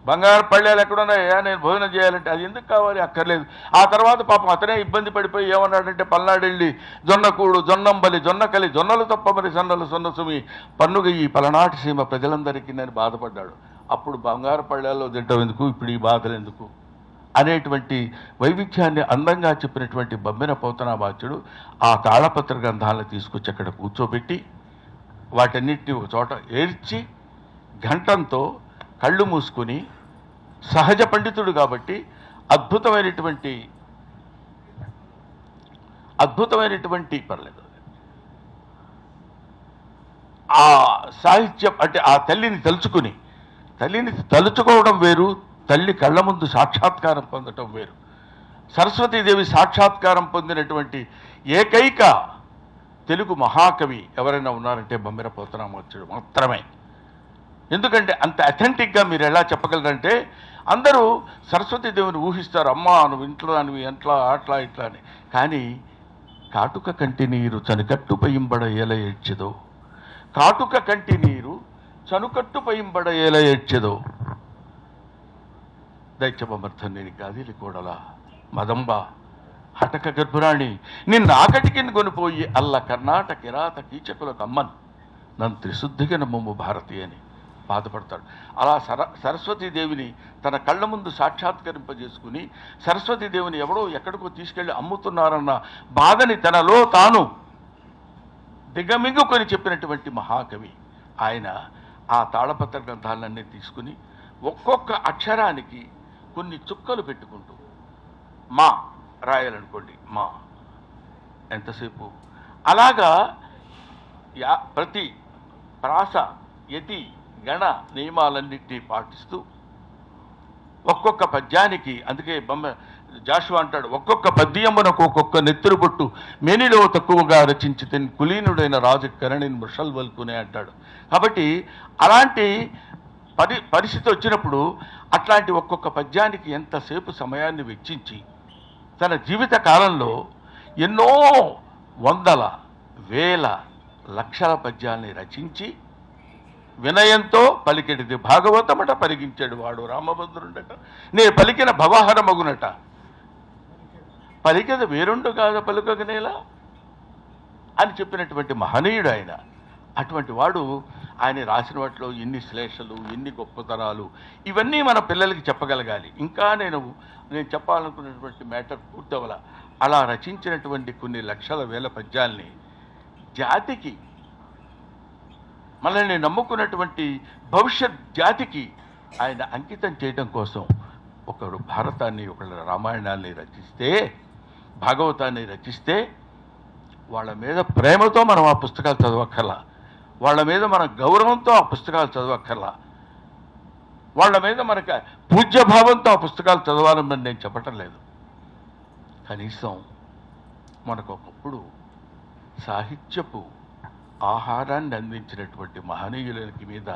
బంగారు పళ్ళేలు ఎక్కడున్నాయా నేను భోజనం చేయాలంటే అది ఎందుకు కావాలి, అక్కర్లేదు. ఆ తర్వాత పాపం అతనే ఇబ్బంది పడిపోయి ఏమన్నాడంటే పల్నాడు వెళ్ళి జొన్నకూడు జొన్నంబలి జొన్నకలి జొన్నలు తప్ప మరి సన్నలు సొన్నసుమి పన్నుగ ఈ పలనాటి సీమ ప్రజలందరికీ నేను బాధపడ్డాడు. అప్పుడు బంగారు పళ్ళేల్లో తింటాం ఎందుకు, ఇప్పుడు ఈ బాధలు ఎందుకు అనేటువంటి వైవిధ్యాన్ని అందంగా చెప్పినటువంటి బమ్మెన పోతనామాత్యుడు ఆ తాళపత్ర గ్రంథాలను తీసుకొచ్చి అక్కడ కూర్చోబెట్టి వాటన్నిటిని ఒక చోట ఏర్చి ఘంటంతో కళ్ళు మూసుకుని సహజ పండితుడు కాబట్టి అద్భుతమైనటువంటి పర్లేదు ఆ సాహిత్యం అంటే ఆ తల్లిని తలుచుకోవడం వేరు, తల్లి కళ్ళ ముందు సాక్షాత్కారం పొందటం వేరు. సరస్వతీదేవి సాక్షాత్కారం పొందినటువంటి ఏకైక తెలుగు మహాకవి ఎవరైనా ఉన్నారంటే బమ్మెర పోతనామాత్యుడు మాత్రమే. ఎందుకంటే అంత అథెంటిక్గా మీరు ఎలా చెప్పగలరంటే అందరూ సరస్వతీదేవిని ఊహిస్తారు, అమ్మా నువ్వు ఇంట్లో నువ్వు ఎట్లా అట్లా ఇట్లా అని. కానీ కాటుక కంటి నీరు చనుకట్టు పయింబడ ఏల ఏడ్చెదో, కాటుక కంటి నీరు చనుకట్టు పయింబడ ఏల ఏడ్చెదో, దైత్యమర్థని గాదిలి కోడల మదంబ హటక గర్భురాణి నిన్నాకటికి కొనిపోయి అల్ల కర్ణాటక కిరాత కీచకుల కమ్మన్ నన్ను త్రిశుద్ధిగా నమ్మము భారతి అని బాధపడతాడు. అలా సరస్వతీదేవిని తన కళ్ళ ముందు సాక్షాత్కరింపజేసుకుని సరస్వతీదేవిని ఎవడో ఎక్కడికో తీసుకెళ్ళి అమ్ముతున్నారన్న బాధని తనలో తాను దిగమింగుకొని చెప్పినటువంటి మహాకవి ఆయన. ఆ తాళపత్ర గ్రంథాలన్నీ తీసుకుని ఒక్కొక్క అక్షరానికి కొన్ని చుక్కలు పెట్టుకుంటూ మా రాయాలనుకోండి, మా ఎంతసేపు అలాగా ప్రతి ప్రాస యతి గణ నియమాలన్నింటినీ పాటిస్తూ ఒక్కొక్క పద్యానికి, అందుకే జాషువా అంటాడు ఒక్కొక్క పద్యమునకు ఒక్కొక్క నెత్తురు బొట్టు మేనిలో తక్కువగా రచించి కులీనుడైన రాజు కరణిని మృషల్ వల్కునే అంటాడు. కాబట్టి అలాంటి పరిస్థితి వచ్చినప్పుడు అట్లాంటి ఒక్కొక్క పద్యానికి ఎంతసేపు సమయాన్ని వెచ్చించి తన జీవిత కాలంలో ఎన్నో వందల వేల లక్షల పద్యాల్ని రచించి వినయంతో పలికెడిది భాగవతమట పరిగించాడు వాడు రామభద్రుండట నే పలికిన భవహరమగునట పలికెద వేరుండు కాద పలుకగనేలా అని చెప్పినటువంటి మహనీయుడు ఆయన. అటువంటి వాడు ఆయన రాసిన వాటిలో ఎన్ని శ్లేషలు, ఎన్ని గొప్పతనాలు, ఇవన్నీ మన పిల్లలకి చెప్పగలగాలి. ఇంకా నేను చెప్పాలనుకున్నటువంటి మ్యాటర్ పూర్తవల అలా రచించినటువంటి కొన్ని లక్షల వేల పద్యాల్ని జాతికి, మనల్ని నమ్ముకున్నటువంటి భవిష్యత్ జాతికి ఆయన అంకితం చేయడం కోసం ఒకడు భారతాన్ని, ఒకళ్ళు రామాయణాన్ని రచిస్తే, భాగవతాన్ని రచిస్తే వాళ్ళ మీద ప్రేమతో మనం ఆ పుస్తకాలు చదవక్కర్లా, వాళ్ళ మీద మన గౌరవంతో ఆ పుస్తకాలు చదవక్కర్లా, వాళ్ళ మీద మనకు పూజ్యభావంతో ఆ పుస్తకాలు చదవాలని నేను చెప్పటం లేదు. కనీసం మనకు ఒకప్పుడు సాహిత్యపు ఆహారాన్ని అందించినటువంటి మహనీయులకి మీద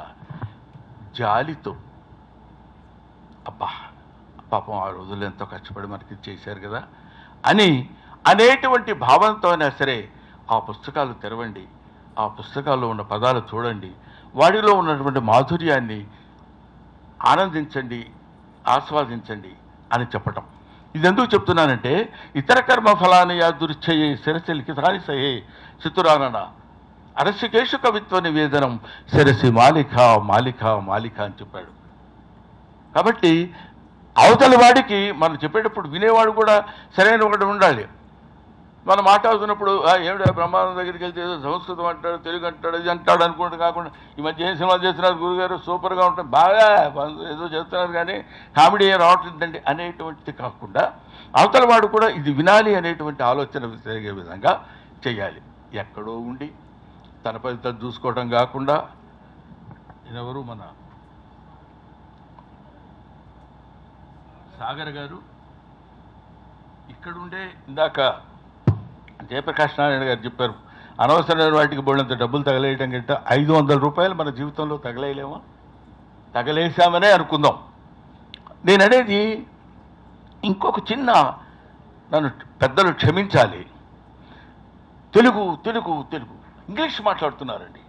జాలితో, అబ్బా పాపం ఆ రోజుల్లో ఎంతో కష్టపడి మనకి చేశారు కదా అని అనేటువంటి భావంతో అయినా సరే ఆ పుస్తకాలు తెరవండి, ఆ పుస్తకాల్లో ఉన్న పదాలు చూడండి, వాటిలో ఉన్నటువంటి మాధుర్యాన్ని ఆనందించండి, ఆస్వాదించండి అని చెప్పటం. ఇది ఎందుకు చెప్తున్నానంటే ఇతర కర్మ ఫలాన్ని యాదుర్చయే శిరసిలికి సానిసయే చితురానన అరసికేశు కవిత్వ నివేదనం శిరసి మాలిక మాలిక మాలిక అని చెప్పాడు. కాబట్టి అవతల వాడికి మనం చెప్పేటప్పుడు వినేవాడు కూడా సరైన ఒకటి ఉండాలి. మనం మాట్లాడుతున్నప్పుడు ఏమిటో బ్రహ్మానంద దగ్గరికి వెళ్తే ఏదో సంస్కృతం అంటాడు, తెలుగు అంటాడు, ఇది అంటాడు అనుకుంటే కాకుండా ఈ మధ్య ఏం సినిమాలు చేస్తున్నారు గురుగారు సూపర్గా ఉంటుంది, బాగా ఏదో చేస్తున్నారు కానీ కామెడీ ఏం రావట్లేదండి అనేటువంటిది కాకుండా అవతల వాడు కూడా ఇది వినాలి అనేటువంటి ఆలోచన జరిగే విధంగా చేయాలి. ఎక్కడో ఉండి తన పది తను చూసుకోవడం కాకుండా ఎవరు మన సాగర్ గారు ఇక్కడుండే ఇందాక జయప్రకాష్ నారాయణ గారు చెప్పారు, అనవసరమైన వాటికి బోళ్ళంత డబ్బులు తగలేయటం కంట 500 రూపాయలు మన జీవితంలో తగలేయలేమా? తగలేసామనే అనుకుందాం. నేను అనేది ఇంకొక చిన్న, నన్ను పెద్దలు క్షమించాలి, తెలుగు తెలుగు తెలుగు ఇంగ్లీష్ మాట్లాడుతున్నారండి,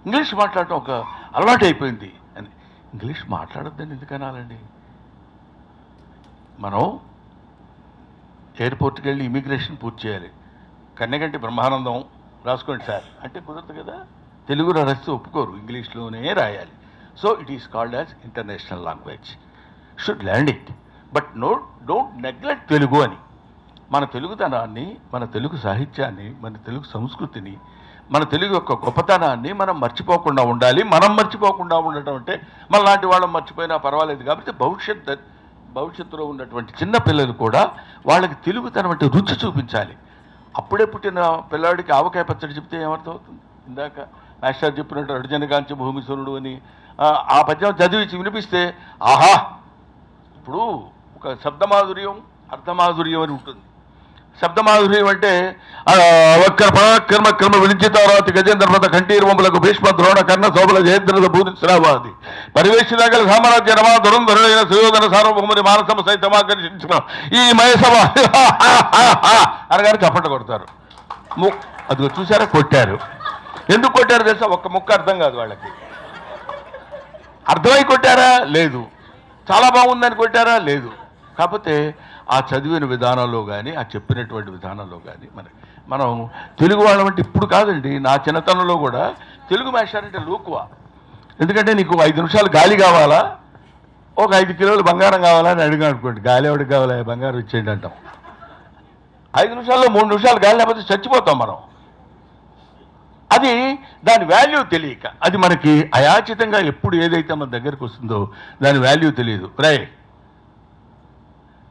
ఇంగ్లీష్ మాట్లాడటం ఒక అలవాటు అయిపోయింది అని. ఇంగ్లీష్ మాట్లాడొద్దని ఎందుకు అనాలండి? మనం ఎయిర్పోర్ట్కి వెళ్ళి ఇమిగ్రేషన్ పూర్తి చేయాలి. కన్నెగంటి బ్రహ్మానందం రాసుకోండి సార్ అంటే కుదరదు కదా, తెలుగులో రాస్తే ఒప్పుకోరు, ఇంగ్లీష్లోనే రాయాలి. So it is called as international language, should learn it, but don't neglect Telugu అని. మన తెలుగుతనాన్ని, మన తెలుగు సాహిత్యాన్ని, మన తెలుగు సంస్కృతిని, మన తెలుగు యొక్క గొప్పతనాన్ని మనం మర్చిపోకుండా ఉండాలి. మనం మర్చిపోకుండా ఉండటం అంటే మన లాంటి వాళ్ళం మర్చిపోయినా పర్వాలేదు. కాబట్టి భవిష్యత్తులో ఉన్నటువంటి చిన్న పిల్లలు కూడా వాళ్ళకి తెలుగుతనం అంటే రుచి చూపించాలి. అప్పుడే పుట్టిన పిల్లవాడికి ఆవకాయ పచ్చడి చెప్తే ఏమర్థం అవుతుంది? ఇందాక మాస్టర్ చెప్పినట్టు అర్జునగాంచి భూమిసురుడు అని ఆ పద్యం చదివి వినిపిస్తే ఆహా. ఇప్పుడు ఒక శబ్దమాధుర్యం, అర్థమాధుర్యం అని ఉంటుంది. శబ్దమాధుర్యం అంటే కర్మ వినిచితారాతి గజేంద్రపద కంఠీర్వములకు భీష్మ ద్రోణ కర్ణ శోభల జయేంద్ర భూతిశ్రావాది పరివేషిదాగల సామ్రాజ్య రమా దురంధరుడైన సుయోధన సార్వభౌముని మానసమ సైతమాకర్షించిన ఈ మయసభ అనగానే చప్పట కొడతారు. అది చూసారా, కొట్టారు. ఎందుకు కొట్టారు తెలుసా? ఒక్క ముక్క అర్థం కాదు వాళ్ళకి. అర్థమై కొట్టారా? లేదు. చాలా బాగుందని కొట్టారా? లేదు. కాకపోతే ఆ చదివిన విధానంలో కానీ, ఆ చెప్పినటువంటి విధానంలో కానీ మనం తెలుగు వాళ్ళం అంటే ఇప్పుడు కాదండి, నా చిన్నతనంలో కూడా తెలుగు మాస్టర్ లోకువ. ఎందుకంటే నీకు 5 నిమిషాలు గాలి కావాలా, ఒక 5 కిలోలు బంగారం కావాలా అని అడిగా అనుకోండి, గాలి ఎవడికి కావాలా, బంగారం ఇచ్చేయండి అంటాం. 5 నిమిషాల్లో 3 నిమిషాలు గాలి లేకపోతే చచ్చిపోతాం మనం. అది దాని వాల్యూ తెలియక, అది మనకి అయాచితంగా ఎప్పుడు ఏదైతే మన దగ్గరకు వస్తుందో దాని వాల్యూ తెలియదు.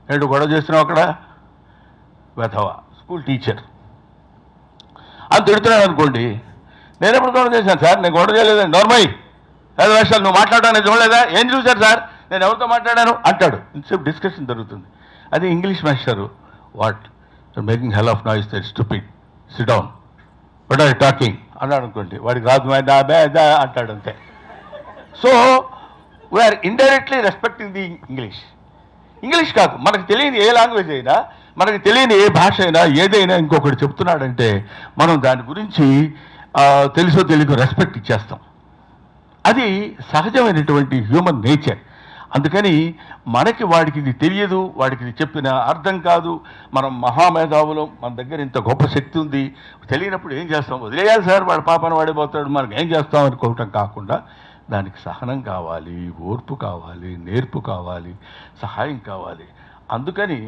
ఏంటో గొడవ చేస్తున్నావు అక్కడ, వెధవ స్కూల్ టీచర్ అని తిడుతున్నాడు అనుకోండి. నేను ఎప్పుడు గొడవ చేశాను సార్? నేను గొడవ చేయలేదండి. నార్మల్ 5 నిమిషాలు నువ్వు మాట్లాడడానికి చూడలేదా? ఏం చూశారు సార్? నేను ఎవరితో మాట్లాడాను అంటాడు. ఇంతసేపు డిస్కషన్ జరుగుతుంది. అది English master, what making hell of noise, that stupid, sit down, what are you talking అన్నాడు అనుకోండి. వాడికి రాదు అంటాడు అంతే. So we are indirectly respecting the English కాదు, మనకు తెలియని ఏ లాంగ్వేజ్ అయినా, మనకు తెలియని ఏ భాష అయినా, ఏదైనా ఇంకొకటి చెప్తున్నాడంటే మనం దాని గురించి తెలుసో తెలియక రెస్పెక్ట్ ఇచ్చేస్తాం. అది సహజమైనటువంటి హ్యూమన్ నేచర్. అందుకని మనకి వాడికి ఇది తెలియదు, వాడికి ఇది చెప్పిన అర్థం కాదు, మనం మహామేధావులం, మన దగ్గర ఇంత గొప్ప శక్తి ఉంది, తెలియనప్పుడు ఏం చేస్తాం? వదిలేయాలి సార్, వాడి పాపను వాడిపోతాడు, మనకి ఏం చేస్తాం అనుకోవటం కాకుండా దానికి సహనం కావాలి, ఓర్పు కావాలి, నేర్పు కావాలి, సహాయం కావాలి. అందుకని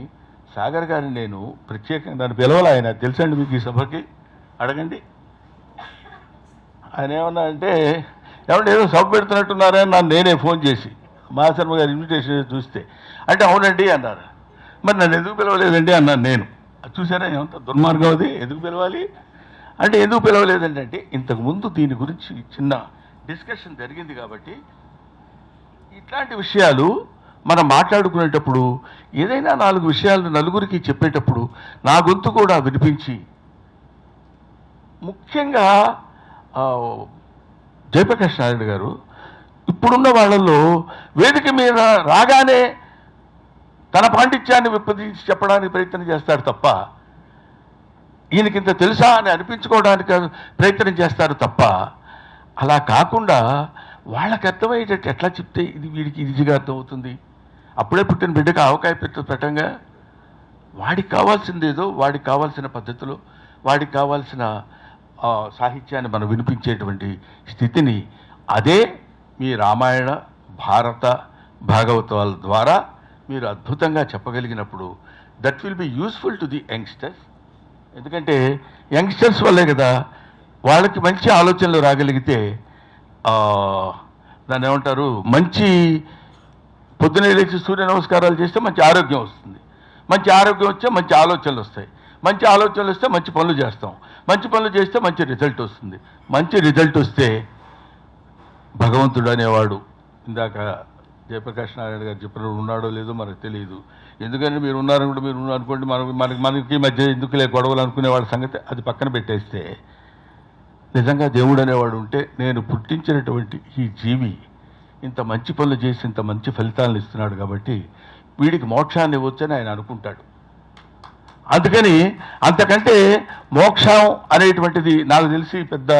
సాగర్ గారిని నేను ప్రత్యేకంగా నన్ను పిలవాలి. ఆయన తెలుసండి మీకు ఈ సభకి, అడగండి. ఆయన ఏమన్నా అంటే ఏమంటే ఏదో సభ పెడుతున్నట్టున్నారని నన్ను నేనే ఫోన్ చేసి మహాశర్మ గారి ఇన్విటేషన్ చూస్తే అంటే అవునండి అన్నారు. మరి నన్ను ఎందుకు పిలవలేదండి అన్నాను నేను. చూసారా ఏమంత దుర్మార్గం అది? ఎందుకు పిలవాలి అంటే ఎందుకు పిలవలేదండి అంటే ఇంతకుముందు దీని గురించి చిన్న డిస్కషన్ జరిగింది కాబట్టి ఇట్లాంటి విషయాలు మనం మాట్లాడుకునేటప్పుడు ఏదైనా 4 విషయాలు నలుగురికి చెప్పేటప్పుడు నా గొంతు కూడా వినిపించి, ముఖ్యంగా జయప్రకాష్ నారాయణ గారు ఇప్పుడున్న వాళ్ళల్లో వేదిక మీద రాగానే తన పాండిత్యాన్ని విప్పదించి చెప్పడానికి ప్రయత్నం చేస్తాడు తప్ప, ఈయనకింత తెలుసా అని అనిపించుకోవడానికి ప్రయత్నం చేస్తారు తప్ప, అలా కాకుండా వాళ్ళకి అర్థమయ్యేటట్టు ఎట్లా చెప్తే ఇది వీడికి ఈజీగా అర్థమవుతుంది. అప్పుడే పుట్టిన బిడ్డకు ఆవకాయ పెట్టంగా వాడికి కావాల్సిందేదో, వాడికి కావాల్సిన పద్ధతిలో, వాడికి కావాల్సిన సాహిత్యాన్ని మనం వినిపించేటువంటి స్థితిని అదే మీ రామాయణ, భారత, భాగవతాల ద్వారా మీరు అద్భుతంగా చెప్పగలిగినప్పుడు that will be useful to the youngsters. ఎందుకంటే యంగ్స్టర్స్ వల్లే కదా వాళ్ళకి మంచి ఆలోచనలు రాగలిగితే, దాన్ని ఏమంటారు, మంచి పొద్దునే లేచి సూర్య నమస్కారాలు చేస్తే మంచి ఆరోగ్యం వస్తుంది, మంచి ఆరోగ్యం వస్తే మంచి ఆలోచనలు వస్తాయి, మంచి ఆలోచనలు వస్తే మంచి పనులు చేస్తాం, మంచి పనులు చేస్తే మంచి రిజల్ట్ వస్తుంది, మంచి రిజల్ట్ వస్తే భగవంతుడు అనేవాడు ఇందాక జయప్రకాష్ నారాయణ గారు చెప్పినప్పుడు ఉన్నాడో లేదో మనకు తెలియదు. ఎందుకంటే మీరు ఉన్నారని కూడా మీరు అనుకోండి, మనకి మధ్య ఎందుకులే గొడవలు అనుకునే వాళ్ళ సంగతి అది పక్కన పెట్టేస్తే, నిజంగా దేవుడు అనేవాడు ఉంటే నేను పుట్టించినటువంటి ఈ జీవి ఇంత మంచి పనులు చేసి ఇంత మంచి ఫలితాలను ఇస్తున్నాడు కాబట్టి వీడికి మోక్షాన్ని ఇవ్వచ్చని ఆయన అనుకుంటాడు. అందుకని అంతకంటే మోక్షం అనేటువంటిది నాకు తెలిసి పెద్ద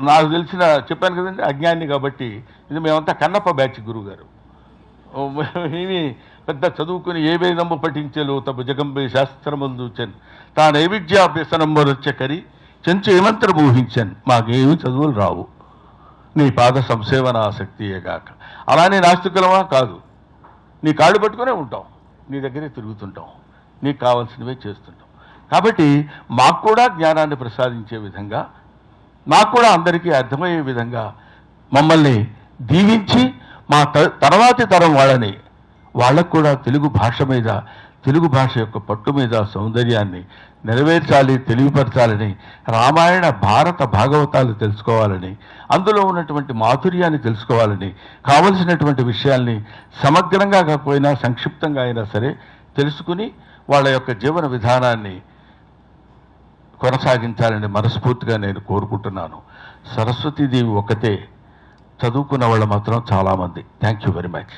నాకు తెలిసిన చెప్పాను కదండి అజ్ఞాని కాబట్టి ఇది మేమంతా కన్నప్ప బ్యాచ్ గురువుగారు. ఏమి పెద్ద చదువుకుని ఏ వేదము పఠించలు తమ జగంబే శాస్త్రములు చూచాను తా నైవిద్యాభ్యసనము రచ్చకరి చెంచు ఏమంతరం ఊహించాను మాకేమి చదువులు రావు నీ పాద సంసేవన ఆసక్తియేగాక. అలానే నాస్తికులమా కాదు, నీ కాళ్ళు పట్టుకునే ఉంటాం, నీ దగ్గరే తిరుగుతుంటాం, నీకు కావాల్సినవే చేస్తుంటాం. కాబట్టి మాకు కూడా జ్ఞానాన్ని ప్రసాదించే విధంగా, మాకు కూడా అందరికీ అర్థమయ్యే విధంగా మమ్మల్ని దీవించి మా తర్వాతి తరం వాళ్ళకు కూడా తెలుగు భాష మీద, తెలుగు భాష యొక్క పట్టు మీద సౌందర్యాన్ని నెరవేర్చాలి, తెలియపరచాలని, రామాయణ భారత భాగవతాలు తెలుసుకోవాలని, అందులో ఉన్నటువంటి మాధుర్యాన్ని తెలుసుకోవాలని, కావలసినటువంటి విషయాల్ని సమగ్రంగా కాకపోయినా సంక్షిప్తంగా అయినా సరే తెలుసుకుని వాళ్ళ యొక్క జీవన విధానాన్ని కొనసాగించాలని మనస్ఫూర్తిగా నేను కోరుకుంటున్నాను. సరస్వతీదేవి ఒక్కతే, చదువుకున్న వాళ్ళు మాత్రం చాలామంది. Thank you very much.